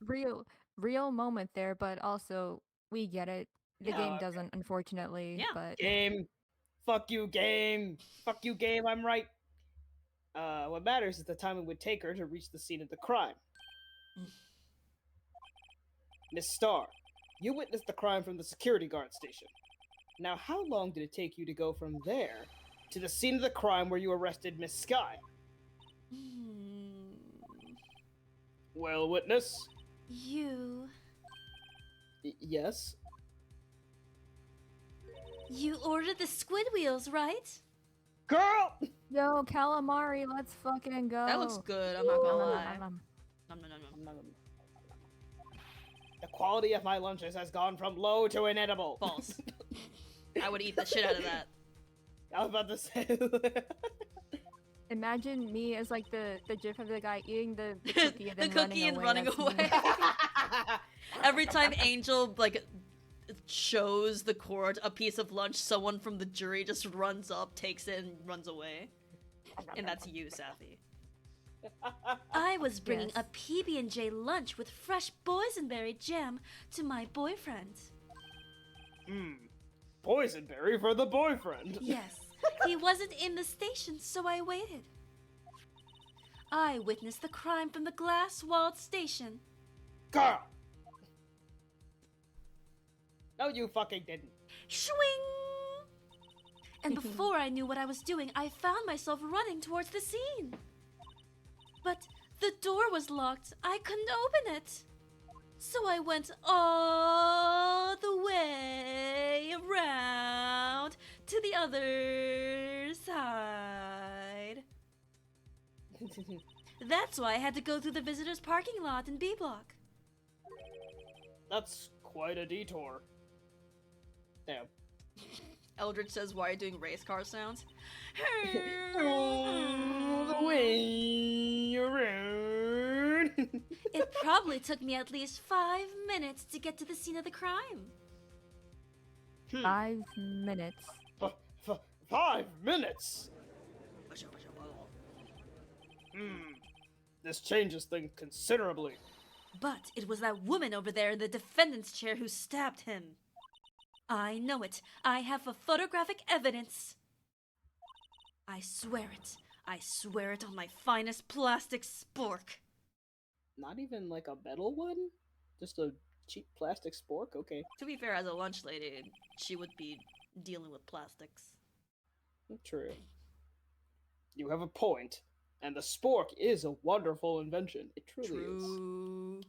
real moment there, but also we get it. The Yeah, game okay. doesn't, unfortunately. Yeah. But Game. Fuck you, game. Fuck you, game. I'm right. What matters is the time it would take her to reach the scene of the crime. Miss Starr, you witnessed the crime from the security guard station. Now, how long did it take you to go from there to the scene of the crime where you arrested Miss Sky? Well, witness? You Yes? ordered the squid wheels, right? Girl! yo, calamari, let's fucking go. That looks good, I'm not gonna Nom, nom, lie. nom, nom. Nom. The quality of my lunches has gone from low to inedible. False. I would eat the shit out of that. I was about to say. Imagine me as like the gif of the guy eating the cookie and The then cookie and running That's me. away. Every time Angel like shows the court a piece of lunch, someone from the jury just runs up, takes it, and runs away. And that's you, Safi. I was bringing Yes. a PB&J lunch with fresh boysenberry jam to my boyfriend. Boysenberry for the boyfriend. Yes, he wasn't in the station, so I waited. I witnessed the crime from the glass-walled station. Girl! No, you fucking didn't. Swing! And before I knew what I was doing, I found myself running towards the scene. But the door was locked. I couldn't open it. So I went all the way around to the other side. That's why I had to go through the visitors' parking lot in B block. That's quite a detour. Damn. Eldritch says, why are you doing race car sounds? All the way around. It probably took me at least 5 minutes to get to the scene of the crime. 5 minutes. 5 minutes? This changes things considerably. But it was that woman over there in the defendant's chair who stabbed him. I know it. I have a photographic evidence. I swear it. I swear it on my finest plastic spork. Not even like a metal one? Just a cheap plastic spork? Okay. To be fair, as a lunch lady, she would be dealing with plastics. True. You have a point. And the spork is a wonderful invention. It truly is. True.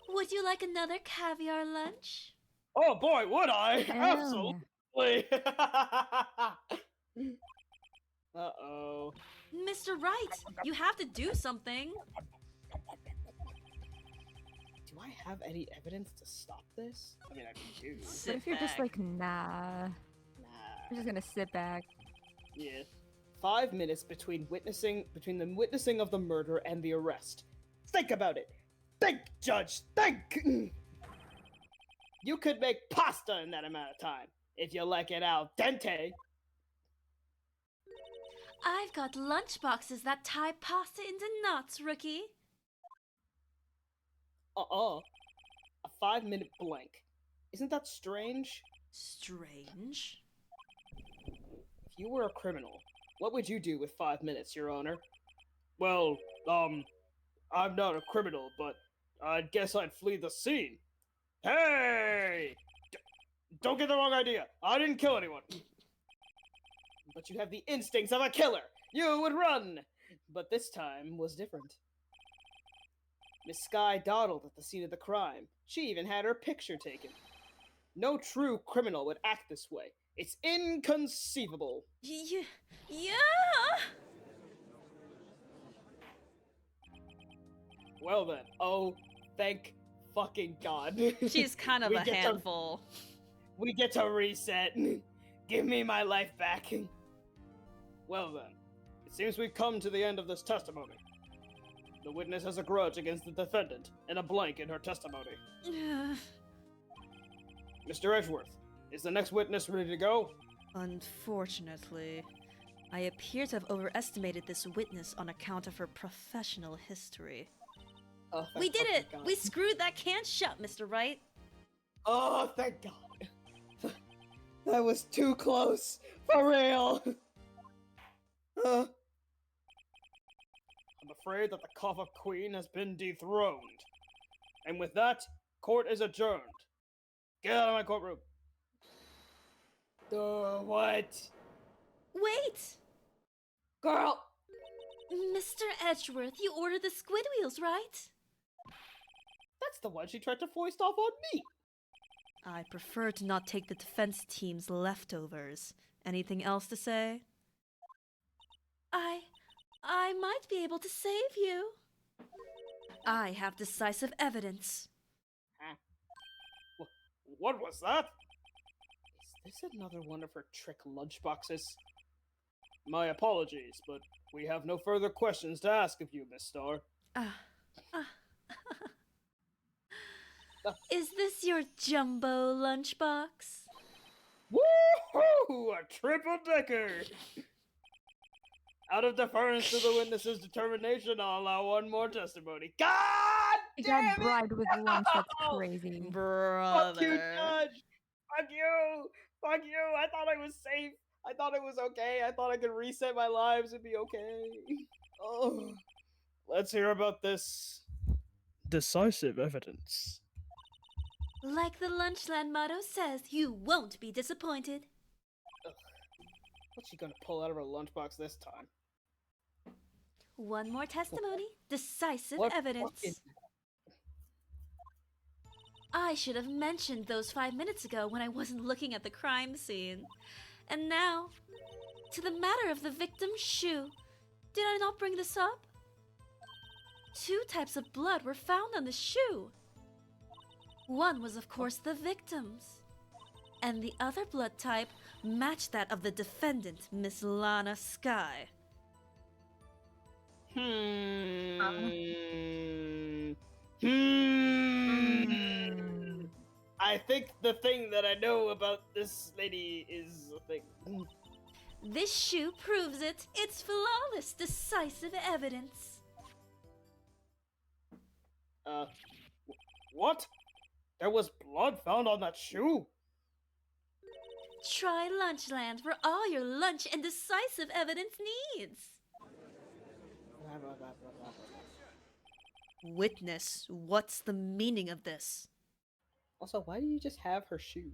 Would you like another caviar lunch? Oh boy, would I? Hell Absolutely. Uh-oh. Mr. Wright, you have to do something. Do I have any evidence to stop this? I mean, I do. What if you're just like, nah, I'm Nah. just gonna sit back. Yeah. 5 minutes between the witnessing of the murder and the arrest. Think about it. Think, Judge. Think. You could make pasta in that amount of time if you like it al dente. I've got lunch boxes that tie pasta into knots, rookie. A 5-minute blank. Isn't that strange? Strange. If you were a criminal, what would you do with 5 minutes, Your Honor? Well, I'm not a criminal, but I guess I'd flee the scene. Hey! Don't get the wrong idea. I didn't kill anyone. But you have the instincts of a killer. You would run. But this time was different. Miss Skye dawdled at the scene of the crime. She even had her picture taken. No true criminal would act this way. It's inconceivable. Yeah. Well then, oh, thank fucking God. She's kind of We a get to- handful. We get to reset. Give me my life back. Well then, it seems we've come to the end of this testimony. The witness has a grudge against the defendant and a blank in her testimony. Mr. Edgeworth, is the next witness ready to go? Unfortunately, I appear to have overestimated this witness on account of her professional history. Oh, thank We did fucking it! God. We screwed that can shut, Mr. Wright. Oh, thank God. That was too close. For real. I'm afraid that the Kava Queen has been dethroned. And with that, court is adjourned. Get out of my courtroom. What? Wait! Girl! Mr. Edgeworth, you ordered the squid wheels, right? That's the one she tried to foist off on me. I prefer to not take the defense team's leftovers. Anything else to say? I might be able to save you. I have decisive evidence. Huh? What was that? Is this another one of her trick lunchboxes? My apologies, but we have no further questions to ask of you, Miss Starr. Is this your jumbo lunchbox? Woohoo! A triple decker! Out of deference to the witness's determination, I'll allow one more testimony. God He damn got it! bribed with lunch. That's No! crazy. Fuck you, Brother. Judge! Fuck you! Fuck you! I thought I was safe. I thought it was okay. I thought I could reset my lives and be okay. Oh. Let's hear about this decisive evidence. Like the Lunchland motto says, you won't be disappointed. What's she gonna pull out of her lunchbox this time? One more testimony, decisive What evidence. fucking- I should have mentioned those 5 minutes ago when I wasn't looking at the crime scene. And now, to the matter of the victim's shoe. Did I not bring this up? 2 types of blood were found on the shoe. One was, of course, the victim's. And the other blood type matched that of the defendant, Miss Lana Skye. I think the thing that I know about this lady is a thing. This shoe proves it. It's flawless, decisive evidence. What? There was blood found on that shoe? Try Lunchland for all your lunch and decisive evidence needs. Witness, what's the meaning of this? Also, why do you just have her shoe?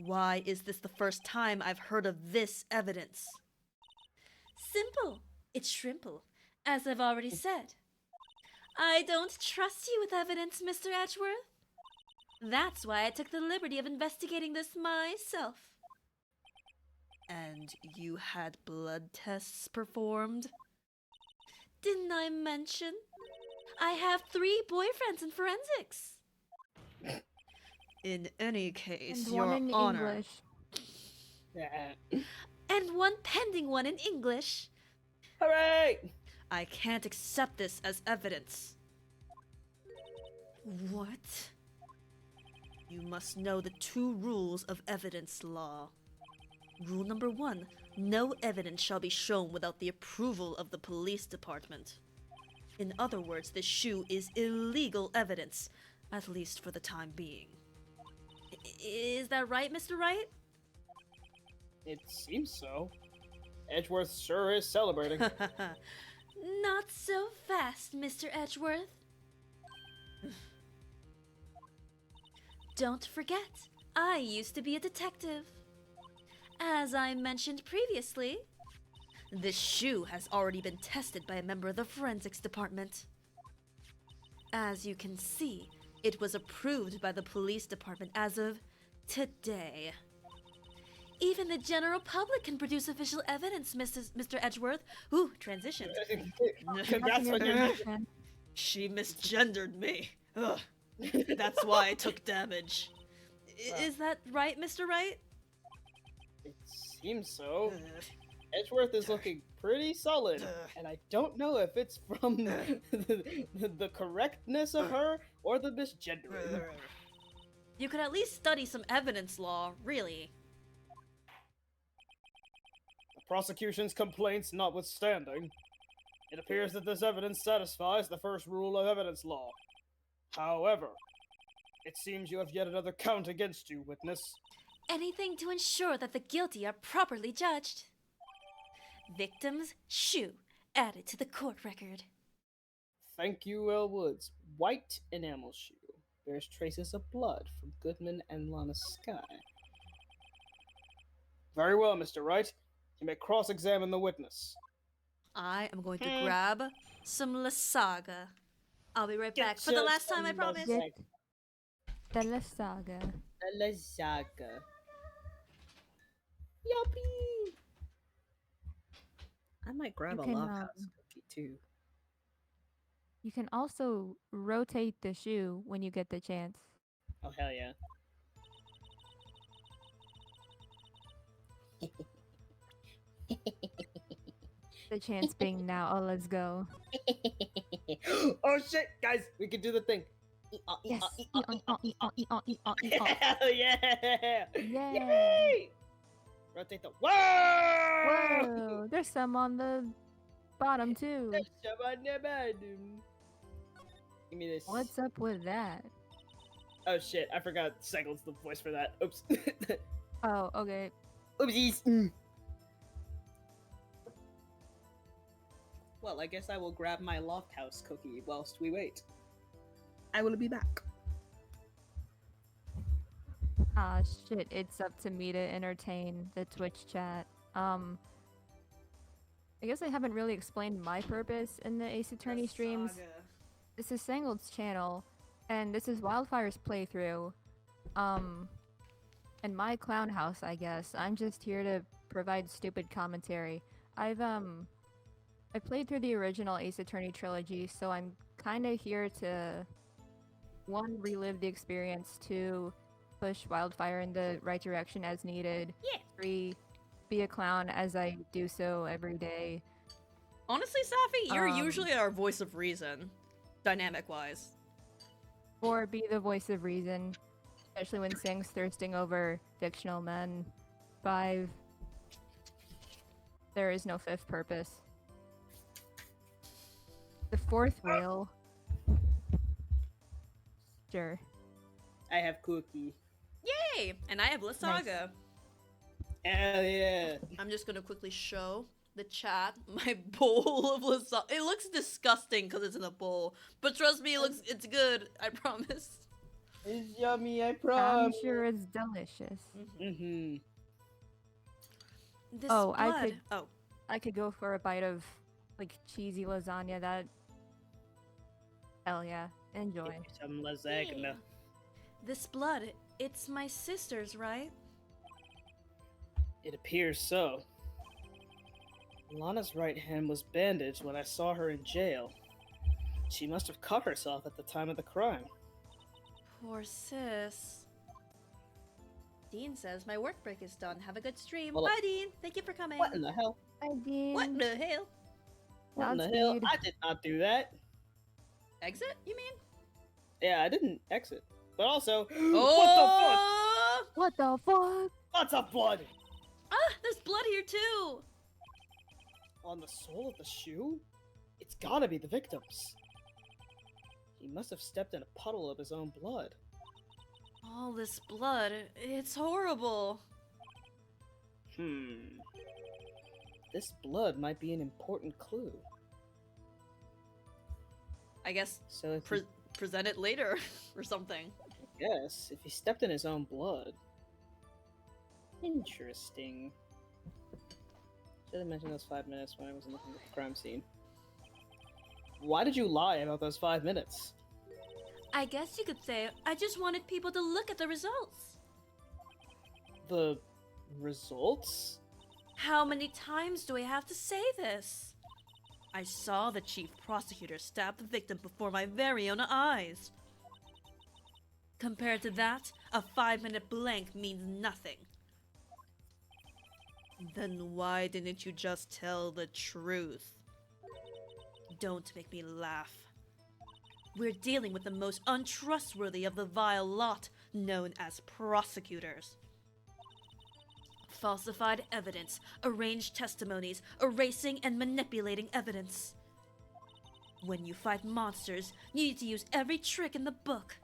Why is this the first time I've heard of this evidence? Simple. It's shrimple, as I've already said. I don't trust you with evidence, Mr. Edgeworth. That's why I took the liberty of investigating this myself. And you had blood tests performed? Didn't I mention? I have 3 boyfriends in forensics. In any case, And Your one in Honor. English. Yeah. And one pending one in English. Hooray! I can't accept this as evidence. What? You must know the 2 rules of evidence law. Rule number 1, no evidence shall be shown without the approval of the police department. In other words, this shoe is illegal evidence, at least for the time being. Is that right, Mr. Wright? It seems so. Edgeworth sure is celebrating. Not so fast, Mr. Edgeworth. Don't forget, I used to be a detective. As I mentioned previously, this shoe has already been tested by a member of the forensics department. As you can see, it was approved by the police department as of today. Even the general public can produce official evidence, Mr. Edgeworth. Ooh, transition. Congrats on your... She misgendered me. Ugh. That's why I took damage. Is that right, Mr. Wright? It seems so. Edgeworth is looking pretty solid, and I don't know if it's from the correctness of her or the misgendering. You could at least study some evidence law, really. The prosecution's complaints notwithstanding, it appears that this evidence satisfies the first rule of evidence law. However, it seems you have yet another count against you, witness. Anything to ensure that the guilty are properly judged. Victim's shoe added to the court record. Thank you, L. Woods. White enamel shoe. Bears traces of blood from Goodman and Lana Sky. Very well, Mr. Wright. You may cross-examine the witness. I am going to grab some Lasaga. I'll be right back for the just last time, I some promise. Lasaga. The La Saga. Lasaga. Yuppie! I might grab You a can, Love House cookie, too. You can also rotate the shoe when you get the chance. Oh, hell yeah. The chance being now. Oh, let's go. Oh shit, guys, we can do the thing. Yes. Hell Yeah. yeah! Yeah. Yay! Rotate the. Whoa! Whoa, there's some on the bottom too. There's some on the bottom. Give me this. What's up with that? Oh shit, I forgot Segel's the voice for that. Oops. Oh, okay. Oopsies. Well, I guess I will grab my Loft House cookie whilst we wait. I will be back. Ah, shit, it's up to me to entertain the Twitch chat. I guess I haven't really explained my purpose in the Ace Attorney streams. This is Sangold's channel, and this is Wildfire's playthrough. And my clown house, I guess. I'm just here to provide stupid commentary. I played through the original Ace Attorney trilogy, so I'm kinda here to 1, relive the experience, 2, push Wildfire in the right direction as needed, Yeah. 3, be a clown as I do so every day. Honestly, Safi, you're Um, usually our voice of reason, dynamic-wise. 4, be the voice of reason, especially when Sing's thirsting over fictional men. 5, there is no 5th purpose. The 4th rule. Sure. I have cookie. Yay! And I have Lasaga. Hell yeah. I'm just gonna quickly show the chat my bowl of lasagna. It looks disgusting because it's in a bowl, but trust me, it's good. I promise. It's yummy, I I'm promise. sure it's delicious. Mm-hmm. This Oh, I blood. could- Oh, I could go for a bite of like cheesy lasagna. That. Hell yeah, enjoy. Some lasagna. this blood. It's my sister's, right? It appears so. Lana's right hand was bandaged when I saw her in jail. She must have cut herself at the time of the crime. Poor sis. Dean says my work break is done. Have a good stream. Well, Bye, Dean. Thank you for coming. What in the hell? I did. What in the hell? What in the Godspeed. hell? I did not do that. Exit? You mean? Yeah, I didn't exit. But also, Oh! What the fuck? Lots of blood! Ah, there's blood here too. On the sole of the shoe? It's gotta be the victim's. He must have stepped in a puddle of his own blood. All this blood. It's horrible. This blood might be an important clue. I guess So if present it later or something. yes, if he stepped in his own blood. Interesting. Should have mentioned those 5 minutes when I wasn't looking at the crime scene. Why did you lie about those 5 minutes? I guess you could say I just wanted people to look at the results. The results? How many times do I have to say this? I saw the chief prosecutor stab the victim before my very own eyes. Compared to that, a 5-minute blank means nothing. Then why didn't you just tell the truth? Don't make me laugh. We're dealing with the most untrustworthy of the vile lot, known as prosecutors. Falsified evidence, arranged testimonies, erasing and manipulating evidence. When you fight monsters, you need to use every trick in the book.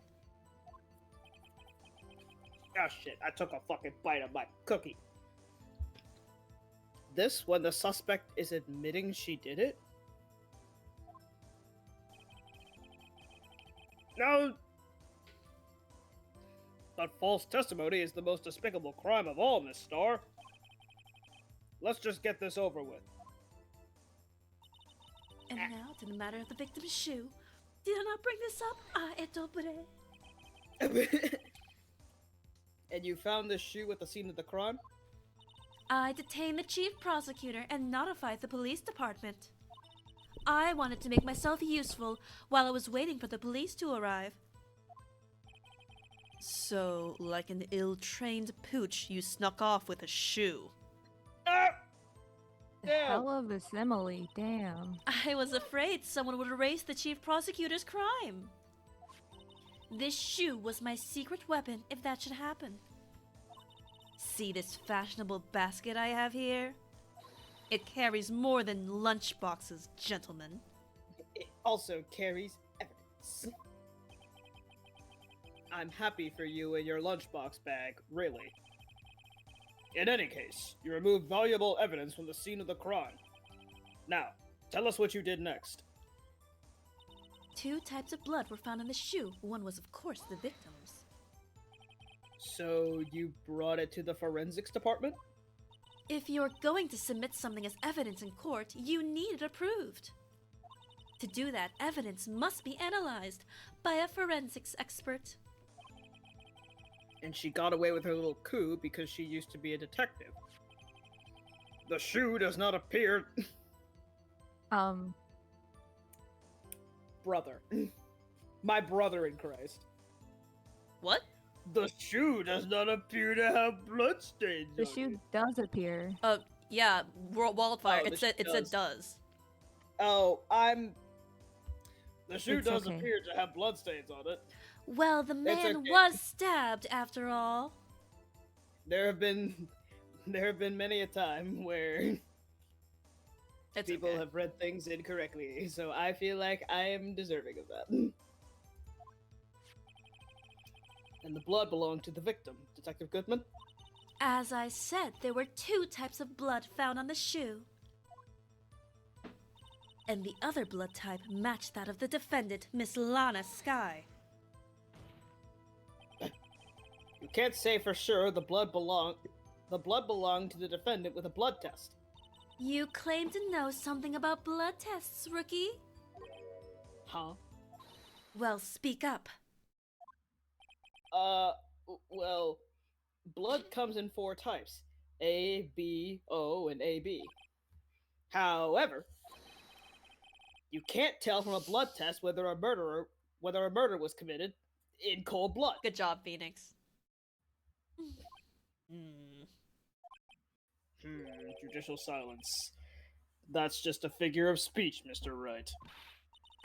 Oh shit, I took a fucking bite of my cookie. This when the suspect is admitting she did it? No! But false testimony is the most despicable crime of all, Miss Starr. Let's just get this over with. And now to the matter of the victim's shoe. Did I not bring this up? And you found this shoe at the scene of the crime? I detained the chief prosecutor and notified the police department. I wanted to make myself useful while I was waiting for the police to arrive. So, like an ill-trained pooch, you snuck off with a shoe. Ah! Hell of a simile, damn. I was afraid someone would erase the chief prosecutor's crime. This shoe was my secret weapon if that should happen. See this fashionable basket I have here? It carries more than lunch boxes, gentlemen. It also carries evidence. I'm happy for you and your lunchbox bag, really. In any case, you removed valuable evidence from the scene of the crime. Now, tell us what you did next. 2 types of blood were found in the shoe. One was, of course, the victim's. So, you brought it to the forensics department? If you're going to submit something as evidence in court, you need it approved. To do that, evidence must be analyzed by a forensics expert. And she got away with her little coup because she used to be a detective. The shoe does not appear... Brother. My brother in Christ. What? The shoe does not appear to have bloodstains The on shoe it. does appear. Yeah, wildfire. Oh, it said does. does. Oh, The shoe It's does okay. appear to have bloodstains on it. Well, the man okay. was stabbed after all. There have been many a time where It's people okay. have read things incorrectly, so I feel like I am deserving of that. And the blood belonged to the victim, Detective Goodman. As I said, there were 2 types of blood found on the shoe. and the other blood type matched that of the defendant, Miss Lana Sky. You can't say for sure the blood belonged to the defendant with a blood test. You claim to know something about blood tests, rookie? Huh? Well, speak up. Well, blood comes in 4 types: A, B, O, and AB. However, you can't tell from a blood test whether a murder was committed in cold blood. Good job, Phoenix. Judicial silence. That's just a figure of speech, Mr. Wright.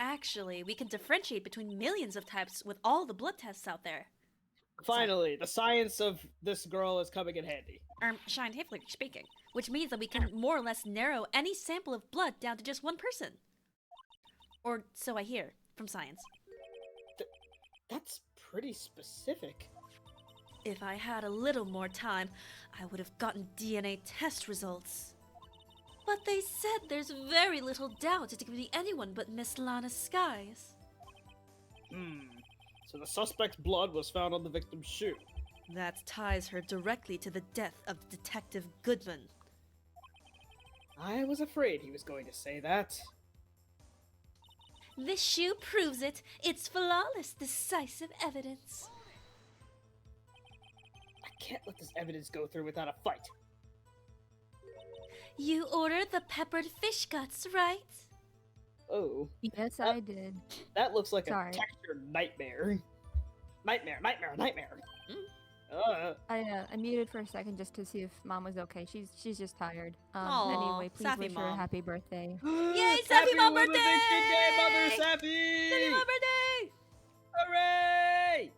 Actually, we can differentiate between millions of types with all the blood tests out there. Finally, the science of this girl is coming in handy. Scientifically speaking, which means that we can more or less narrow any sample of blood down to just one person. Or so I hear from science. That's pretty specific. If I had a little more time, I would have gotten DNA test results. But they said there's very little doubt it could be anyone but Miss Lana Skies. So the suspect's blood was found on the victim's shoe. That ties her directly to the death of Detective Goodman. I was afraid he was going to say that. This shoe proves it. It's flawless, decisive evidence. I can't let this evidence go through without a fight. You ordered the peppered fish guts, right? Oh. Yes, I did. That looks like Sorry. a textured nightmare. Nightmare. I muted for a second just to see if Mom was okay. She's just tired. Aw, Anyway, please sappy wish her a Mom. happy birthday. Yay, Sappy Mom Women's birthday! Action Day, Mother Sappy! Happy Mom birthday! Hooray!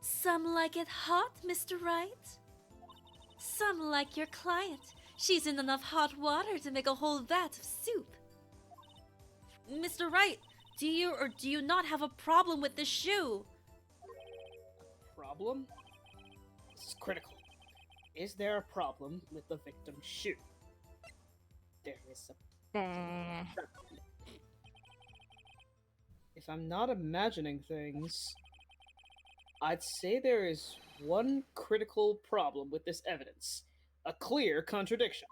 Some like it hot, Mr. Wright. Some like your client. She's in enough hot water to make a whole vat of soup. Mr. Wright, do you or do you not have a problem with this shoe? Problem? This is critical. Is there a problem with the victim's shoe? There is a... Bah. If I'm not imagining things, I'd say there is one critical problem with this evidence. A clear contradiction.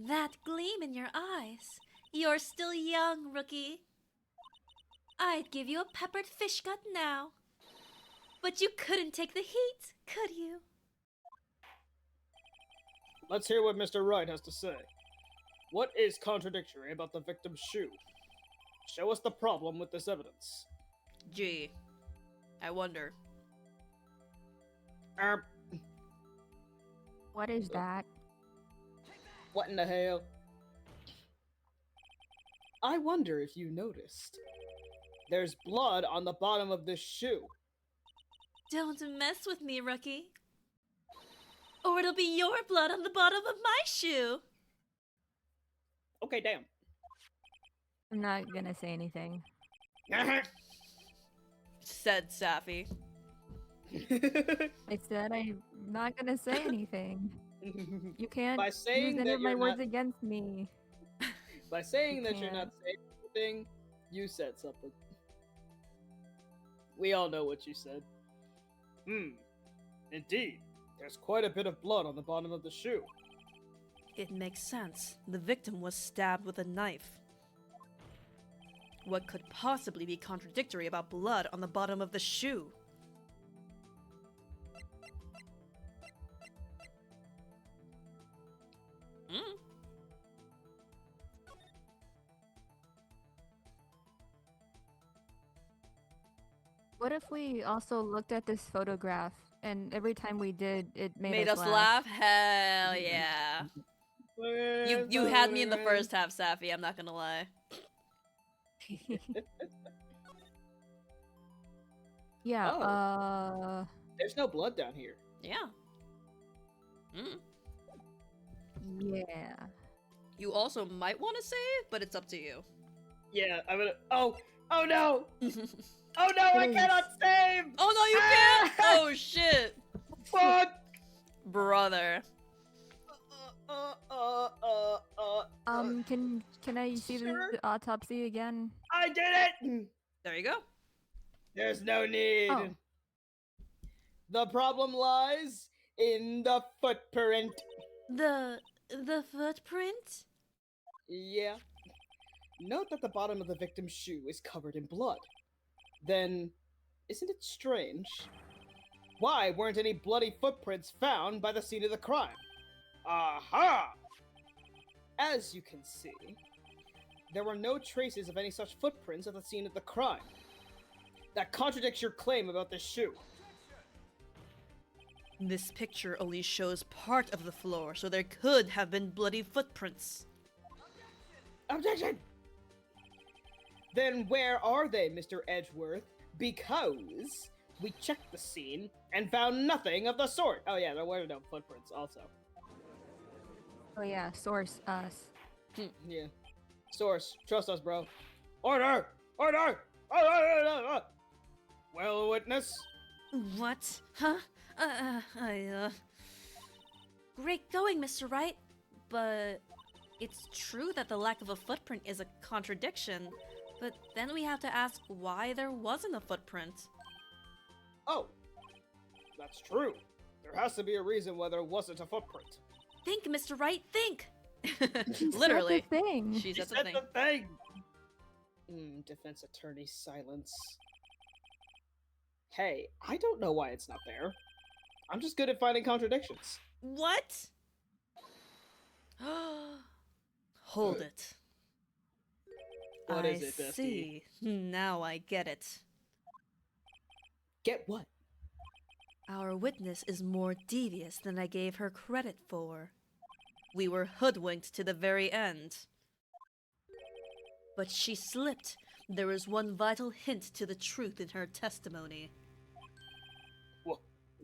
That gleam in your eyes. You're still young, rookie. I'd give you a peppered fish gut now. But you couldn't take the heat, could you? Let's hear what Mr. Wright has to say. What is contradictory about the victim's shoe? Show us the problem with this evidence. Gee, I wonder. What is that? What in the hell? I wonder if you noticed. There's blood on the bottom of this shoe. Don't mess with me, rookie. Or it'll be your blood on the bottom of my shoe. Okay, damn. I'm not gonna say anything. Said Sappy. I said I'm not gonna say anything. You can't By saying use any that of my you're words not- against me. By saying You that you're not can't. saying anything, you said something. We all know what you said. Indeed. There's quite a bit of blood on the bottom of the shoe. It makes sense. The victim was stabbed with a knife. What could possibly be contradictory about blood on the bottom of the shoe? What if we also looked at this photograph and every time we did, it Made us laugh? Hell yeah. You had me in the first half, Sappy, I'm not gonna lie. Yeah, Oh. There's no blood down here. Yeah. yeah. You also might want to save, but it's up to you. Yeah, I'm gonna. Oh no! Oh no! I cannot save! Oh no, you can't! Oh shit! Fuck! Brother. Can I see Sure. the autopsy again? I did it! There you go. There's no need. Oh. The problem lies in the footprint. The footprint? Yeah. Note that the bottom of the victim's shoe is covered in blood. Then, isn't it strange? Why weren't any bloody footprints found by the scene of the crime? Aha! As you can see, there were no traces of any such footprints at the scene of the crime. That contradicts your claim about the shoe. This picture only shows part of the floor, so there could have been bloody footprints. Objection! Then where are they, Mr. Edgeworth? Because we checked the scene and found nothing of the sort. Oh yeah, there were no footprints also. Oh yeah, source us. Yeah. Source, trust us, bro. Order! Order! Order! Well, witness? What? Huh? Great going, Mr. Wright. But it's true that the lack of a footprint is a contradiction. But then we have to ask why there wasn't a footprint. Oh, that's true. There has to be a reason why there wasn't a footprint. Think, Mr. Wright, think! She Literally. said the thing. She said the said thing. the thing! Defense attorney silence. Hey, I don't know why it's not there. I'm just good at finding contradictions. What? Hold it. What I is it, Bestie? see. Now I get it. Get what? Our witness is more devious than I gave her credit for. We were hoodwinked to the very end. But she slipped. There is one vital hint to the truth in her testimony.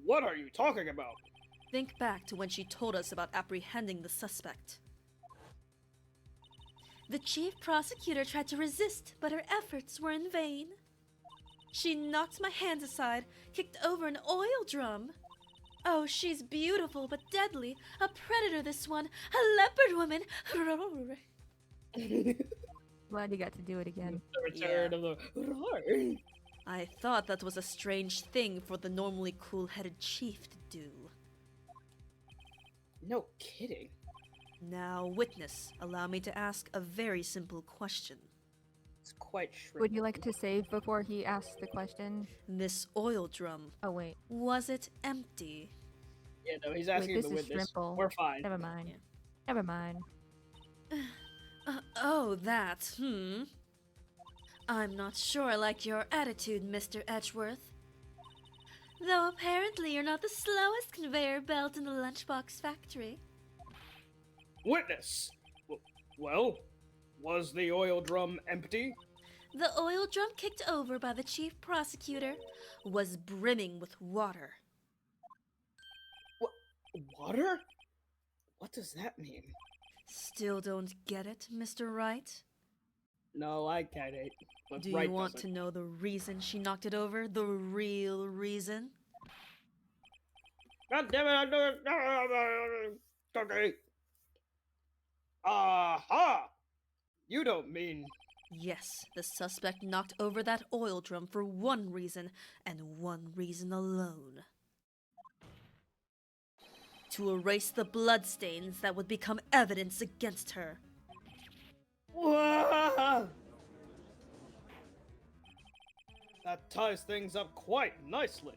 What are you talking about? Think back to when she told us about apprehending the suspect. The chief prosecutor tried to resist, but her efforts were in vain. She knocked my hands aside, kicked over an oil drum. Oh, she's beautiful but deadly. A predator, this one. A leopard woman. Glad you got to do it again. The return of the roar. I thought that was a strange thing for the normally cool-headed chief to do. No kidding. Now, witness, allow me to ask a very simple question. It's quite shriveled. Would you like to save before he asks the question? This oil drum, Oh wait, was it empty? Yeah, no, he's asking this the is witness. Shrimple. We're fine. never mind. Yeah. Never mind. Oh, that, I'm not sure I like your attitude, Mr. Edgeworth. Though apparently you're not the slowest conveyor belt in the lunchbox factory. Witness! Well, was the oil drum empty? The oil drum kicked over by the chief prosecutor was brimming with water. Water? What does that mean? Still don't get it, Mr. Wright? No, I get it. But Do Wright you want doesn't. to know the reason she knocked it over? The real reason? God damn it, I know it. Okay. Aha! You don't mean... Yes, the suspect knocked over that oil drum for one reason, and one reason alone. To erase the bloodstains that would become evidence against her. Wah! That ties things up quite nicely.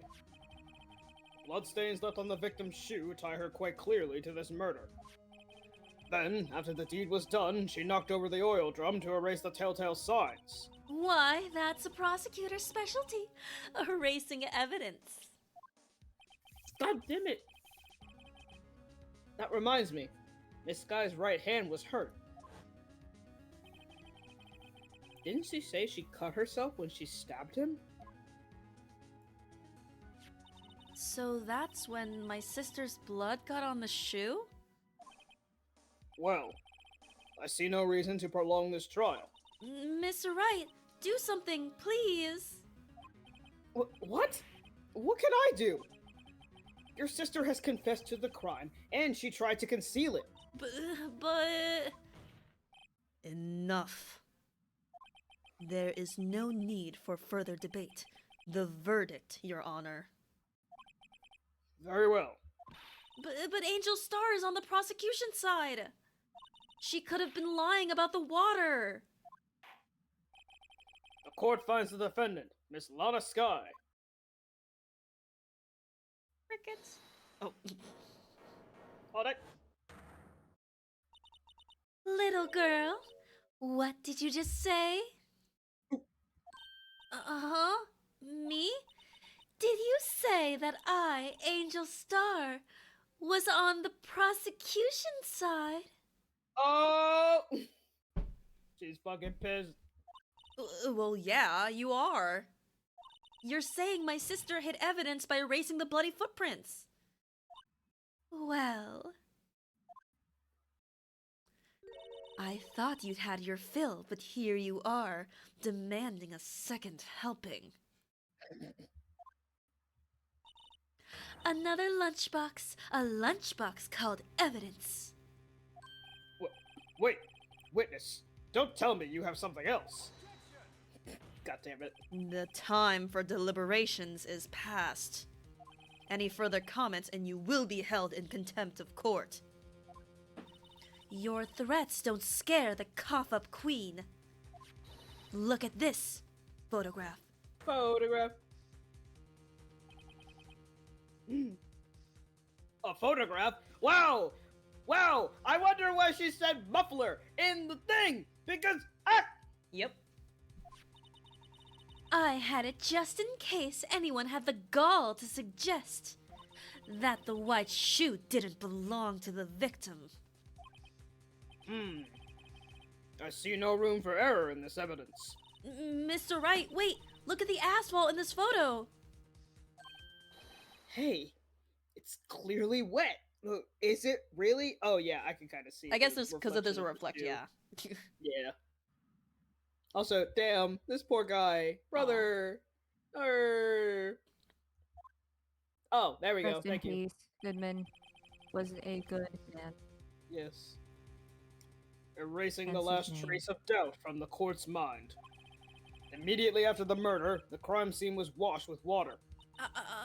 Bloodstains left on the victim's shoe tie her quite clearly to this murder. Then, after the deed was done, she knocked over the oil drum to erase the telltale signs. Why, that's a prosecutor's specialty. Erasing evidence. God damn it! That reminds me, Miss Guy's right hand was hurt. Didn't she say she cut herself when she stabbed him? So that's when my sister's blood got on the shoe? Well, I see no reason to prolong this trial. Mr. Wright, do something, please. What? What can I do? Your sister has confessed to the crime, and she tried to conceal it. But... Enough. There is no need for further debate. The verdict, Your Honor. Very well. But Angel Star is on the prosecution side. She could have been lying about the water. The court finds the defendant, Miss Lana Sky. Crickets. Oh. Hold it. Little girl, what did you just say? Uh-huh? Me? Did you say that I, Angel Star, was on the prosecution side? Oh! She's fucking pissed. Well, yeah, you are. You're saying my sister hid evidence by erasing the bloody footprints. Well, I thought you'd had your fill, but here you are, demanding a second helping. Another lunchbox, a lunchbox called evidence. Wait, witness, don't tell me you have something else. God damn it. The time for deliberations is past. Any further comments and you will be held in contempt of court. Your threats don't scare the cough-up queen. Look at this photograph. Photograph. A photograph? Wow! Wow! I wonder why she said muffler in the thing! Because, Yep. I had it just in case anyone had the gall to suggest that the white shoe didn't belong to the victim. I see no room for error in this evidence. Mr. Wright, wait! Look at the asphalt in this photo! Hey, it's clearly wet. Is it really? Oh yeah, I can kind of see. I guess the it's because there's a reflection of reflect, the shoe. yeah. Yeah. Also, damn, this poor guy, brother. Oh, there we go. Rest in Thank you. peace. Goodman was a good man. Yes. Erasing the That's his last name. trace of doubt from the court's mind. Immediately after the murder, the crime scene was washed with water.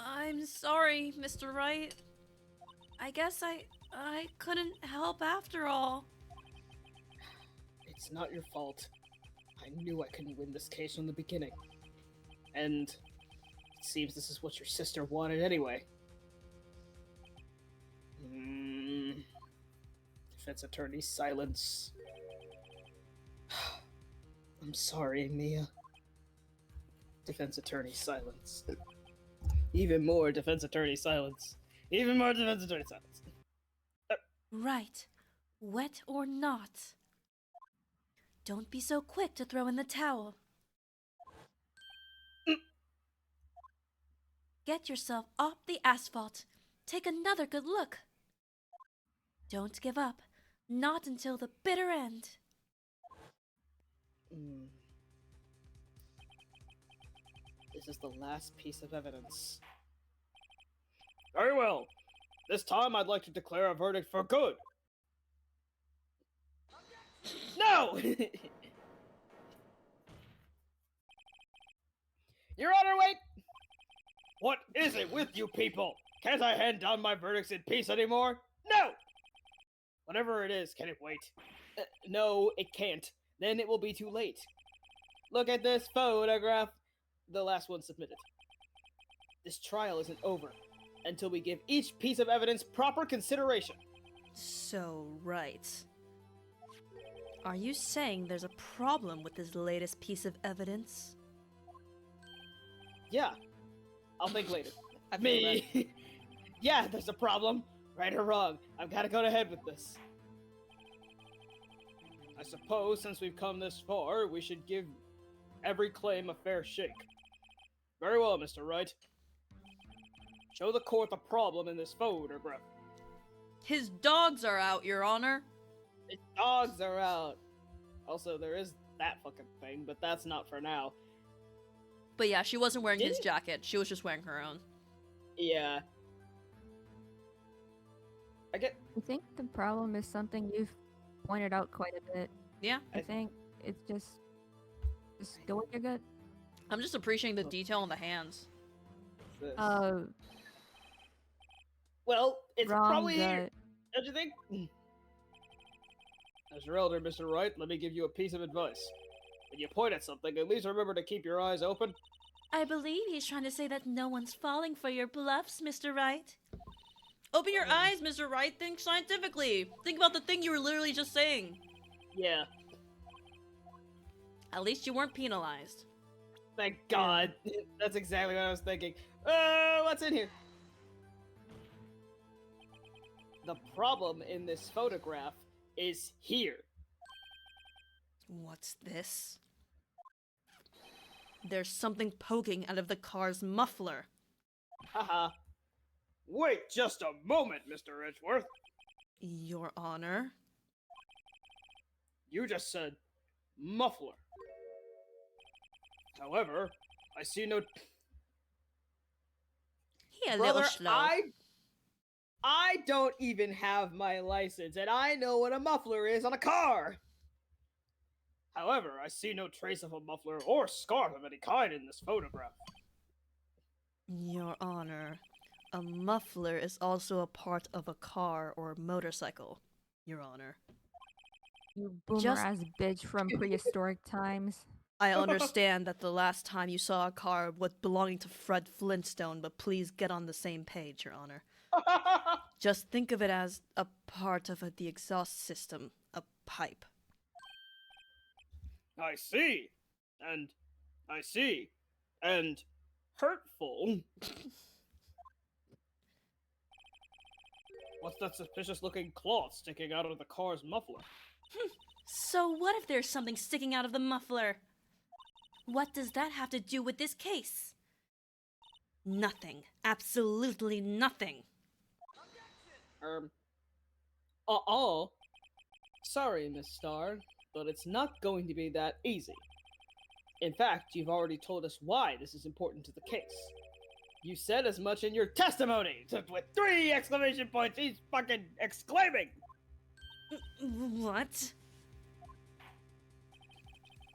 I'm sorry, Mr. Wright. I guess I couldn't help after all. It's not your fault. I knew I couldn't win this case from the beginning. And it seems this is what your sister wanted anyway. Defense attorney silence. I'm sorry, Mia. Defense attorney silence. Even more defense attorney silence. Even more defense attorney silence. Right. Wet or not. Don't be so quick to throw in the towel. Get yourself off the asphalt. Take another good look. Don't give up. Not until the bitter end. This is the last piece of evidence. Very well. This time I'd like to declare a verdict for good. No! Your Honor, wait! What is it with you people? Can't I hand down my verdicts in peace anymore? No! Whatever it is, can it wait? No, it can't. Then it will be too late. Look at this photograph. The last one submitted. This trial isn't over until we give each piece of evidence proper consideration. So, right. Are you saying there's a problem with this latest piece of evidence? Yeah. I'll think later. I feel Me! Yeah, there's a problem. Right or wrong, I've got to go ahead with this. I suppose since we've come this far, we should give every claim a fair shake. Very well, Mr. Wright. Show the court the problem in this photograph. His dogs are out, Your Honor. The dogs are out. Also, there is that fucking thing, but that's not for now. But yeah, she wasn't wearing his Didn't- jacket. She was just wearing her own. Yeah. I think the problem is something you've pointed out quite a bit. Yeah. I think it's just go with your gut. I'm just appreciating the detail on the hands. This. Well, it's Wrong probably gut. here. Don't you think? As your elder, Mr. Wright, let me give you a piece of advice. When you point at something, at least remember to keep your eyes open. I believe he's trying to say that no one's falling for your bluffs, Mr. Wright. Open your eyes, Mr. Wright. Think scientifically. Think about the thing you were literally just saying. Yeah. At least you weren't penalized. Thank God. That's exactly what I was thinking. What's in here? The problem in this photograph is here. What's this? There's something poking out of the car's muffler. Haha. Wait just a moment, Mr. Edgeworth. Your Honor? You just said muffler. However, I see no... He a Brother, little slow. I don't even have my license, and I know what a muffler is on a car. However, I see no trace of a muffler or scarf of any kind in this photograph. Your Honor, a muffler is also a part of a car or motorcycle. Your Honor. You boomer Just- ass bitch from prehistoric times. I understand that the last time you saw a car was belonging to Fred Flintstone, but please get on the same page, Your Honor. Just think of it as a part of the exhaust system, a pipe. I see. And hurtful. What's that suspicious looking cloth sticking out of the car's muffler? So what if there's something sticking out of the muffler? What does that have to do with this case? Nothing. Absolutely nothing. Sorry, Miss Starr, but it's not going to be that easy. In fact, you've already told us why this is important to the case. You said as much in your testimony, with 3 exclamation points each fucking exclaiming! What?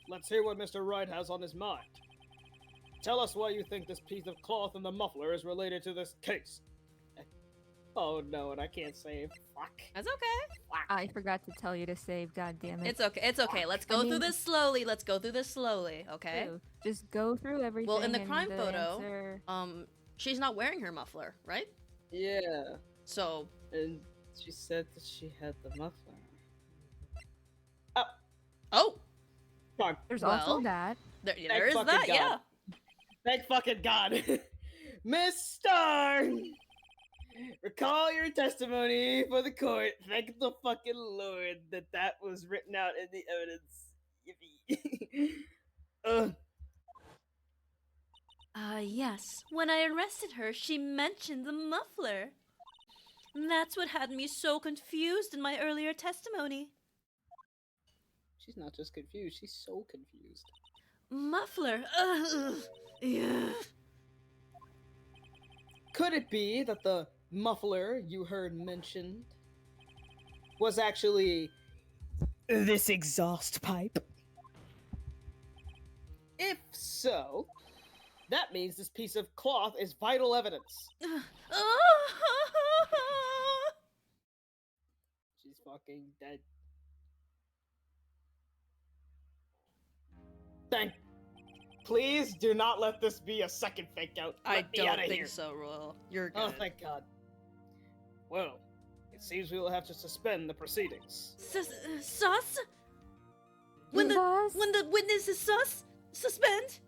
Let's hear what Mr. Wright has on his mind. Tell us why you think this piece of cloth in the muffler is related to this case. Oh no, and I can't save. Fuck. That's okay. I forgot to tell you to save, god damn it. It's okay. It's okay. Let's go through this slowly. Let's go through this slowly, okay? Ew. Just go through everything. Well, in the and crime photo, answer- she's not wearing her muffler, right? Yeah, So, and she said that she had the muffler. oh, Fuck. There's well, also that. there is fucking that, God. yeah. Thank fucking God. Miss Starr! Recall your testimony for the court. Thank the fucking Lord that that was written out in the evidence. Yippee. Yes. When I arrested her, she mentioned the muffler. That's what had me so confused in my earlier testimony. She's not just confused, she's so confused. Muffler. Yeah. Could it be that the muffler you heard mentioned was actually this exhaust pipe? If so, that means this piece of cloth is vital evidence. She's fucking dead. Please do not let this be a second fake out. I Let me don't outta think here. so, Royal. You're good. Oh, thank God. Well, it seems we will have to suspend the proceedings. Sus? When Sus? the witness is sus? Suspend?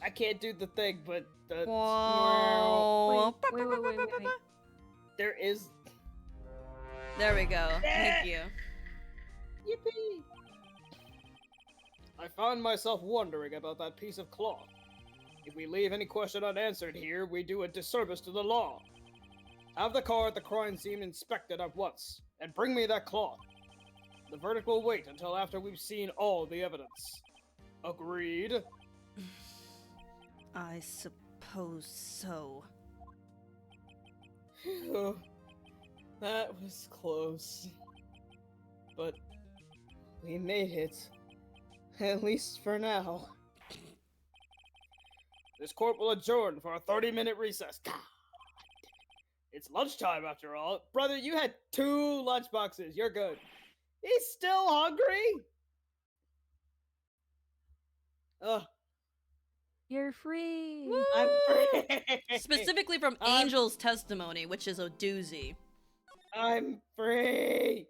I can't do the thing, but Whoa. Wait. there is. There we go. Thank you. Yippee! I found myself wondering about that piece of cloth. If we leave any question unanswered here, we do a disservice to the law. Have the car at the crime scene inspected at once, and bring me that cloth. The verdict will wait until after we've seen all the evidence. Agreed? I suppose so. Phew. That was close. But We made it. At least for now. This court will adjourn for a 30-minute recess. God. It's lunchtime after all. Brother, you had 2 lunchboxes. You're good. He's still hungry? Ugh. You're free. I'm free. Specifically from Angel's testimony, which is a doozy. I'm free.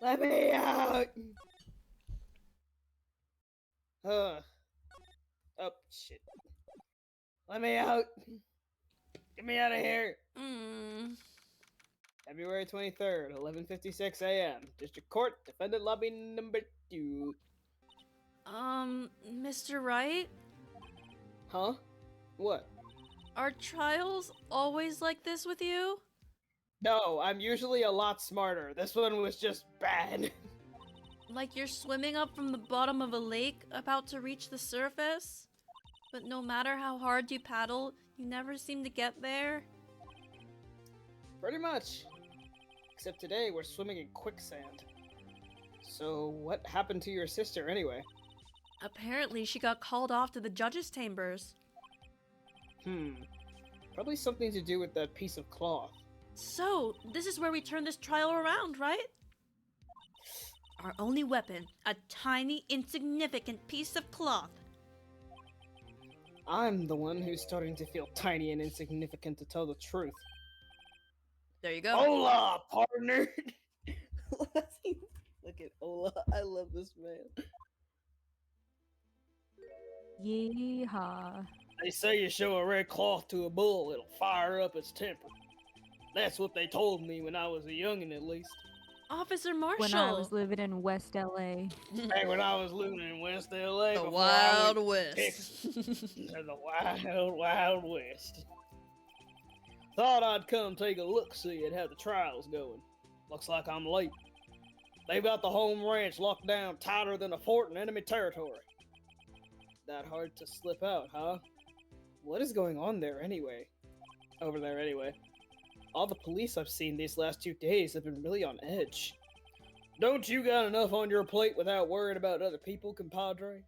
Let me out. Oh, shit. Let me out. Get me out of here. February 23rd, 11:56 a.m. District Court, defendant lobby number 2. Mr. Wright? Huh? What? Are trials always like this with you? No, I'm usually a lot smarter. This one was just bad. Like you're swimming up from the bottom of a lake, about to reach the surface? But no matter how hard you paddle, you never seem to get there? Pretty much. Except today we're swimming in quicksand. So, what happened to your sister anyway? Apparently she got called off to the judges' chambers. Probably something to do with that piece of cloth. So, this is where we turn this trial around, right? Our only weapon, a tiny, insignificant piece of cloth. I'm the one who's starting to feel tiny and insignificant, to tell the truth. There you go. Hola, partner! Look at Ola. I love this man. Yeehaw. They say you show a red cloth to a bull, it'll fire up its temper. That's what they told me when I was a youngin', at least. Officer Marshall! When I was living in West LA. Back when I was living in West LA. The before I Wild went to West. Texas. The wild, wild west. Thought I'd come take a look-see at how the trial's going. Looks like I'm late. They've got the home ranch locked down tighter than a fort in enemy territory. That hard to slip out, huh? What is going on there anyway? Over there anyway. All the police I've seen these last 2 days have been really on edge. Don't you got enough on your plate without worrying about other people, compadre?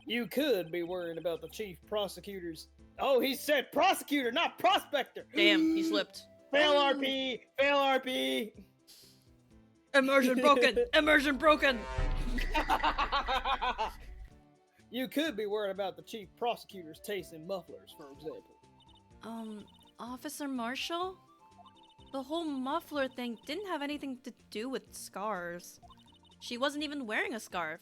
You could be worrying about the chief prosecutors. Oh, he said prosecutor, not prospector! Damn, he slipped. Fail RP! Fail RP! Immersion broken! Immersion broken! You could be worried about the chief prosecutor's taste in mufflers, for example. Officer Marshall? The whole muffler thing didn't have anything to do with scars. She wasn't even wearing a scarf.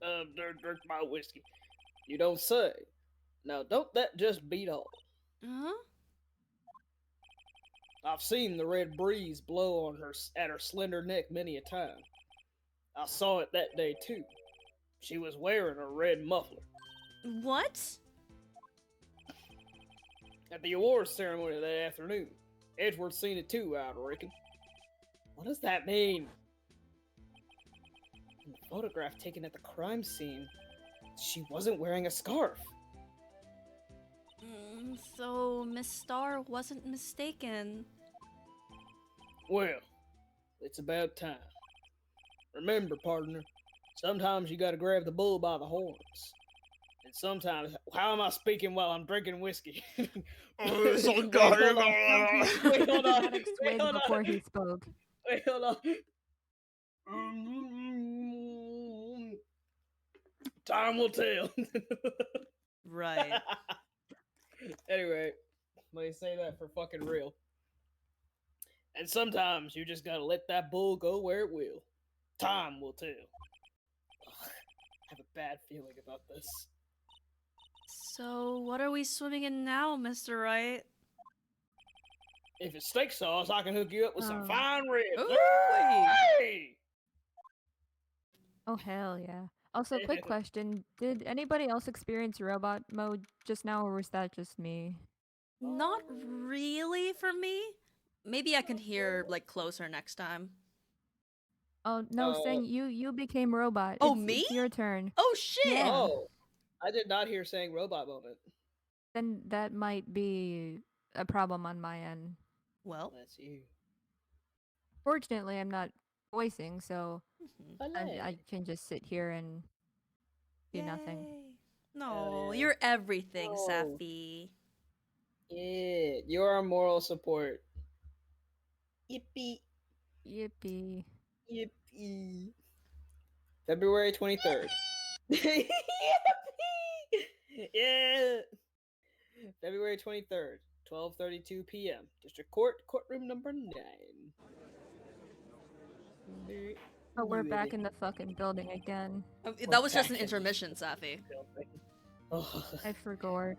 Drink my whiskey. You don't say. Now, don't that just beat all? Huh? I've seen the red breeze blow on her at her slender neck many a time. I saw it that day too. She was wearing a red muffler. What? At the awards ceremony that afternoon. Edward's seen it too, I reckon. What does that mean? In the photograph taken at the crime scene, she wasn't wearing a scarf. So Miss Starr wasn't mistaken. Well, it's about time. Remember, partner, sometimes you gotta grab the bull by the horns. And sometimes, how am I speaking while I'm drinking whiskey? Wait, hold on. Wait, hold Before on. he spoke. Wait, hold on. Time will tell. Right. Anyway, let me say that for fucking real. And sometimes you just gotta let that bull go where it will. Time will tell. Ugh, I have a bad feeling about this. So, what are we swimming in now, Mr. Wright? If it's steak sauce, I can hook you up with some Oh. fine ribs. Ooh. Hey! Oh, hell yeah. Also, quick question. Did anybody else experience robot mode just now, or was that just me? Not really for me. Maybe I can hear, like, closer next time. Oh, no, saying you became robot. Oh, It's me? your turn. Oh, shit! Yeah. Oh, I did not hear saying robot moment. Then that might be a problem on my end. Well, That's you. Fortunately, I'm not voicing, so I Olé. can just sit here and do nothing. Yay. No, yeah. you're everything, No. Safi. Yeah, you're our moral support. Yippee. Yippee. Yippee. February 23rd. Yippee! Yeah. February 23rd, 12:32 p.m. District Court, courtroom number 9. Oh, we're back in the fucking building again. That was just an back in the intermission, Safi. building. Oh, I forgot.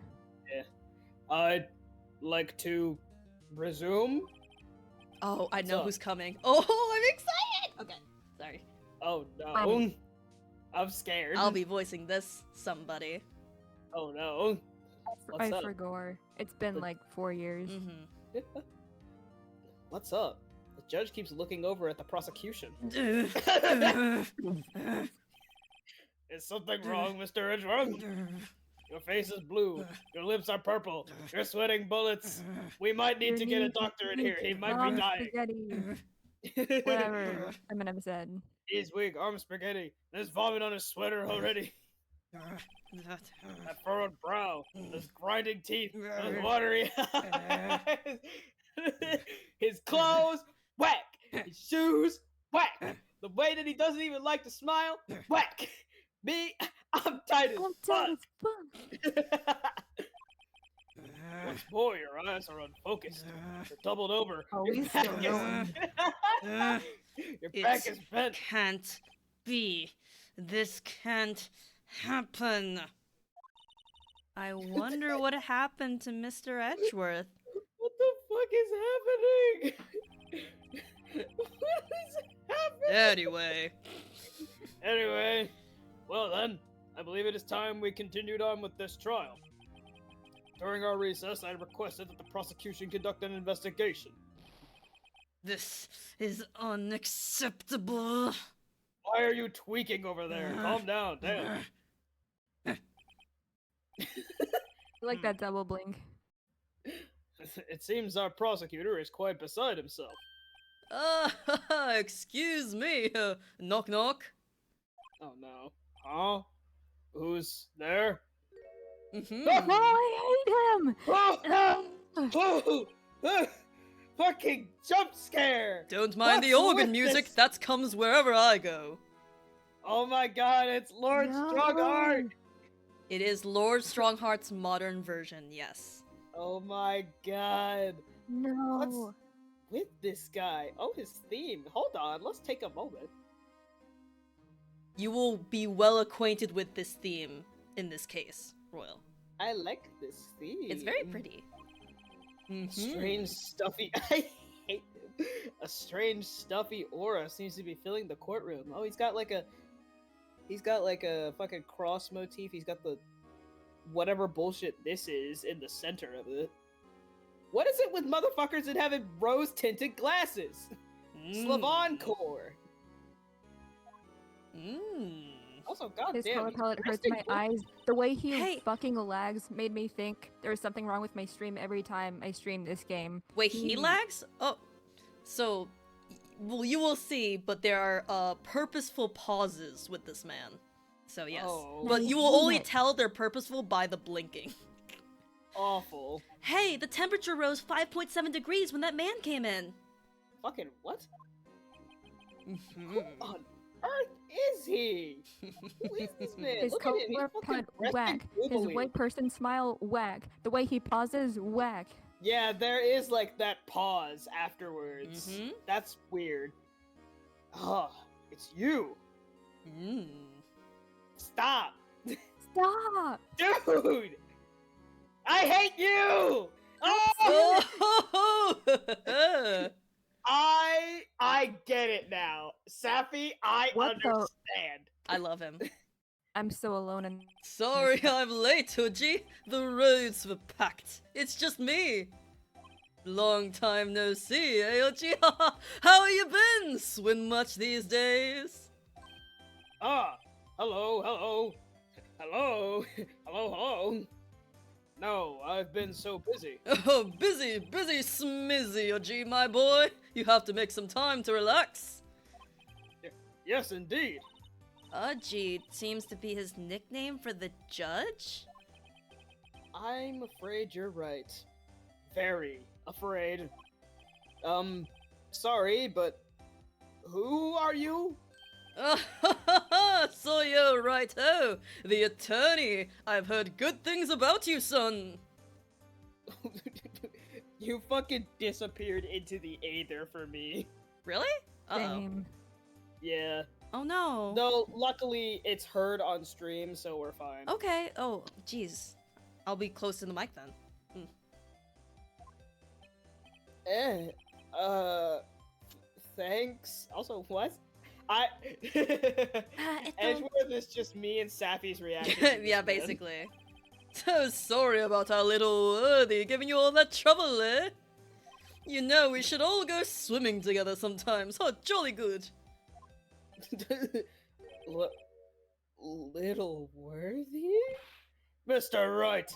I'd like to resume. Oh, I What's know up? who's coming. Oh, I'm excited! Okay, sorry. Oh no. I'm scared. I'll be voicing this somebody. Oh no. What's I up? forgot. It's been But- like 4 years. Mm-hmm. What's up? The judge keeps looking over at the prosecution. Is something wrong, Mr. Edgeworth? Your face is blue. Your lips are purple. You're sweating bullets. We might need Your to get a knees doctor in weak, here. He might arm be dying. spaghetti. Whatever Eminem said. He's weak. Arm spaghetti. There's vomit on his sweater already. That furrowed brow. Those grinding teeth. Those watery eyes. His clothes, whack. His shoes, whack. The way that he doesn't even like to smile, whack. Me, I'm tight as I'm fuck. tight as fuck. What's more, your eyes are unfocused. You're doubled over. Oh, Your he's back still is- going. Your back It's- is bent. Can't be. This can't happen. I wonder what happened to Mr. Edgeworth. What the fuck is happening? What is happening? Anyway. Anyway, well then, I believe it is time we continued on with this trial. During our recess, I requested that the prosecution conduct an investigation. This is unacceptable. Why are you tweaking over there? Calm down, damn. I like that double blink. It seems our prosecutor is quite beside himself. Excuse me. Knock knock. Oh no. Huh? Who's there? Mm-hmm. Oh, I hate him! Oh! Fucking jump scare! Don't mind the What's organ with music. this? That comes wherever I go. Oh my god, it's Lord No. Strongheart! It is Lord Strongheart's modern version, yes. Oh my god. No. What's with this guy? Oh, his theme. Hold on, let's take a moment. You will be well acquainted with this theme in this case, Royal. I like this theme. It's very pretty. Mhm. Strange, stuffy. I hate him. A strange, stuffy aura seems to be filling the courtroom. Oh, he's got like a fucking cross motif. He's got the whatever bullshit this is in the center of it. What is it with motherfuckers that having rose tinted glasses? Slavon core. Also, His goddamn, color he's palette hurts resting my full- eyes. The way he Hey. fucking lags made me think there was something wrong with my stream every time I stream this game. Wait, he Hmm. lags? Oh, so, well, you will see, but there are purposeful pauses with this man. So yes, Oh. but you will Damn only it. tell they're purposeful by the blinking. Awful. Hey, the temperature rose 5.7 degrees when that man came in. Fucking what? Mm-hmm. Who on earth is he? Who is this man? His Look at him. He's color fucking palette resting whack. His gloobily. white person smile whack. The way he pauses whack. Yeah, there is like that pause afterwards. Mhm. That's weird. Oh, it's you. Mm. Stop. Stop! Dude! I hate you! Oh! Oh! I get it now. Safi, I What the- understand. I love him. I'm so alone in Sorry I'm late, Hoji. The roads were packed. It's just me. Long time no see, eh, Hoji? How you been? Swim much these days? Ah, hello, hello. Hello, hello, hello. No, I've been so busy. Oh, busy smizzy, Hoji, my boy. You have to make some time to relax. Yes, indeed. Udgy seems to be his nickname for the judge? I'm afraid you're right. Very afraid. Sorry, but who are you? So you're Wright-o, the attorney. I've heard good things about you, son. You fucking disappeared into the aether for me. Really? Uh-oh. Same. Yeah. Oh no. Though, luckily, it's heard on stream, so we're fine. Okay. Oh, jeez. I'll be close to the mic then. Thanks. Also, what? Edgeworth is just me and Sappy's reaction. Yeah, basically. So sorry about our little worthy giving you all that trouble, eh? You know, we should all go swimming together sometimes. Oh, jolly good. Little worthy? Mr. Wright,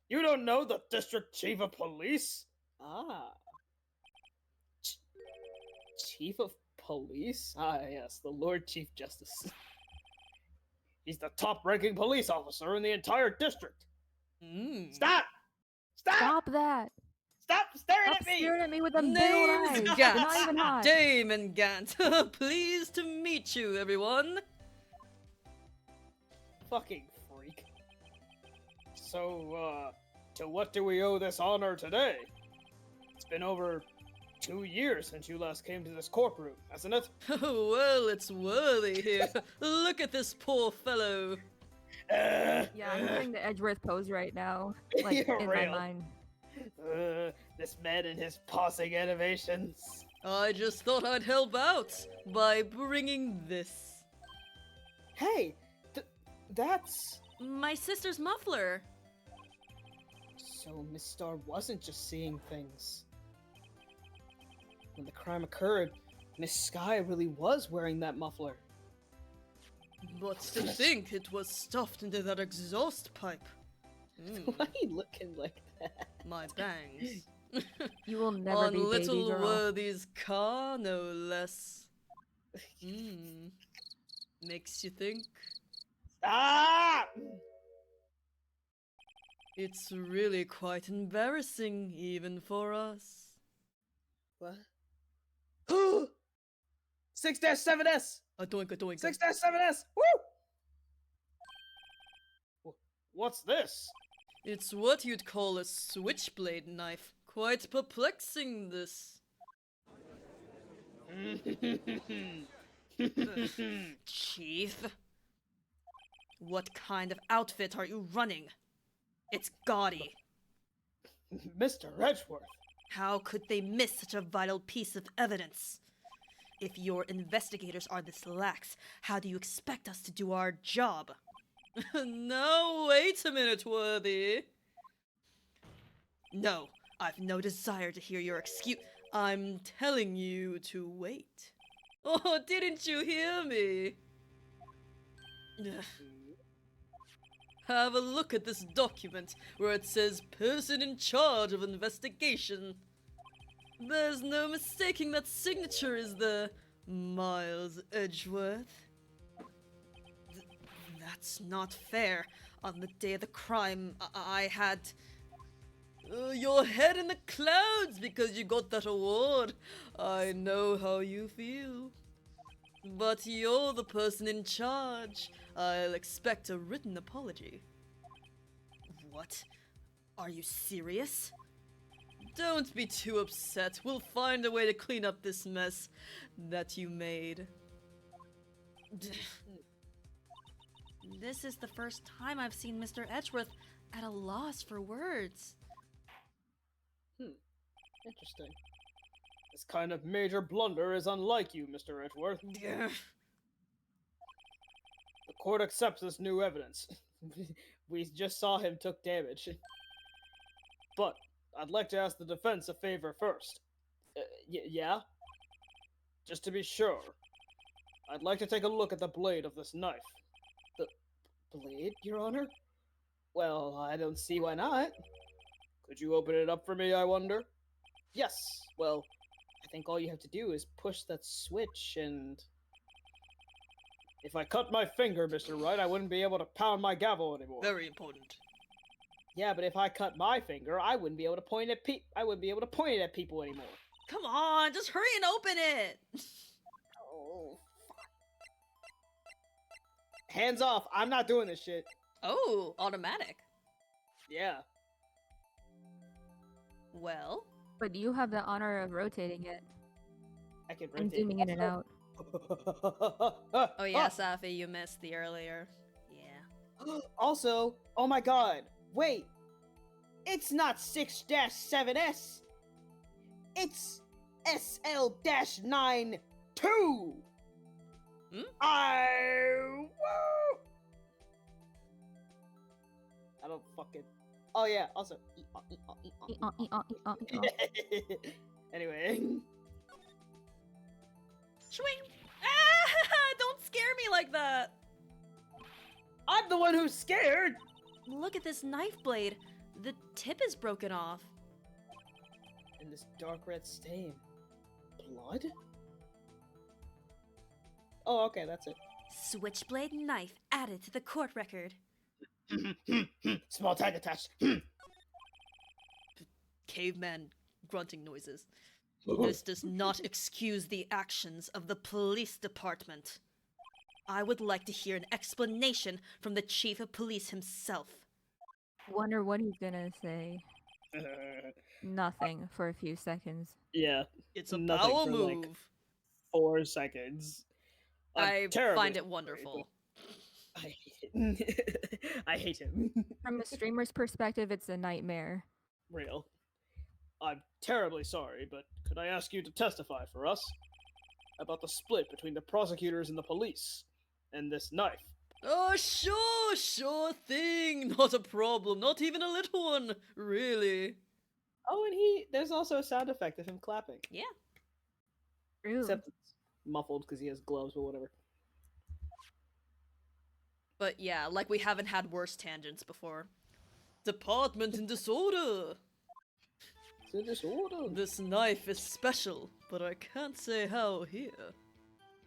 you don't know the district chief of police? Ah. Chief of police? Ah, yes, the Lord Chief Justice. He's the top-ranking police officer in the entire district. Stop! Stop! Stop that! Stop staring Stop at me! staring at me with them big old eyes. Name's You're Gant. not even hot. Damon Gant. Pleased to meet you, everyone. Fucking freak. So, to what do we owe this honor today? It's been over 2 years since you last came to this courtroom, hasn't it? Oh, well, it's worthy here. Look at this poor fellow. Yeah, I'm doing the Edgeworth pose right now, like You're in real. my mind. This man and his pausing animations. I just thought I'd help out by bringing this. Hey, that's... My sister's muffler. So Miss Star wasn't just seeing things. When the crime occurred, Miss Sky really was wearing that muffler. But to think it was stuffed into that exhaust pipe. Why are you looking like that? My bangs. You will never On be baby little girl. Worthy's car, no less. Makes you think. Ah! It's really quite embarrassing, even for us. What? 6-7S! Adoink, adoink. 6-7S! Woo! What's this? It's what you'd call a switchblade knife. Quite perplexing, this. Chief? What kind of outfit are you running? It's gaudy. Mr. Edgeworth. How could they miss such a vital piece of evidence? If your investigators are this lax, how do you expect us to do our job? No, wait a minute, Worthy. No, I've no desire to hear your excuse. I'm telling you to wait. Oh, didn't you hear me? Ugh. Have a look at this document where it says person in charge of investigation. There's no mistaking that signature is the Miles Edgeworth. That's not fair. On the day of the crime, I had your head in the clouds because you got that award. I know how you feel. But you're the person in charge. I'll expect a written apology. What? Are you serious? Don't be too upset. We'll find a way to clean up this mess that you made. This is the first time I've seen Mr. Edgeworth at a loss for words. Interesting. This kind of major blunder is unlike you, Mr. Edgeworth. The court accepts this new evidence. We just saw him took damage. But I'd like to ask the defense a favor first. Yeah? Just to be sure. I'd like to take a look at the blade of this knife. The blade, Your Honor? Well, I don't see why not. Could you open it up for me, I wonder? Yes, well, I think all you have to do is push that switch and... If I cut my finger, Mr. Wright, I wouldn't be able to pound my gavel anymore. Very important. Yeah, but if I cut my finger, I wouldn't be able to point at I wouldn't be able to point it at people anymore. Come on, just hurry and open it! Oh, fuck. Hands off! I'm not doing this shit. Oh, automatic. Yeah. Well, But you have the honor of rotating it I can and rotate. zooming in and out. oh yeah, Safi, you missed the earlier. Yeah. Also, oh my god, wait! It's not 6-7S! It's SL-9-2! Hmm? I don't fucking... Oh yeah, also... Anyway... Swing! Ah! Don't scare me like that! I'm the one who's scared! Look at this knife blade. The tip is broken off. And this dark red stain. Blood? Oh, okay, that's it. Switchblade knife added to the court record. Small tag attached. Caveman grunting noises. This does not excuse the actions of the police department. I would like to hear an explanation from the chief of police himself. Wonder what he's gonna say. Nothing for a few seconds. Yeah, It's a Nothing bowel for, move. like, 4 seconds. I terribly find it sorry, wonderful. but I hate it. I hate him. From a streamer's perspective, it's a nightmare. Real. I'm terribly sorry, but could I ask you to testify for us about the split between the prosecutors and the police and this knife? Oh, sure thing. Not a problem. Not even a little one. Really. Oh, and there's also a sound effect of him clapping. Yeah. True. Except it's muffled because he has gloves, but whatever. But yeah, like we haven't had worse tangents before. Department in disorder. It's a disorder. This knife is special, but I can't say how here.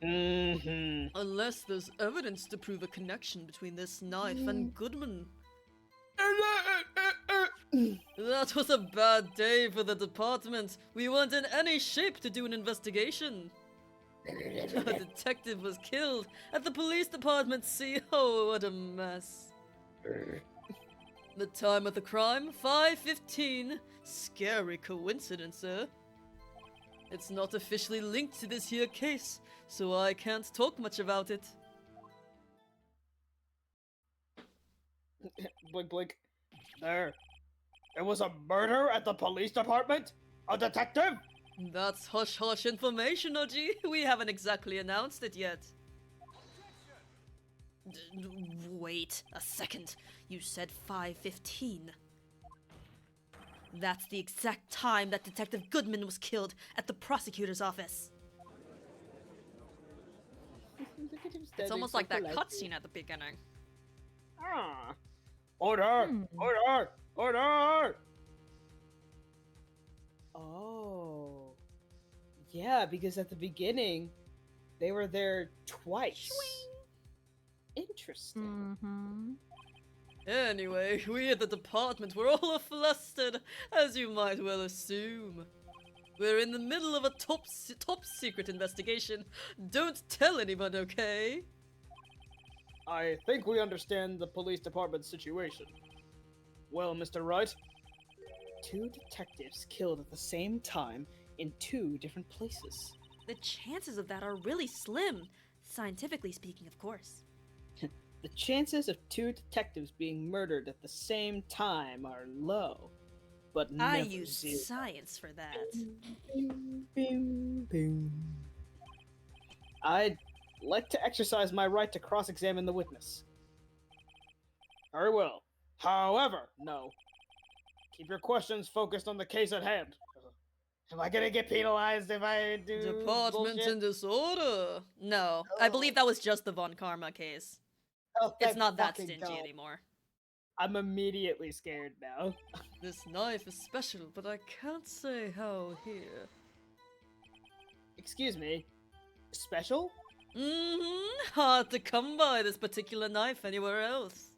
Mm-hmm. Unless there's evidence to prove a connection between this knife and Goodman. That was a bad day for the department. We weren't in any shape to do an investigation. A detective was killed at the police department. See, oh, what a mess. The time of the crime, 5:15. Scary coincidence, eh? It's not officially linked to this here case, so I can't talk much about it. Blink, blink. There was a murder at the police department? A detective? That's hush-hush information, Oji. We haven't exactly announced it yet. Wait a second. You said 5:15. That's the exact time that Detective Goodman was killed at the prosecutor's office. It's almost like that cutscene at the beginning. Ah. Order! Order! Order! Oh. Yeah, because at the beginning, they were there twice. Interesting. Mm-hmm. Anyway, we at the department were all flustered, as you might well assume. We're in the middle of a top secret investigation. Don't tell anyone, okay? I think we understand the police department's situation. Well, Mr. Wright, 2 detectives killed at the same time in 2 different places. The chances of that are really slim, scientifically speaking, of course. The chances of 2 detectives being murdered at the same time are low, but never I use zero. science for that. Boom, boom, boom. I'd like to exercise my right to cross-examine the witness. Very well. However, no. Keep your questions focused on the case at hand. Am I gonna get penalized if I do Department bullshit? in disorder. No, I believe that was just the Von Karma case. Oh, It's thank not that fucking stingy God. anymore. I'm immediately scared now. This knife is special, but I can't say how here. Excuse me. Special? Mm-hmm. Hard to come by this particular knife anywhere else.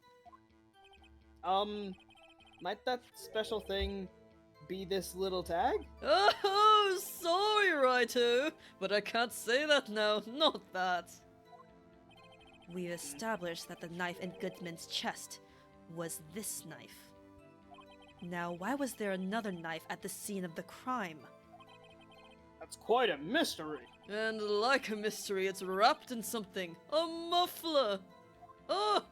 Might that special thing be this little tag? Oh, sorry, Raito, but I can't say that now. Not that. We've established that the knife in Goodman's chest was this knife. Now, why was there another knife at the scene of the crime? That's quite a mystery. And like a mystery, it's wrapped in something. A muffler! Oh!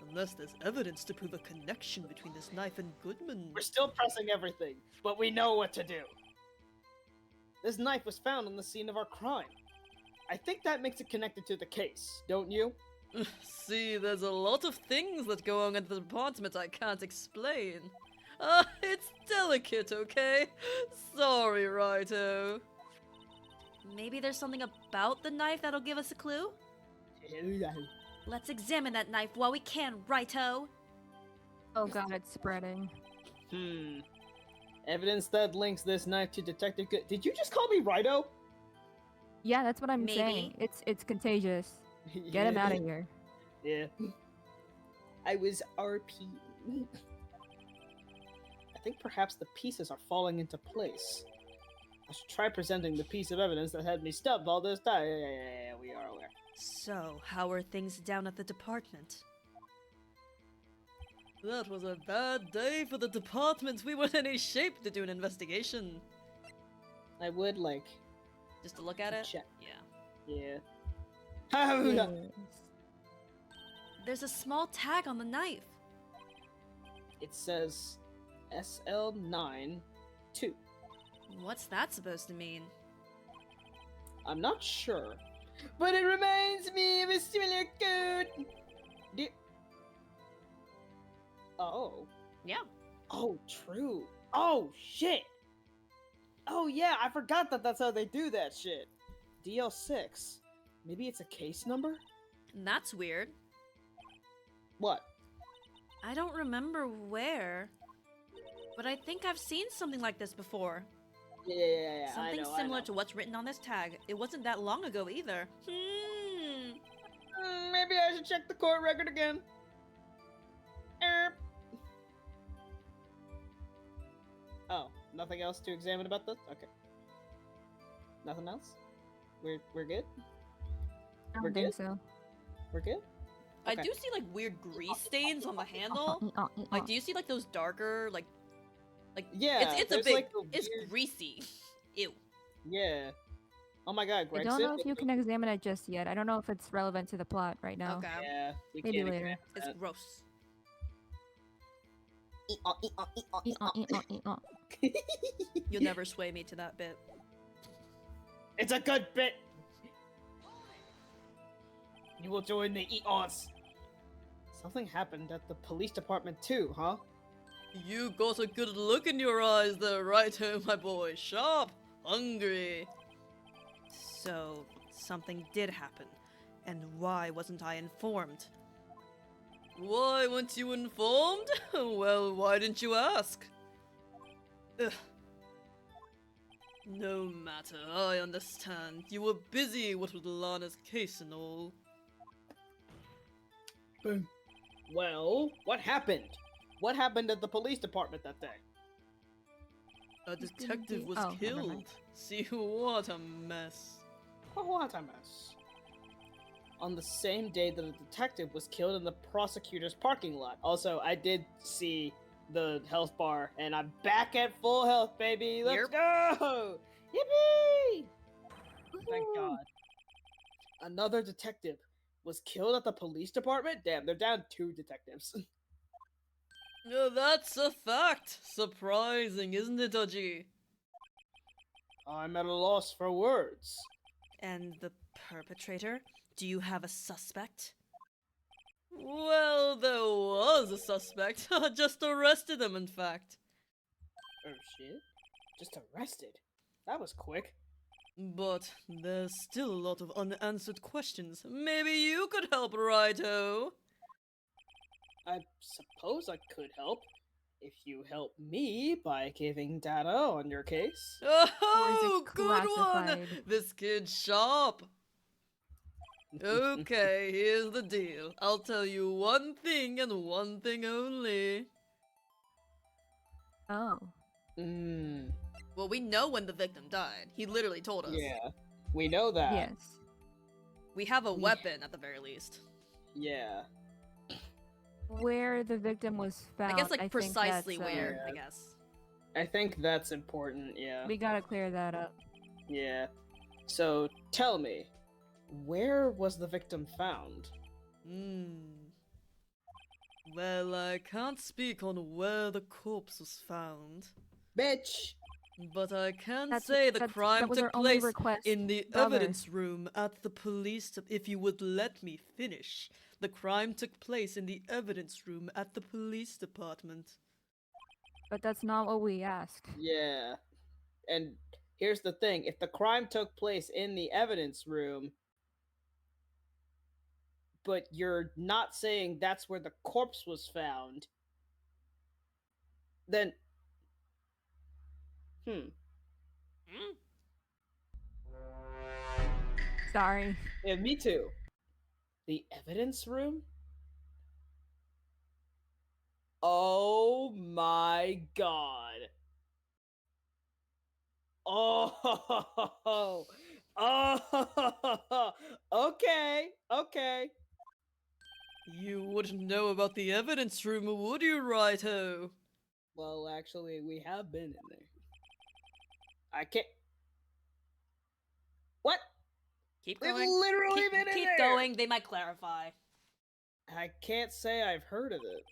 Unless there's evidence to prove a connection between this knife and Goodman. We're still pressing everything, but we know what to do. This knife was found on the scene of our crime. I think that makes it connected to the case, don't you? See, there's a lot of things that go on at the department I can't explain. It's delicate, okay? Sorry, Raito. Maybe there's something about the knife that'll give us a clue? Let's examine that knife while we can, Raito. Oh god, it's spreading. Evidence that links this knife to Detective Good. Did you just call me Righto? Yeah, that's what I'm Maybe. saying. It's contagious. Get him out of here. Yeah. I was RP. I think perhaps the pieces are falling into place. I should try presenting the piece of evidence that had me stumped all this time. Yeah, we are aware. So, how are things down at the department? That was a bad day for the department. We weren't in any shape to do an investigation. I would like Just to look at it? check. Yeah. Yeah. Yes. There's a small tag on the knife. It says SL9 2. What's that supposed to mean? I'm not sure, but it reminds me of a similar code. Oh. Yeah. Oh, true. Oh, shit. Oh, yeah, I forgot that that's how they do that shit. DL6. Maybe it's a case number? That's weird. What? I don't remember where, but I think I've seen something like this before. Yeah, Something I know, similar I know. to what's written on this tag. It wasn't that long ago either. Maybe I should check the court record again. Oh, nothing else to examine about this? Okay. Nothing else? We're good? I We're don't think good? so. We're good? I Okay. do see like weird grease stains on the handle. Like, do you see like those darker, like Yeah, it's a there's, big, like, the it's weird- greasy. Ew. Yeah. Oh my god, I Greg. don't know if you can examine it just yet. I don't know if it's relevant to the plot right now. Okay. Yeah, we Maybe can't later. examine It's that. gross. You'll never sway me to that bit. It's a good bit. You will join the Eons. Something happened at the police department too, huh? You got a good look in your eyes there, right, my boy. Sharp, hungry. So, something did happen. And why wasn't I informed? Why weren't you informed? Well, why didn't you ask? Ugh. No matter, I understand. You were busy, what with Lana's case and all. Well, what happened? What happened at the police department that day? A detective was Oh, never mind. killed. See, what a mess. Oh, what a mess. On the same day that a detective was killed in the prosecutor's parking lot. Also, I did see the health bar, and I'm back at full health, baby. Let's go! Yippee! Thank God. Another detective was killed at the police department? Damn, they're down 2 detectives. That's a fact. Surprising, isn't it, Oji? I'm at a loss for words. And the perpetrator? Do you have a suspect? Well, there was a suspect. Just arrested him, in fact. Oh shit. Just arrested. That was quick. But there's still a lot of unanswered questions. Maybe you could help, Raito? I suppose I could help. If you help me by giving data on your case. Oh, it good one! classified? This kid's sharp. Okay, here's the deal. I'll tell you one thing and one thing only. Oh. Mm, Well, we know when the victim died. He literally told us. yeah, we know that. Yes. We have a weapon at the very least. Yeah. Where the victim was found. I guess like think precisely that's, where, Yeah. I guess. I think that's important, yeah. We gotta clear that up. Yeah. So, tell me, where was the victim found? Well, I can't speak on where the corpse was found. Bitch! But I can That's- say the that crime was took our only place request, in the brother. evidence room at the police. If you would let me finish. The crime took place in the evidence room at the police department. But that's not what we asked. Yeah. And here's the thing, if the crime took place in the evidence room, but you're not saying that's where the corpse was found, then Sorry. Yeah, me too. The evidence room? Oh my god. Oh, oh, okay, okay. You wouldn't know about the evidence room, would you, Righto? Well, actually, we have been in there. I can't. What? Keep We've going. literally keep, been in keep there. going. They might clarify. I can't say I've heard of it.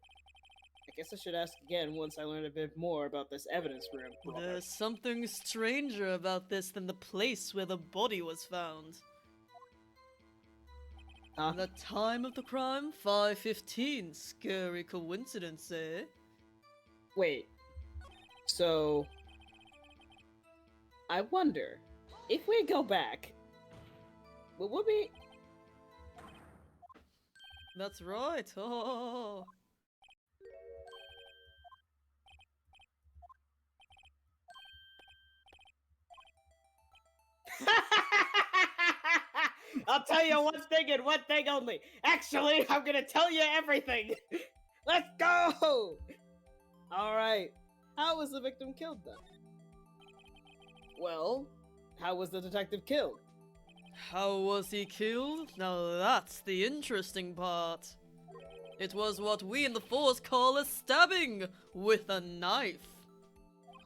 I guess I should ask again once I learn a bit more about this evidence room. There's something stranger about this than the place where the body was found. Huh? The time of the crime, 5:15. Scary coincidence, eh? Wait. So, I wonder if we go back. Would we? That's right. Oh. I'll tell you one thing and one thing only. Actually, I'm gonna tell you everything. Let's go! Alright. How was the victim killed then? Well, how was the detective killed? How was he killed? Now that's the interesting part. It was what we in the Force call a stabbing with a knife.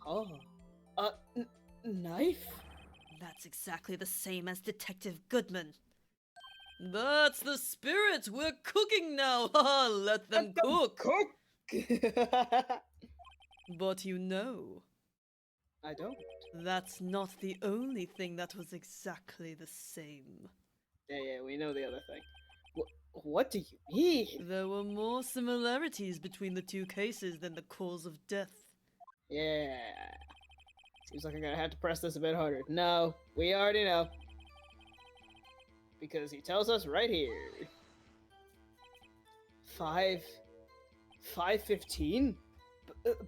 Oh. Knife? That's exactly the same as Detective Goodman. That's the spirit! We're cooking now! Haha, let them cook! Cook! But you know, I don't. that's not the only thing that was exactly the same. Yeah, we know the other thing. What do you mean? There were more similarities between the two cases than the cause of death. Yeah. Seems like I'm gonna have to press this a bit harder. No, we already know. Because he tells us right here. 5:15?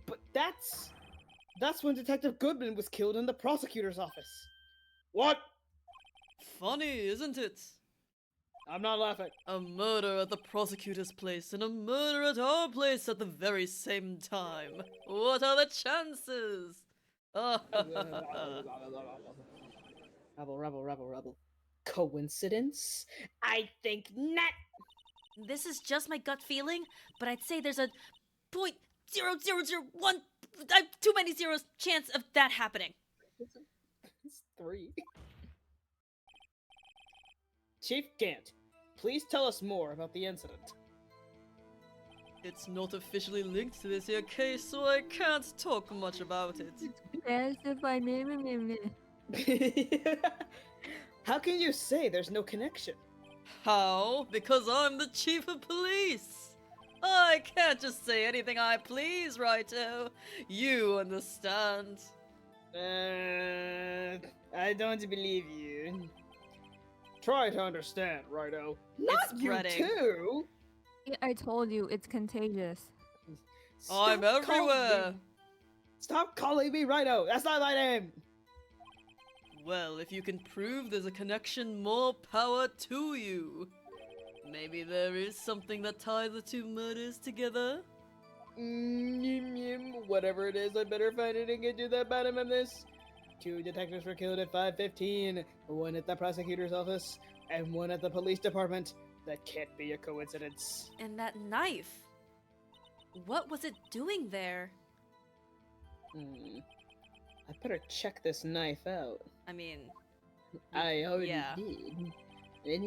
But that's when Detective Goodman was killed in the prosecutor's office. What? Funny, isn't it? I'm not laughing. A murder at the prosecutor's place and a murder at our place at the very same time. What are the chances? Rebel. Coincidence? I think not. This is just my gut feeling, but I'd say there's a 0.0001 too many zeros chance of that happening. It's 3. Chief Gant, please tell us more about the incident. It's not officially linked to this here case, so I can't talk much about it. Yes, if I may. How can you say there's no connection? How? Because I'm the chief of police. I can't just say anything I please, Righto. You understand. I don't believe you. Try to understand, Righto. Not It's you spreading. too! I told you, it's contagious. I'm everywhere. Stop calling me Righto! That's not my name! Well, if you can prove there's a connection, more power to you. Maybe there is something that ties the two murders together? Whatever it is, I better find it and get to the bottom of this. 2 detectives were killed at 5:15, one at the prosecutor's office, and one at the police department. That can't be a coincidence. And that knife? What was it doing there? I better check this knife out. I mean, I already yeah. did. Good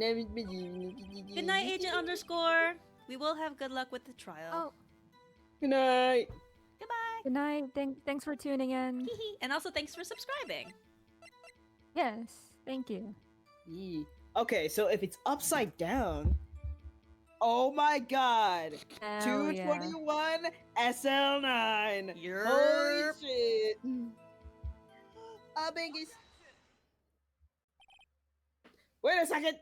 night, Agent Underscore. We will have good luck with the trial. Oh, Good night. Goodbye. good night. Thanks for tuning in. And also thanks for subscribing. Yes, thank you. Yee. Okay, so if it's upside down, oh my god, Hell yeah. 221 SL9. Holy Yerp. shit. Bingies. Wait a second.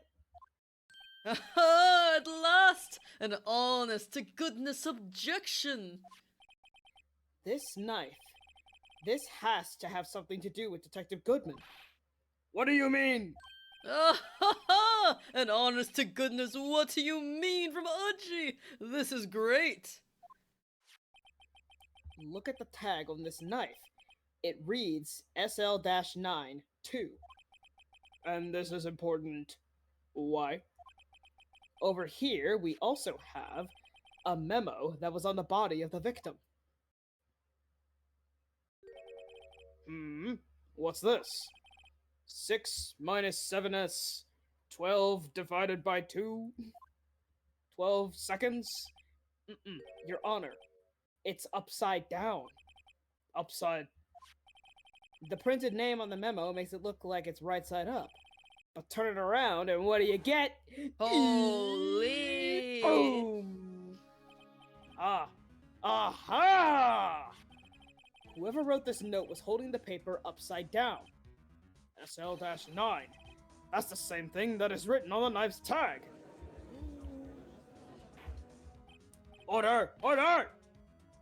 Aha, at last! An honest to goodness objection! This knife. This has to have something to do with Detective Goodman. What do you mean? Ah ha ha! An honest to goodness, what do you mean from Uji? This is great! Look at the tag on this knife. It reads SL-9 2. And this is important. Why? Over here, we also have a memo that was on the body of the victim. What's this? 6 minus 7s, 12 divided by 2, 12 seconds? Your Honor, it's upside down. Upside. The printed name on the memo makes it look like it's right side up. But turn it around, and what do you get? Holy! Boom! Aha! Whoever wrote this note was holding the paper upside down. SL-9. That's the same thing that is written on the knife's tag. Order! Order!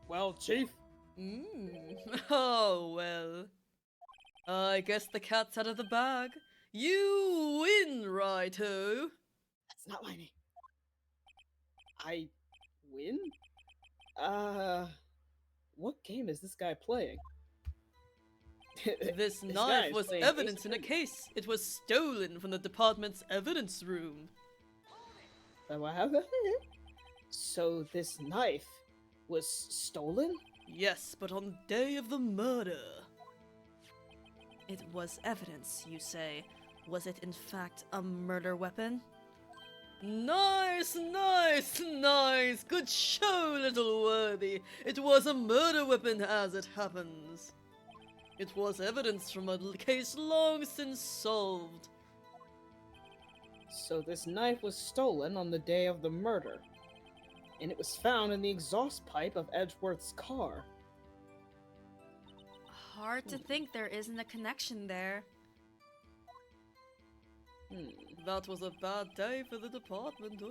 Well, Chief? Oh, well. I guess the cat's out of the bag. You win, righto. That's not my name. I win? What game is this guy playing? This guy knife is was playing evidence Ace in a Attorney. case. It was stolen from the department's evidence room. What happened? So this knife was stolen? Yes, but on the day of the murder. It was evidence, you say. Was it in fact a murder weapon? Nice, nice, nice! Good show, little worthy! It was a murder weapon as it happens. It was evidence from a case long since solved. So this knife was stolen on the day of the murder. And it was found in the exhaust pipe of Edgeworth's car. Hard to think there isn't a connection there. That was a bad day for the department.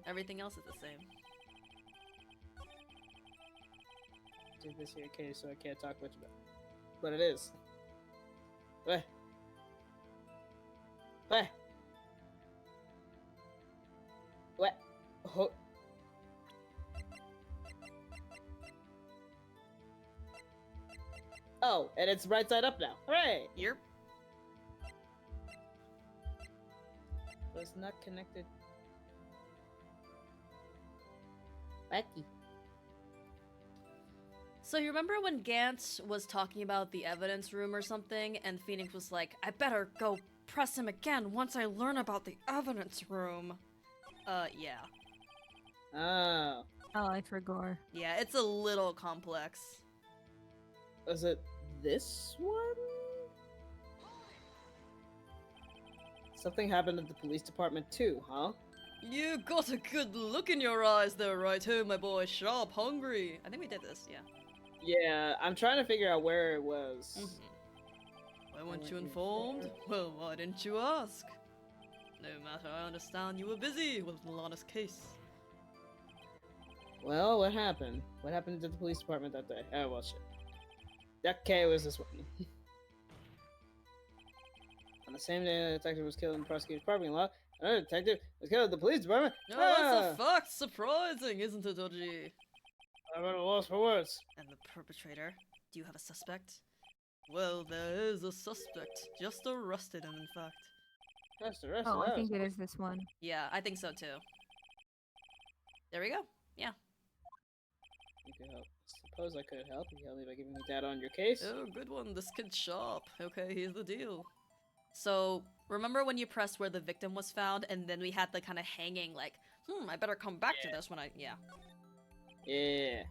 Everything else is the same. Do this here case so I can't talk much about it. But it is. What? What? What? Oh. Oh, and it's right side up now. Hooray! Yep. So it's not connected. Wacky. So you remember when Gant was talking about the evidence room or something, and Phoenix was like, I better go press him again once I learn about the evidence room. Yeah. Oh. Oh, I forgot. Yeah, it's a little complex. Was it this one? Something happened at the police department too, huh? You got a good look in your eyes there, righto, my boy. Sharp, hungry. I think we did this, yeah. Yeah, I'm trying to figure out where it was. Why weren't you informed? Well, why didn't you ask? No matter, I understand you were busy with Milana's case. Well, what happened? What happened to the police department that day? Oh, well, shit. Okay, it was this one. On the same day, the detective was killed in the prosecutor's parking lot. Another detective was killed at the police department. No, that's a fact. Surprising, isn't it, Oji? I'm at a loss for words. And the perpetrator? Do you have a suspect? Well, there is a suspect. Just arrested him, in fact. That's the rest Oh, of I that. think it is this one. Yeah, I think so too. There we go. Yeah. You could help. Suppose I could help you by giving me data on your case. Oh, good one. This kid's sharp. Okay, here's the deal. So, remember when you pressed where the victim was found, and then we had the kind of hanging, like, I better come back to this when I... Yeah. Yeah.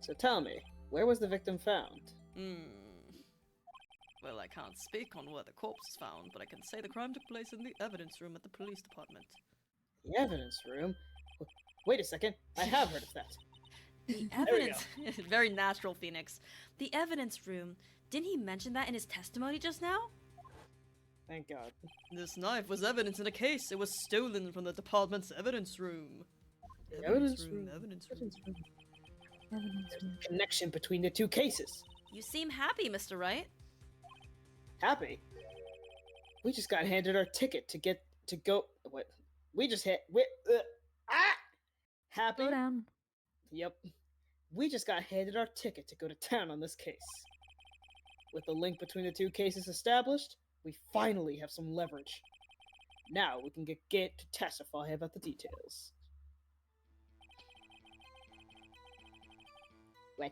So tell me, where was the victim found? Well, I can't speak on where the corpse is found, but I can say the crime took place in the evidence room at the police department. The evidence room? Wait a second, I have heard of that. The There we evidence... Very natural, Phoenix. The evidence room. Didn't he mention that in his testimony just now? Thank God. This knife was evidence in a case. It was stolen from the department's evidence room. Evidence room. Evidence room. Evidence room. Connection between the two cases. You seem happy, Mr. Wright. Happy? We just got handed our ticket to go. What? We just hit. Happy? Slow down. Yep. We just got handed our ticket to go to town on this case. With the link between the two cases established, we finally have some leverage. Now we can get GANT to testify about the details. Wacky.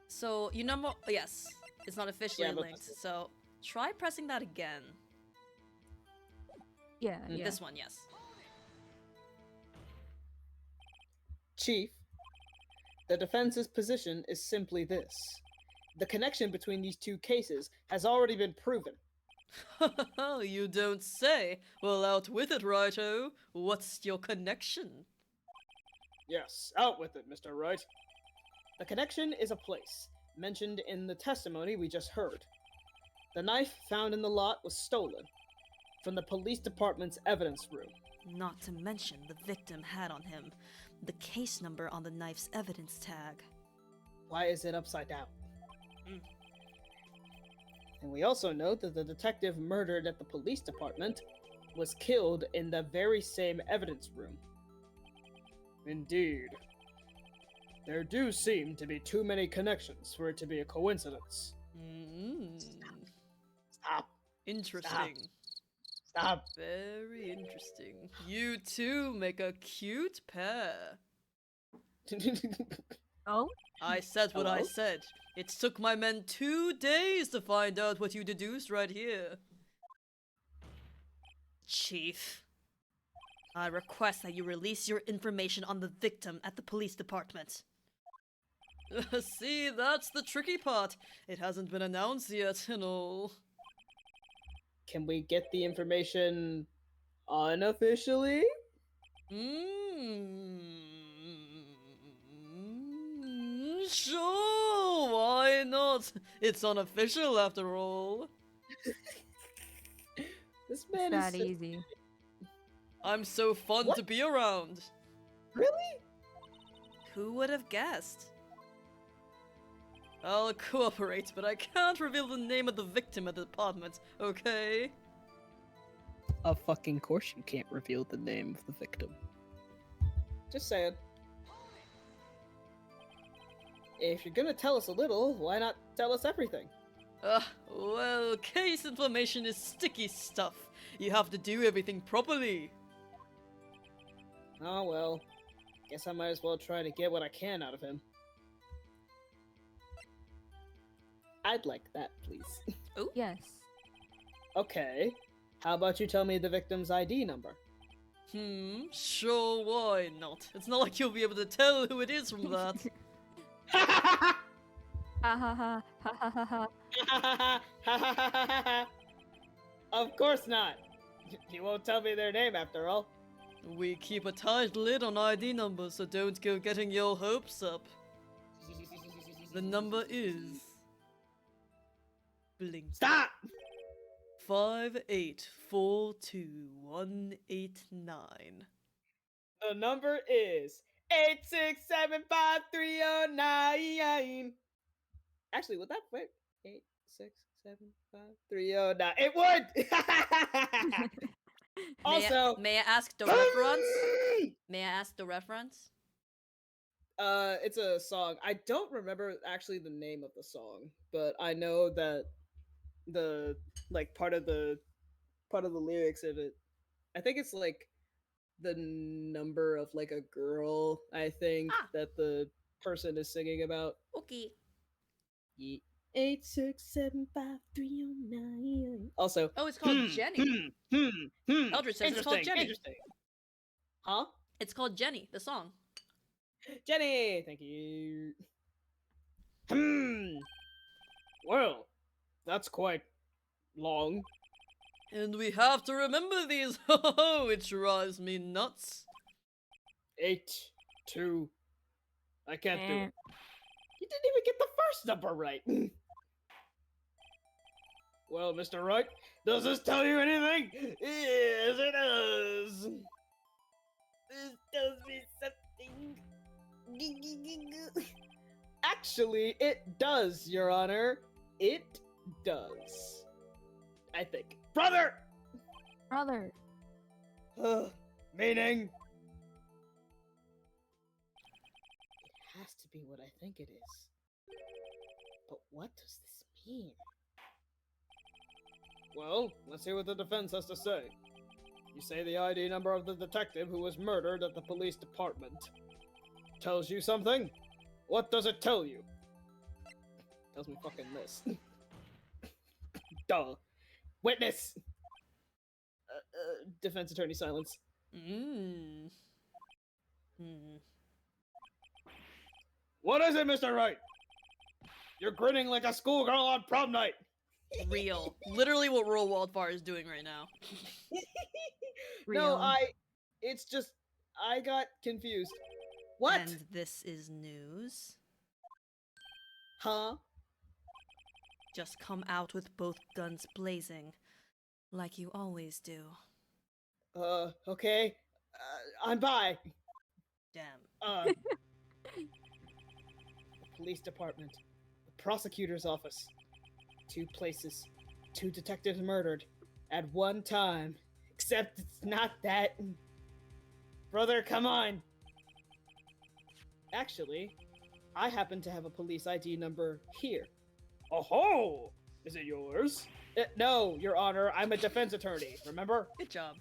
So, you know more. Yes, it's not officially Yeah, but- linked. So, try pressing that again. Yeah, yeah. This one, yes. Chief, the defense's position is simply this. The connection between these two cases has already been proven. You don't say. Well, out with it, Righto. What's your connection? Yes, out with it, Mr. Wright. The connection is a place, mentioned in the testimony we just heard. The knife found in the lot was stolen from the police department's evidence room. Not to mention the victim had on him the case number on the knife's evidence tag. Why is it upside down? And we also know that the detective murdered at the police department was killed in the very same evidence room. Indeed. There do seem to be too many connections for it to be a coincidence. Stop. Interesting. Stop. Very interesting. You two make a cute pair. Oh? I said what I Hello? said. It took my men 2 days to find out what you deduced right here. Chief, I request that you release your information on the victim at the police department. See, that's the tricky part. It hasn't been announced yet and all. Can we get the information unofficially? Sure, why not? It's unofficial after all. This man It's is that so- easy. I'm so fun What? to be around. Really? Who would have guessed? I'll cooperate, but I can't reveal the name of the victim at the department, okay? Of fucking course you can't reveal the name of the victim. Just saying. If you're gonna tell us a little, why not tell us everything? Well, case information is sticky stuff. You have to do everything properly. Oh well. Guess I might as well try to get what I can out of him. I'd like that, please. Yes. Okay. How about you tell me the victim's ID number? Sure, why not? It's not like you'll be able to tell who it is from that. Ha ha ha ha ha ha. Of course not. You won't tell me their name after all. We keep a tight lid on ID numbers, so don't go getting your hopes up. The number is... Blink. Stop! 5842189. The number is 8675309. Actually, would that wait? 8675309. It would. Also, may I ask the reference? May I ask the reference? It's a song. I don't remember actually the name of the song, but I know that the like part of the lyrics of it. I think it's like the number of like a girl. I think that the person is singing about. Okay. 8675309. Also, Oh, it's called Jenny. Eldridge says it's called Jenny. Interesting. Huh? It's called Jenny, the song. Jenny, thank you. Well, that's quite long. And we have to remember these, which drives me nuts. 8, 2. I can't do it. You didn't even get the first number right. Well, Mr. Wright, does this tell you anything? Yes, it does. This tells me something. Actually, it does, Your Honor. It does. I think. Brother! Brother. Meaning? It has to be what I think it is. But what does this mean? Well, let's hear what the defense has to say. You say the ID number of the detective who was murdered at the police department. Tells you something? What does it tell you? Tells me fucking this. Duh. Witness! Defense attorney silence. What is it, Mr. Wright? You're grinning like a schoolgirl on prom night. Real. Literally what Roll Wildfire is doing right now. No, it's just, I got confused. What? And this is news. Huh? Just come out with both guns blazing, like you always do. Okay. I'm by. Damn. The police department. The prosecutor's office. 2 places. 2 detectives murdered. At one time. Except it's not that. Brother, come on. Actually, I happen to have a police ID number here. Oh, is it yours? No, Your Honor, I'm a defense attorney, remember? Good job.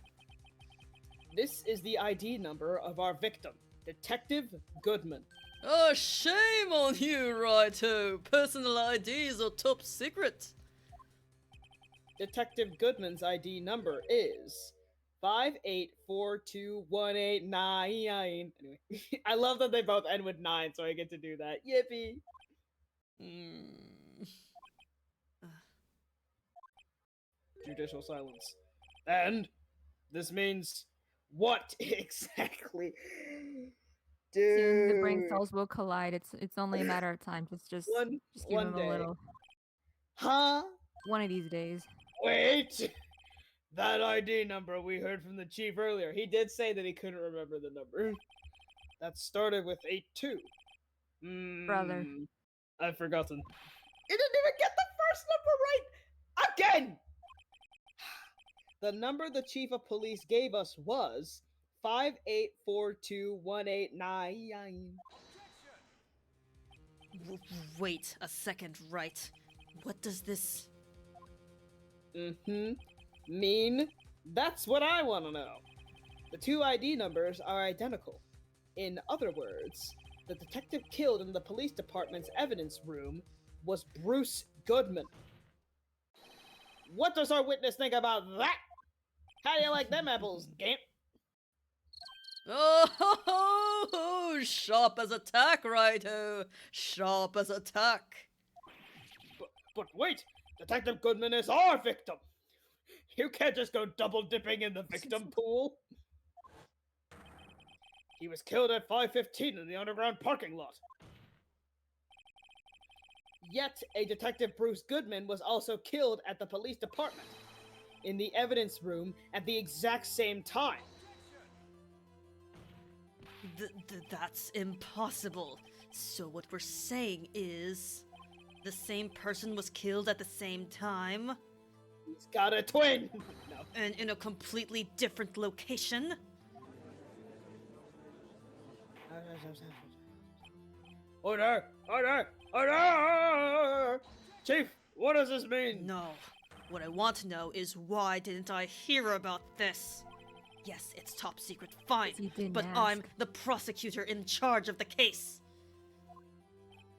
This is the ID number of our victim, Detective Goodman. Oh, shame on you, Righto! Personal IDs are top secret! Detective Goodman's ID number is 5842189. Anyway, I love that they both end with 9, so I get to do that. Yippee! Judicial silence. And this means what exactly? Dude. Soon the brain cells will collide. It's only a matter of time. Just give one him day. a little. Huh? One of these days. Wait! That ID number we heard from the chief earlier. He did say that he couldn't remember the number. That started with 82. Brother. I've forgotten. You didn't even get the first number right! Again! The number the chief of police gave us was 5842189. Wait a second, Wright. What does this... Mean? That's what I want to know. The 2 ID numbers are identical. In other words, the detective killed in the police department's evidence room was Bruce Goodman. What does our witness think about that? How do you like them apples, Gant? Oh, sharp as a tack, Righto! Sharp as a tack! But wait! Detective Goodman is our victim! You can't just go double dipping in the victim pool! He was killed at 5:15 in the underground parking lot. Yet, a Detective Bruce Goodman was also killed at the police department, in the evidence room at the exact same time. That's impossible. So what we're saying is... the same person was killed at the same time? He's got a twin! No. And in a completely different location? Order! Order! Order! Chief, what does this mean? No. What I want to know is why didn't I hear about this? Yes, it's top secret, fine. You didn't But ask. I'm the prosecutor in charge of the case.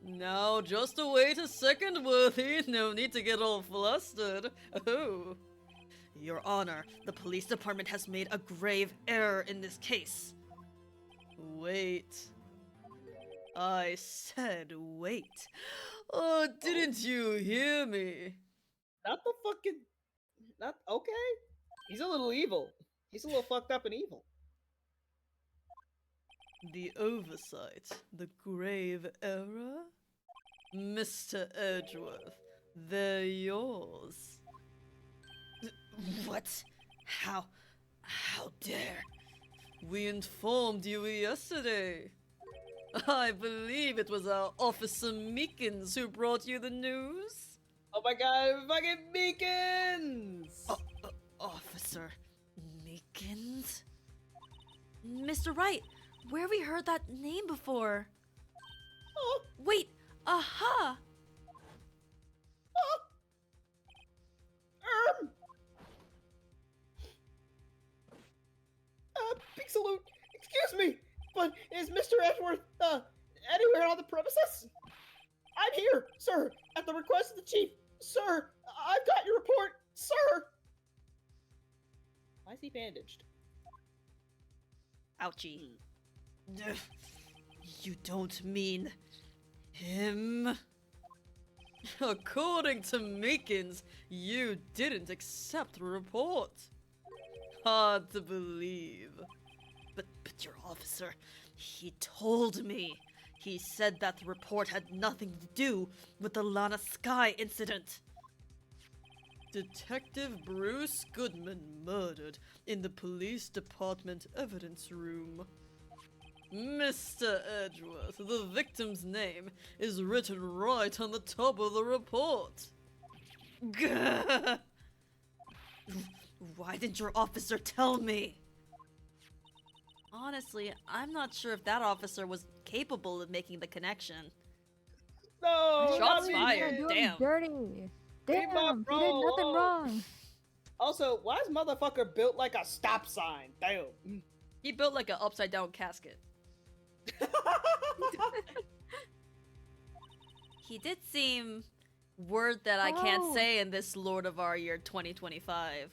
Now, just wait a second, Worthy. No need to get all flustered. Oh. Your Honor, the police department has made a grave error in this case. Wait. I said wait. Oh, didn't you hear me? Not the fucking... Not... Okay. He's a little evil. He's a little fucked up and evil. The oversight, the grave error? Mr. Edgeworth, they're yours. What? How dare? We informed you yesterday. I believe it was our Officer Meekins who brought you the news. Oh my god, fucking Meekins! Officer Meekins? Mr. Wright, where have we heard that name before? Oh, Wait, aha! oh. Big salute. Excuse me, but is Mr. Edgeworth, anywhere on the premises? I'm here, sir, at the request of the chief. Sir, I've got your report, sir! Why is he bandaged? Ouchie. You don't mean him? According to Meekins, you didn't accept the report. Hard to believe. But your officer, he told me. He said that the report had nothing to do with the Lana Sky incident. Detective Bruce Goodman murdered in the police department evidence room. Mr. Edgeworth, the victim's name is written right on the top of the report. Gah! Why didn't your officer tell me? Honestly, I'm not sure if that officer was capable of making the connection. No! Shots not me. fired. You're Damn. dirty. Leave Damn, my you did bro nothing alone. wrong. Also, why is motherfucker built like a stop sign? Damn. He built like an upside down casket. He did seem word that I can't Oh. say in this Lord of our year 2025.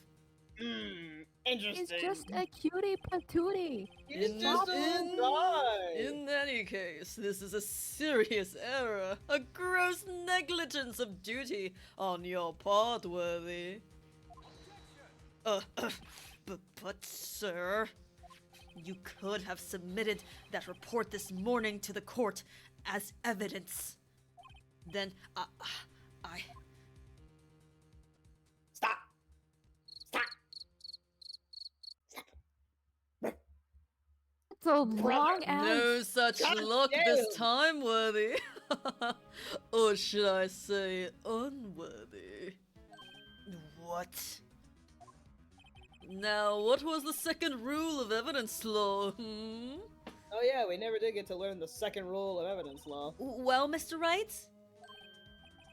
Interesting. He's just a cutie patootie. He's In- just a in- guy. In any case, this is a serious error, a gross negligence of duty on your part, Worthy. But sir, you could have submitted that report this morning to the court as evidence. Then, I... Stop. Stop. It's a long ass. No such God luck damn. this time, Worthy. Or should I say, unworthy? What? Now, what was the second rule of evidence law, hmm? Oh yeah, we never did get to learn the second rule of evidence law. Well, Mr. Wright?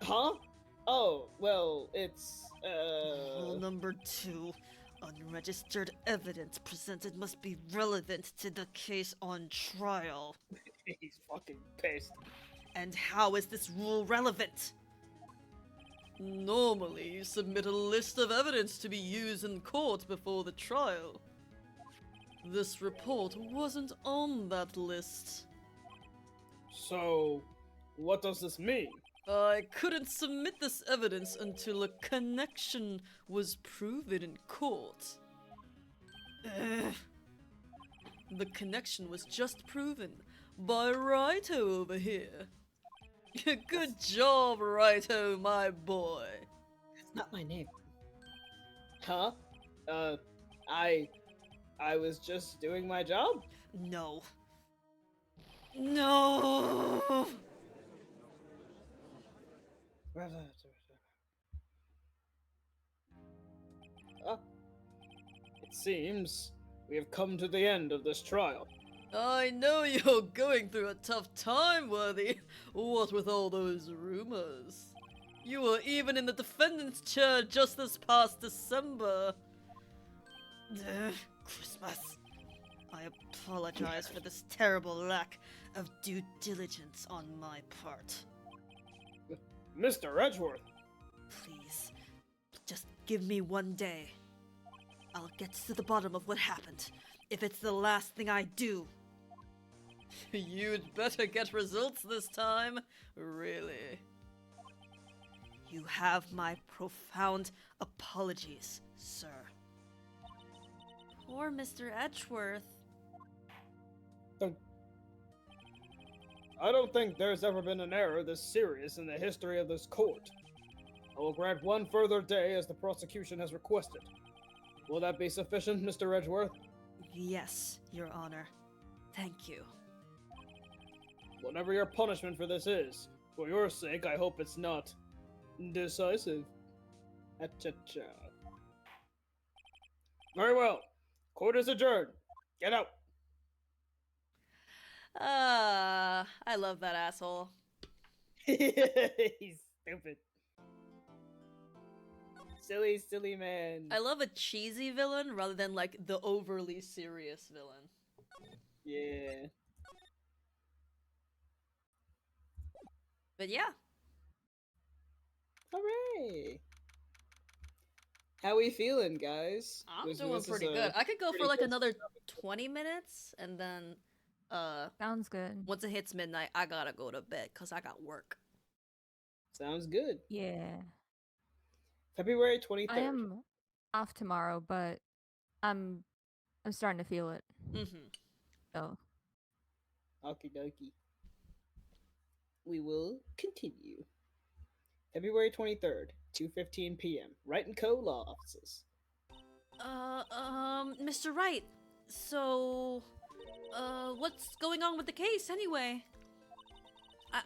Huh? Oh, well, it's, Rule number 2. Unregistered evidence presented must be relevant to the case on trial. He's fucking pissed. And how is this rule relevant? Normally, you submit a list of evidence to be used in court before the trial. This report wasn't on that list. So, what does this mean? I couldn't submit this evidence until a connection was proven in court. Ugh. The connection was just proven by Righto over here. Good job, Righto, my boy. That's not my name. Huh? I was just doing my job? No, No! Ah, it seems we have come to the end of this trial. I know you're going through a tough time, Worthy. What with all those rumors? You were even in the defendant's chair just this past December. Christmas. I apologize for this terrible lack of due diligence on my part. Mr. Edgeworth! Please, just give me one day. I'll get to the bottom of what happened, if it's the last thing I do. You'd better get results this time, really. You have my profound apologies, sir. Poor Mr. Edgeworth. I don't think there's ever been an error this serious in the history of this court. I will grant one further day as the prosecution has requested. Will that be sufficient, Mr. Edgeworth? Yes, Your Honor. Thank you. Whatever your punishment for this is, for your sake, I hope it's not decisive. Acha-cha. Very well. Court is adjourned. Get out. I love that asshole. He's stupid. Silly, silly man. I love a cheesy villain rather than like the overly serious villain. Yeah. But yeah. Hooray! How we feeling, guys? I'm This doing is pretty a good. I could go for pretty like good another stuff. 20 minutes and then Sounds good. once it hits midnight I gotta go to bed because I got work. Sounds good. Yeah. February 23rd. I am off tomorrow, but I'm starting to feel it. Mm-hmm. So Okie dokie. We will continue. February 23rd, 2:15 p.m. Wright & Co. Law Offices. Mr. Wright, so what's going on with the case anyway?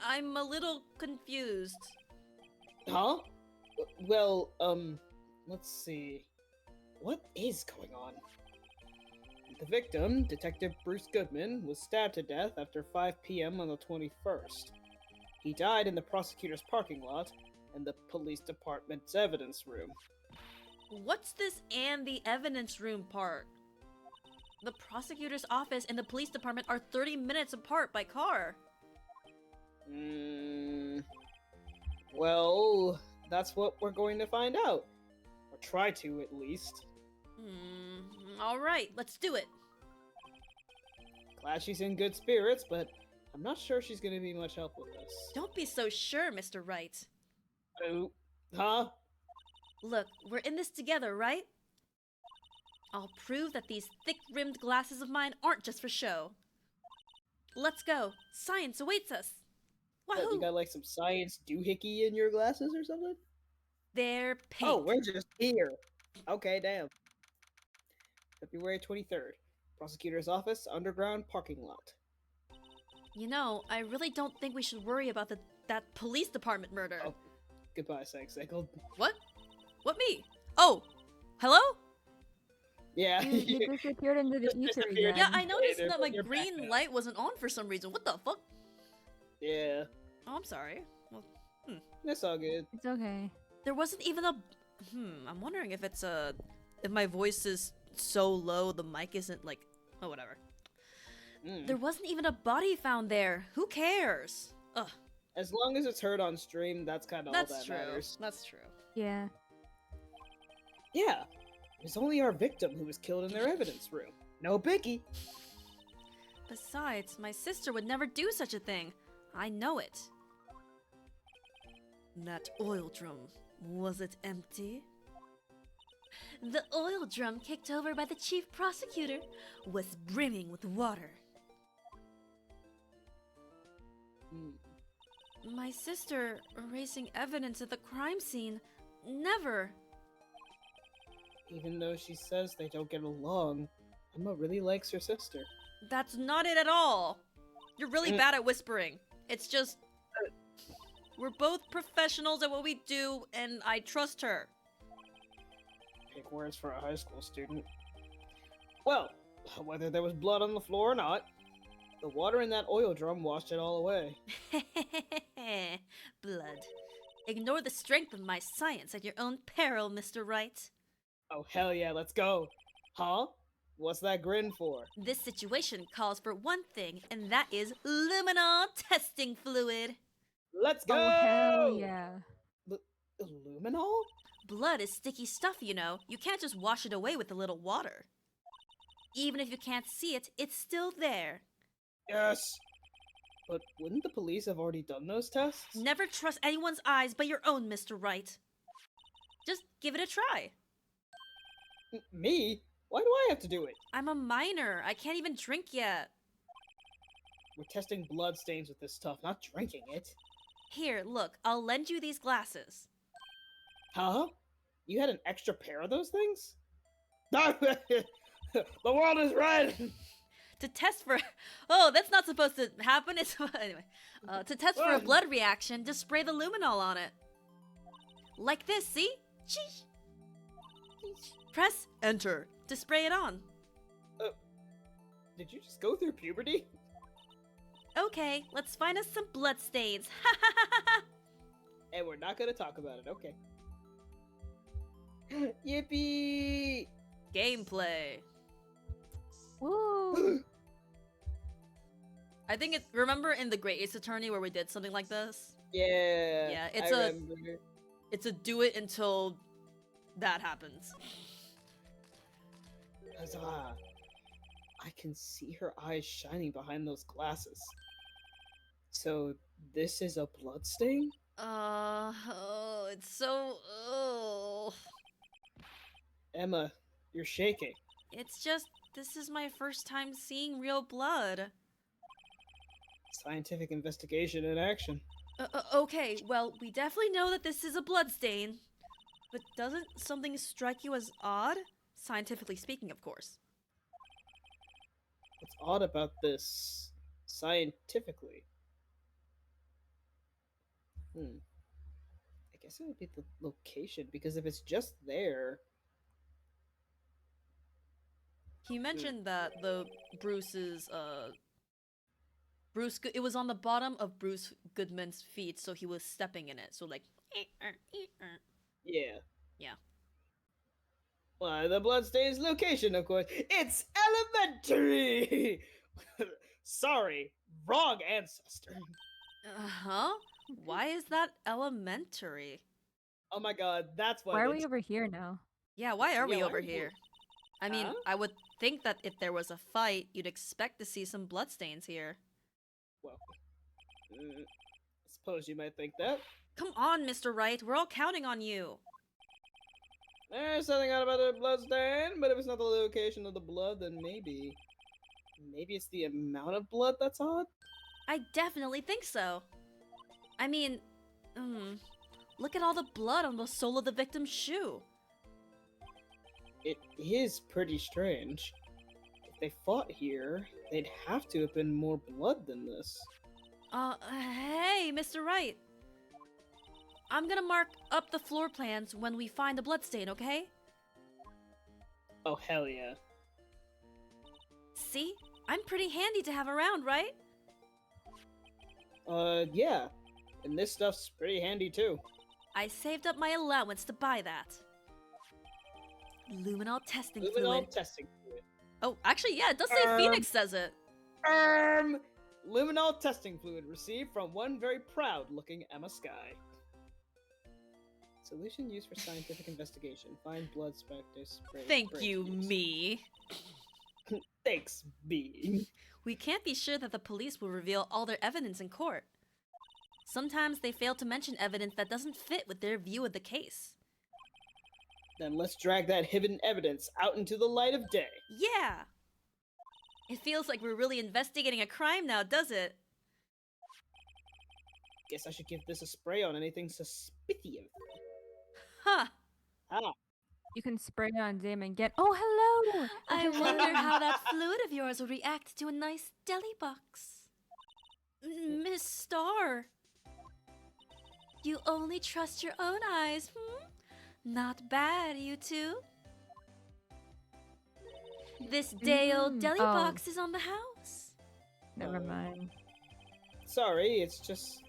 I'm a little confused. Huh? Well, let's see. What is going on? The victim, Detective Bruce Goodman, was stabbed to death after 5 p.m. on the 21st. He died in the prosecutor's parking lot and the police department's evidence room. What's this and the evidence room part? The prosecutor's office and the police department are 30 minutes apart by car. Well, that's what we're going to find out. Or try to, at least. Alright, let's do it. Glad she's in good spirits, but I'm not sure she's going to be much help with us. Don't be so sure, Mr. Wright. Oh, huh? Look, we're in this together, right? I'll prove that these thick-rimmed glasses of mine aren't just for show. Let's go. Science awaits us. What, Wahoo! you got like some science doohickey in your glasses or something? They're pink. Oh, we're just here. Okay, damn. February 23rd. Prosecutor's office, underground parking lot. You know, I really don't think we should worry about that police department murder. Oh, goodbye, Cycle. What? What me? Oh, hello? Yeah. you disappeared into the ether disappeared. again. Yeah, I noticed Hey, that my you're back green now. light wasn't on for some reason. What the fuck? Yeah, Oh, I'm sorry. Well, that's all good. It's okay. there wasn't even a. I'm wondering if it's a. If my voice is so low, the mic isn't like. Oh, whatever. There wasn't even a body found there. Who cares? Ugh. As long as it's heard on stream, that's kind of all That's that true. matters. That's true. Yeah. Yeah, it was only our victim who was killed in their evidence room. No biggie. Besides, my sister would never do such a thing. I know it. That oil drum, was it empty? The oil drum kicked over by the chief prosecutor was brimming with water. My sister erasing evidence at the crime scene. Never. Even though she says they don't get along, Emma really likes her sister. That's not it at all. You're really bad at whispering. It's just... We're both professionals at what we do, and I trust her. Big words for a high school student. Well, whether there was blood on the floor or not, the water in that oil drum washed it all away. Blood. Ignore the strength of my science at your own peril, Mr. Wright. Oh, hell yeah, let's go. Huh? What's that grin for? This situation calls for one thing, and that is luminol testing fluid. Let's go! Oh, hell yeah. Luminol? Blood is sticky stuff, you know. You can't just wash it away with a little water. Even if you can't see it, it's still there. Yes! But wouldn't the police have already done those tests? Never trust anyone's eyes but your own, Mr. Wright. Just give it a try. Me? Why do I have to do it? I'm a minor. I can't even drink yet. We're testing blood stains with this stuff, not drinking it. Here, look, I'll lend you these glasses. Huh? You had an extra pair of those things? The world is red! To test for... Oh, that's not supposed to happen. It's... Anyway. To test for a blood reaction, just spray the luminol on it. Like this, see? Sheesh. Press enter to spray it on. Did you just go through puberty? Okay, let's find us some blood stains. And we're not gonna talk about it, okay. Yippee! Gameplay. Woo! I think it. Remember in the Great Ace Attorney where we did something like this? Yeah. Yeah, I remember. it's a do it until that happens. Huzzah. I can see her eyes shining behind those glasses. So this is a bloodstain? Oh, it's so. Oh. Emma, you're shaking. It's just. This is my first time seeing real blood. Scientific investigation in action. Okay, well, we definitely know that this is a bloodstain. But doesn't something strike you as odd? Scientifically speaking, of course. What's odd about this, scientifically? I guess it would be the location, because if it's just there... He mentioned that it was on the bottom of Bruce Goodman's feet, so he was stepping in it. So like, Yeah. Yeah. Well, the bloodstain's location, of course. It's elementary! Sorry, wrong ancestor. Huh? Why is that elementary? Oh my god, that's what Why are it's... we over here now? Yeah, why are Yeah, we why over are we- here? I mean, Huh? I would think that if there was a fight, you'd expect to see some bloodstains here. Well, I suppose you might think that. Come on, Mr. Wright, we're all counting on you. There's something odd about the bloodstain, but if it's not the location of the blood, then maybe... Maybe it's the amount of blood that's odd? I definitely think so. I mean, look at all the blood on the sole of the victim's shoe. It is pretty strange. If they fought here, they'd have to have been more blood than this. Hey, Mr. Wright. I'm gonna mark up the floor plans when we find the bloodstain, okay? Oh, hell yeah. See? I'm pretty handy to have around, right? Yeah. And this stuff's pretty handy too. I saved up my allowance to buy that. Luminol testing Luminol fluid. testing fluid. Oh, actually, yeah, it does say Phoenix says it. Luminol testing fluid received from one very proud-looking Emma Sky. Solution used for scientific investigation. Find blood specters. Thank you, me. Thanks, B. We can't be sure that the police will reveal all their evidence in court. Sometimes they fail to mention evidence that doesn't fit with their view of the case. Then let's drag that hidden evidence out into the light of day. Yeah! It feels like we're really investigating a crime now, does it? Guess I should give this a spray on anything suspicious. Huh. Ah, You can spray on Dim and get. Oh, hello! I wonder how that fluid of yours will react to a nice deli box. Miss Star. You only trust your own eyes, hmm? Not bad, you two. This day-old deli Oh. box is on the house. Never mind. Sorry, it's just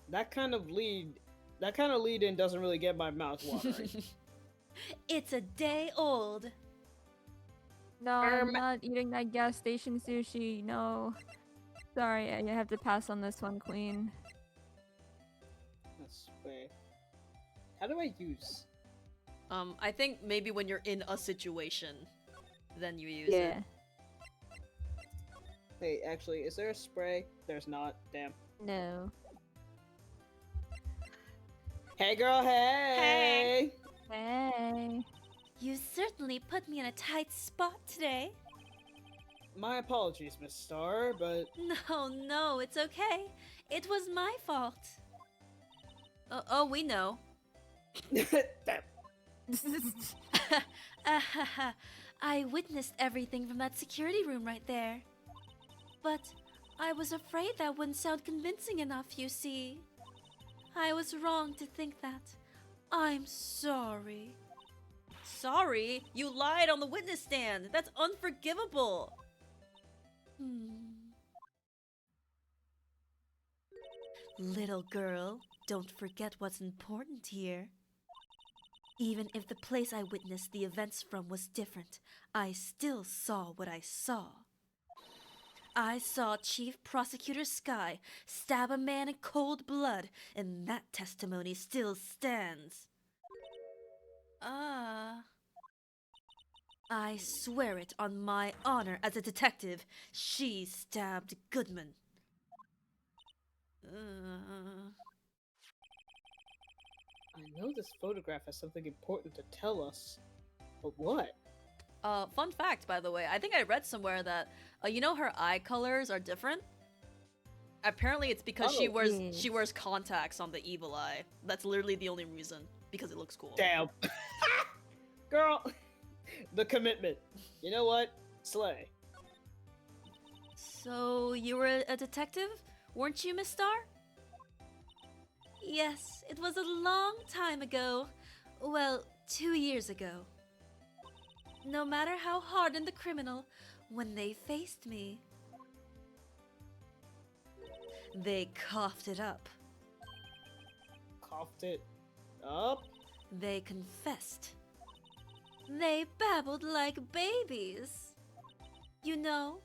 that kind of lead-in doesn't really get my mouth watering. It's a day old. No, I'm not eating that gas station sushi. No. Sorry, I have to pass on this one, Queen. That's way. How do I use? I think maybe when you're in a situation, then you use Yeah. it. Hey, actually, is there a spray? There's not. Damn. No. Hey, girl. Hey. Hey. You certainly put me in a tight spot today. My apologies, Miss Star, but No, it's okay. It was my fault. Oh, we know. Damn. I witnessed everything from that security room right there. But I was afraid that wouldn't sound convincing enough, you see. I was wrong to think that. I'm sorry. Sorry? You lied on the witness stand. That's unforgivable. Little girl, don't forget what's important here. Even if the place I witnessed the events from was different, I still saw what I saw. I saw Chief Prosecutor Sky stab a man in cold blood, and that testimony still stands. I swear it on my honor as a detective, she stabbed Goodman. I know this photograph has something important to tell us, but what? Fun fact, by the way, I think I read somewhere that, you know, her eye colors are different. Apparently, it's because she yes. wears contacts on the evil eye. That's literally the only reason, because it looks cool. Damn. Girl, the commitment. You know what? Slay. So you were a detective, weren't you, Miss Star? Yes, it was a long time ago. Well, 2 years ago. No matter how hardened the criminal, when they faced me, they coughed it up. Coughed it up? They confessed. They babbled like babies. You know,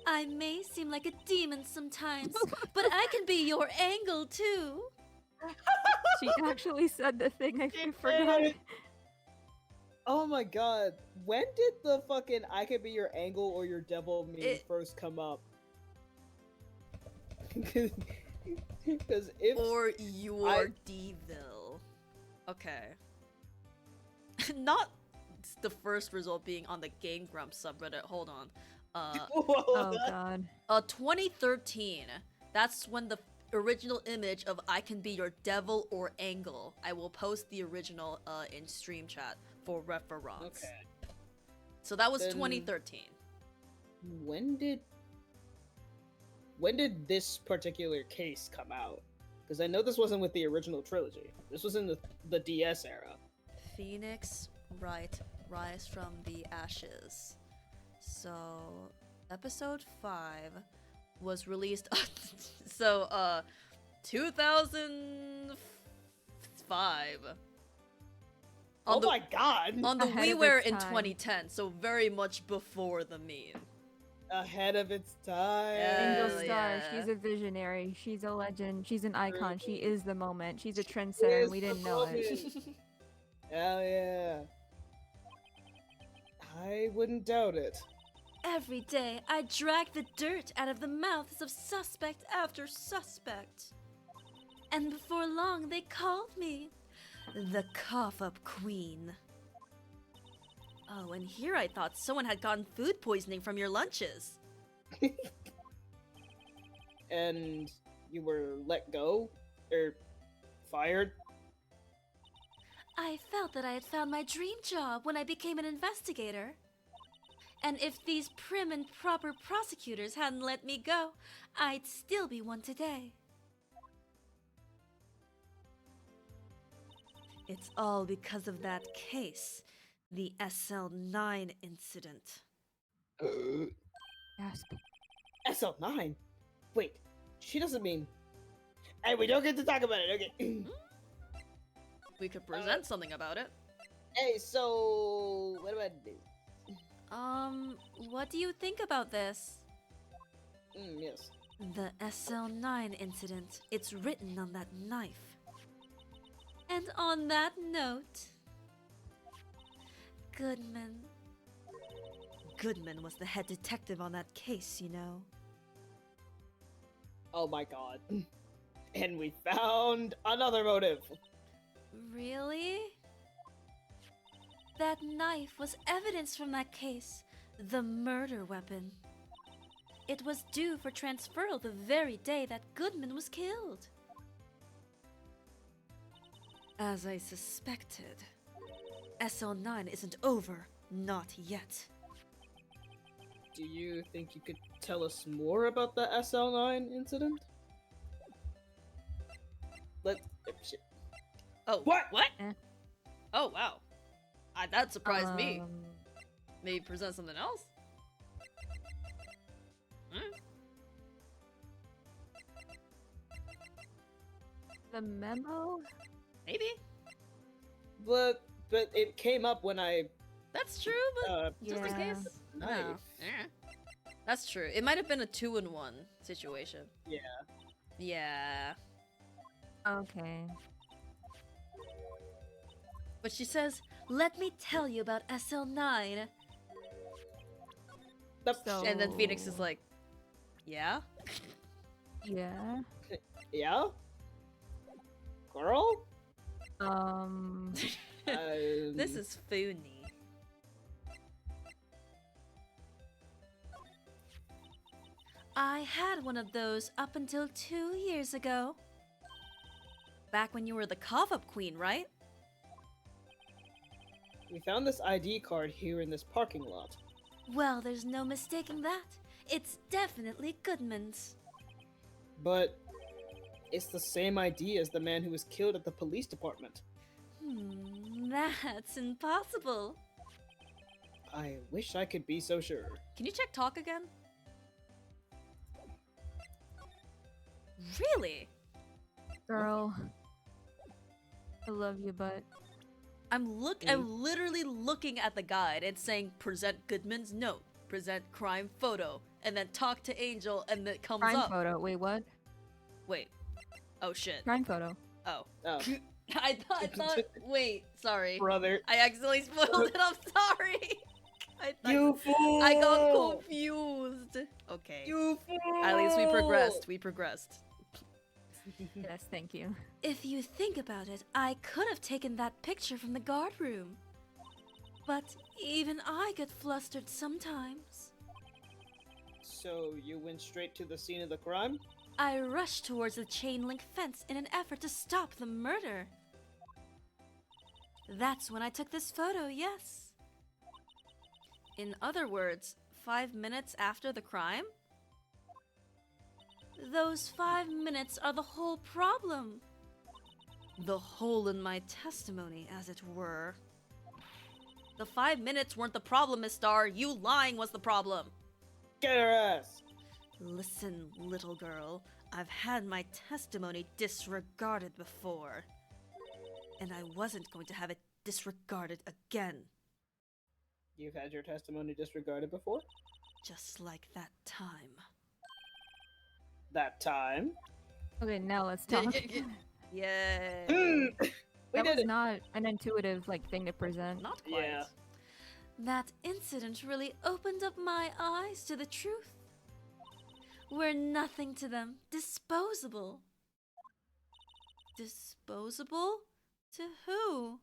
I may seem like a demon sometimes, but I can be your angle too. She actually said the thing I She forgot. did. Oh my god. When did the fucking I could be your angle or your devil meme first come up? Because if Or your devil. Okay. Not the first result being on the Game Grumps subreddit. Hold on. Oh god. 2013. That's when the original image of I can be your devil or angle. I will post the original in stream chat for reference. Okay. So that was Then 2013. When did this particular case come out? Because I know this wasn't with the original trilogy. This was in the DS era. Phoenix Wright, Rise from the Ashes. So, episode 5 was released 2005. Oh my god! On the Ahead of WiiWare its in time. 2010, so very much before the meme. Ahead of its time. Angel Hell Star, yeah. she's a visionary. She's a legend. She's an icon. She is the moment. She's a Is trendsetter, and we the didn't know it. moment. Hell yeah. I wouldn't doubt it. Every day, I drag the dirt out of the mouths of suspect after suspect. And before long, they called me the cough-up queen. Oh, and here I thought someone had gotten food poisoning from your lunches. And you were let go? Or fired? I felt that I had found my dream job when I became an investigator. And if these prim and proper prosecutors hadn't let me go, I'd still be one today. It's all because of that case, the SL9 incident. Gasp. SL9? Wait, she doesn't mean. Hey, we don't get to talk about it, okay? We could present something about it. Hey, so what do I do? What do you think about this? Yes. The SL9 incident. It's written on that knife. And on that note, Goodman. Goodman was the head detective on that case, you know. Oh my god. And we found another motive. Really? That knife was evidence from that case. The murder weapon. It was due for transferal the very day that Goodman was killed. As I suspected, SL9 isn't over. Not yet. Do you think you could tell us more about the SL9 incident? Shit. Oh, What? What? Eh. Oh, wow. That surprised me. Maybe present something else? The memo? Maybe. But it came up when I That's true, but just in Yeah. case. No. knife. That's true. It might have been a 2-in-1 situation. Yeah. Yeah. Okay. But she says, let me tell you about SL9. So- And then Phoenix is like, yeah? Yeah. Yeah? Girl? This is funny. I had one of those up until 2 years ago. Back when you were the cough-up queen, right? We found this ID card here in this parking lot. Well, there's no mistaking that. It's definitely Goodman's. But it's the same ID as the man who was killed at the police department. That's impossible. I wish I could be so sure. Can you check talk again? Really? Girl. I love you, but I'm literally looking at the guide. It's saying present Goodman's note, present crime photo, and then talk to Angel, and it comes crime up. photo. Wait, what? Wait. Oh shit. Crime photo. Oh. Oh, I thought. Wait. Sorry. brother. I accidentally spoiled it. I'm sorry. You fool! I got confused. Okay. You fool! At least we progressed. We progressed. Yes, thank you. If you think about it, I could have taken that picture from the guard room. But even I get flustered sometimes. So you went straight to the scene of the crime? I rushed towards the chain link fence in an effort to stop the murder. That's when I took this photo, yes. In other words, 5 minutes after the crime? Those 5 minutes are the whole problem. The hole in my testimony, as it were. The 5 minutes weren't the problem, Miss Star. You lying was the problem. Get her ass! Listen, little girl. I've had my testimony disregarded before. And I wasn't going to have it disregarded again. You've had your testimony disregarded before? Just like that time. That time? Okay, now let's talk. Yay. we That did was it! not an intuitive thing to present. Not quite. Yeah. That incident really opened up my eyes to the truth. We're nothing to them. Disposable. Disposable? To who?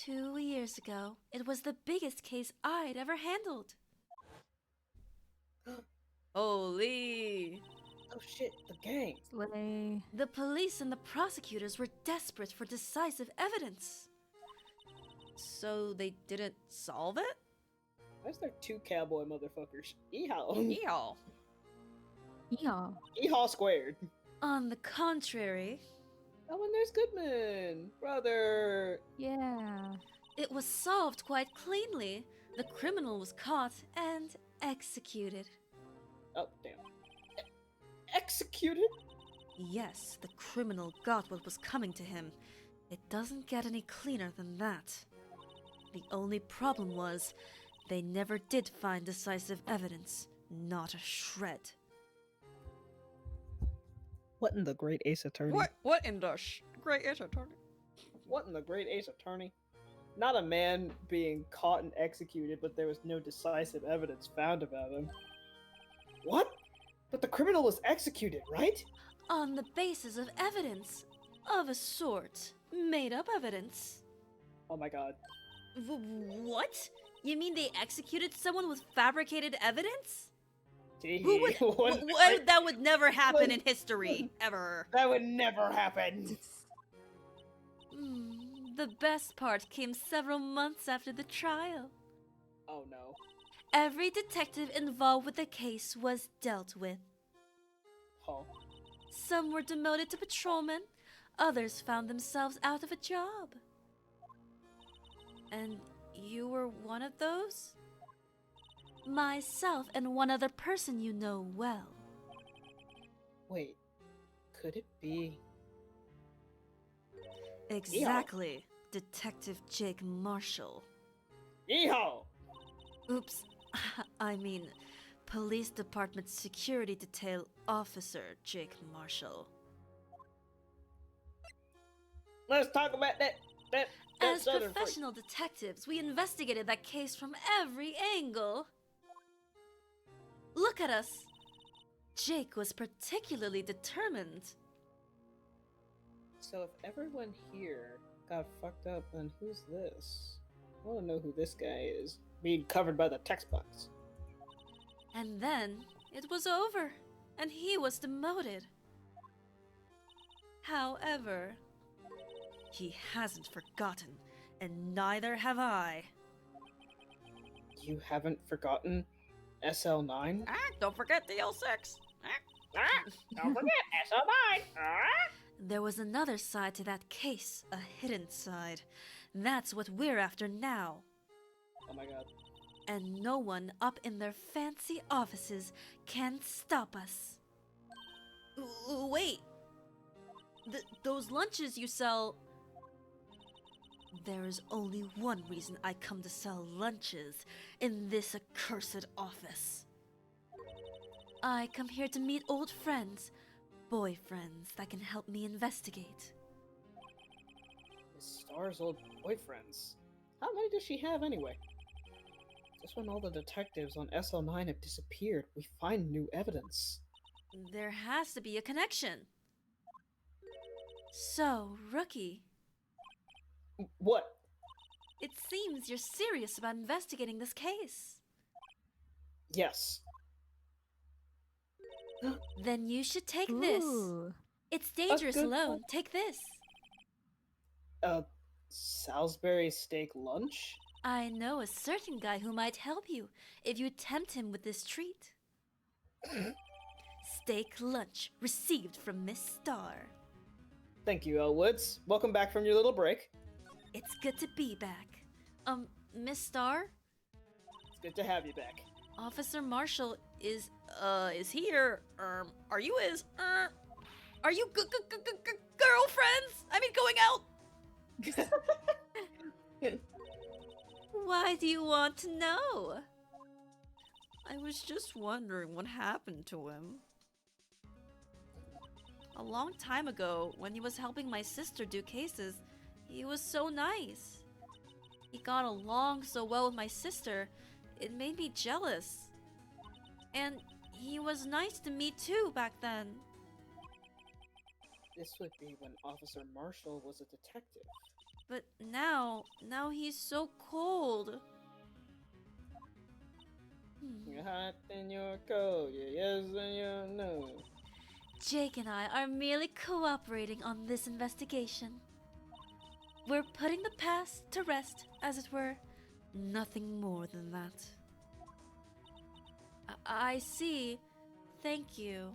2 years ago, it was the biggest case I'd ever handled. Holy! Oh shit, the gang! Slay. The police and the prosecutors were desperate for decisive evidence. So they didn't solve it? Why is there two cowboy motherfuckers? Yeehaw. Yeehaw. Yeah. Yeehaw squared. On the contrary, Oh, and there's Goodman. Brother. Yeah. it was solved quite cleanly. The criminal was caught and executed. Oh, damn. Executed? Yes, the criminal got what was coming to him. It doesn't get any cleaner than that. The only problem was, they never did find decisive evidence. Not a shred. What in the great Ace Attorney? What in the great Ace Attorney? What in the great Ace Attorney? Not a man being caught and executed, but there was no decisive evidence found about him. What? But the criminal was executed, right? On the basis of evidence. Of a sort. Made up evidence. Oh my god. What? You mean they executed someone with fabricated evidence? Gee, Who would? That would never happen in history, ever. That would never happen. The best part came several months after the trial. Oh no. Every detective involved with the case was dealt with. Huh. Some were demoted to patrolmen, others found themselves out of a job. And you were one of those? Myself and one other person you know well. Wait. Could it be? Exactly. Detective Jake Marshall. Yeehaw! Oops. I mean, Police Department Security Detail Officer Jake Marshall. Let's talk about that As southern freak. professional detectives, we investigated that case from every angle. Look at us. Jake was particularly determined. So if everyone here got fucked up, then who's this? I want to know who this guy is. Being covered by the text box. And then it was over, and he was demoted. However, he hasn't forgotten, and neither have I. You haven't forgotten SL9? Don't forget the L6. Don't forget SL9! There was another side to that case, a hidden side. That's what we're after now. Oh my god. And no one up in their fancy offices can stop us. Wait. Those lunches you sell... There is only one reason I come to sell lunches in this accursed office. I come here to meet old friends, boyfriends that can help me investigate. Miss Star's old boyfriends. How many does she have anyway? Just when all the detectives on SL9 have disappeared, we find new evidence. There has to be a connection. So, Rookie, What? it seems you're serious about investigating this case. Yes. Then you should take this. Ooh. It's dangerous good alone. point. Take this. Salisbury steak lunch? I know a certain guy who might help you if you tempt him with this treat. Steak lunch received from Miss Star. Thank you, Woods. Welcome back from your little break. It's good to be back. Miss Star? It's good to have you back. Officer Marshall is here. Are you his, are you girlfriends? I mean, going out? Why do you want to know? I was just wondering what happened to him. A long time ago, when he was helping my sister do cases, he was so nice. He got along so well with my sister, it made me jealous. And he was nice to me too back then. This would be when Officer Marshall was a detective. But now he's so cold. You're hot and you're cold, you're yes and you're no. Jake and I are merely cooperating on this investigation. We're putting the past to rest, as it were. Nothing more than that. I see. Thank you.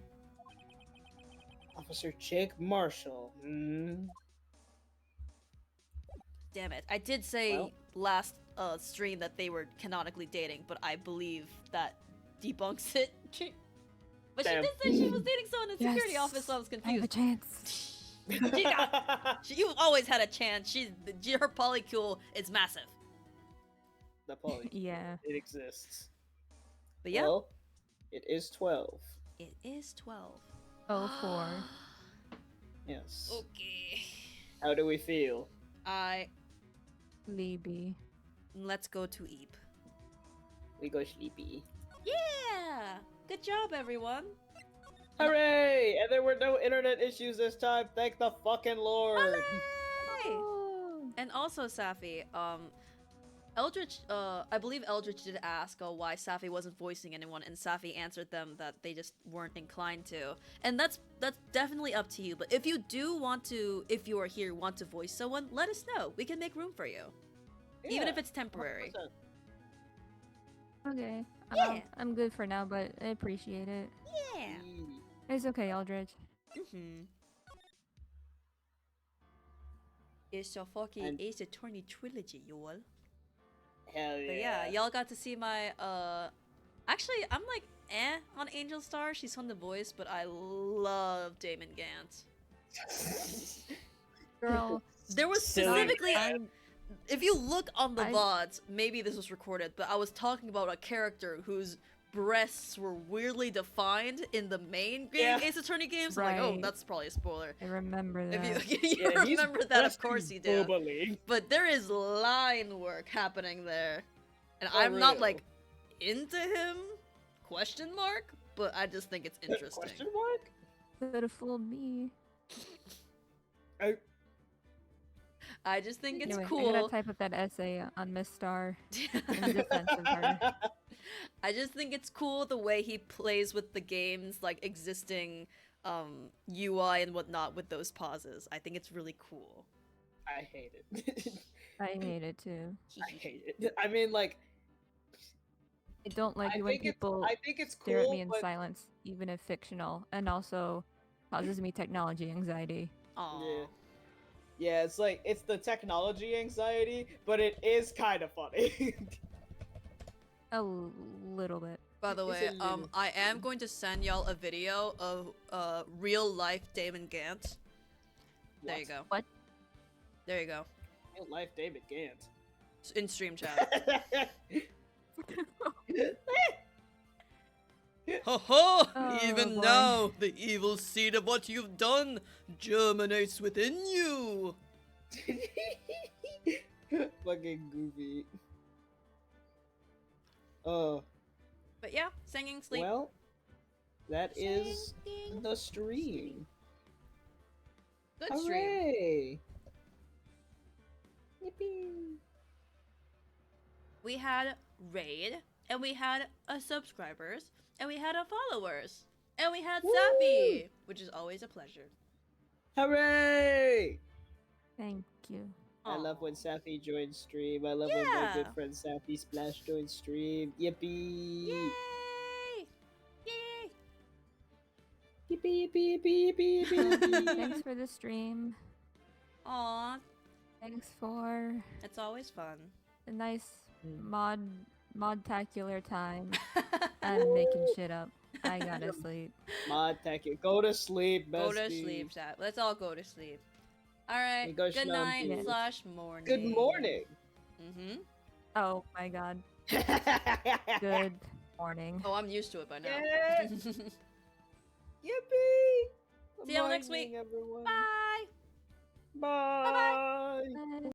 Officer Chick Marshall. Hmm. Damn it. I did say Well. last stream that they were canonically dating, but I believe that debunks it. But Damn. she did say she was dating someone in security Yes, office, so I was I have a confused. chance. You've always had a chance. Her polycule is massive. The poly. Yeah. It exists. But yeah, Well, it is 12. it is 12. Oh, 4. Yes. Okay. How do we feel? Libby. Let's go to Eep. We go sleepy. Yeah! Good job, everyone. Hooray! And there were no internet issues this time. Thank the fucking Lord. Hey! And also, Safi, Eldritch, I believe Eldritch did ask why Safi wasn't voicing anyone, and Safi answered them that they just weren't inclined to. And that's definitely up to you, but if you do want to, if you are here, want to voice someone, let us know. We can make room for you. Even if it's temporary. 100%. Okay. Yeah. I'm good for now, but I appreciate it. Yeah! It's okay, Aldrich. Mm-hmm. It's a fucking And- Ace Attorney trilogy, y'all. Hell yeah. But yeah, y'all got to see my actually I'm like on Angel Star. She's fun to voice, but I love Damon Gant. Girl, There was Silly. specifically if you look on the I- VODs, maybe this was recorded, but I was talking about a character whose breasts were weirdly defined in the main game, Yeah. Ace Attorney games. I'm like, oh, Right. that's probably a spoiler. I remember that. If you, you Yeah, he's remember that, of breasting course you do. bubbly. But there is line work happening there. And For I'm not real. like into him? Question mark? But I just think it's interesting. Question mark? Could have fooled me. I just think it's Anyway, I cool. gotta type up that essay on Miss Star in defense of her. I just think it's cool the way he plays with the game's like existing UI and whatnot with those pauses. I think it's really cool. I hate it. I hate it too. I hate it. I mean, like, I don't like I it when think it's, people I think it's stare at cool, me in but silence, even if fictional, and also causes me technology anxiety. Aww. yeah. Yeah, it's like, it's the technology anxiety, but it is kind of funny. A little bit. By the It's way, a little I am going to send y'all a video of real life Damon Gant. There you go. What? There you go. Real life David Gant. In stream chat. Ho ho! Oh, Even boy. now, the evil seed of what you've done germinates within you. Fucking goofy. Oh, But yeah, singing, sleep. well, that is Singing. the stream. Good stream. Hooray! Yippee! We had raid, and we had subscribers, and we had followers, and we had Woo! Sappy, which is always a pleasure. Hooray! Thank you. I love when Aw. Sappy joins stream. I love when my good Yeah. friend Sappy Splash joins stream. Yippee! Yay! Yay! Yippee, yippee, yippee, yippee, yippee, yippee. Thanks for the stream. Aw, Thanks for it's always fun. a nice Mm. modtacular time and making shit up. I gotta sleep. Mod tech it. Go to sleep, bestie. Go to sleep, chat. Let's all go to sleep. Alright, We go good night schlumpy. / morning. Good morning. Mm-hmm. Oh my god. Good morning. Oh, I'm used to it by now. Yeah. Yippee! Good See y'all next morning, week. everyone. Bye!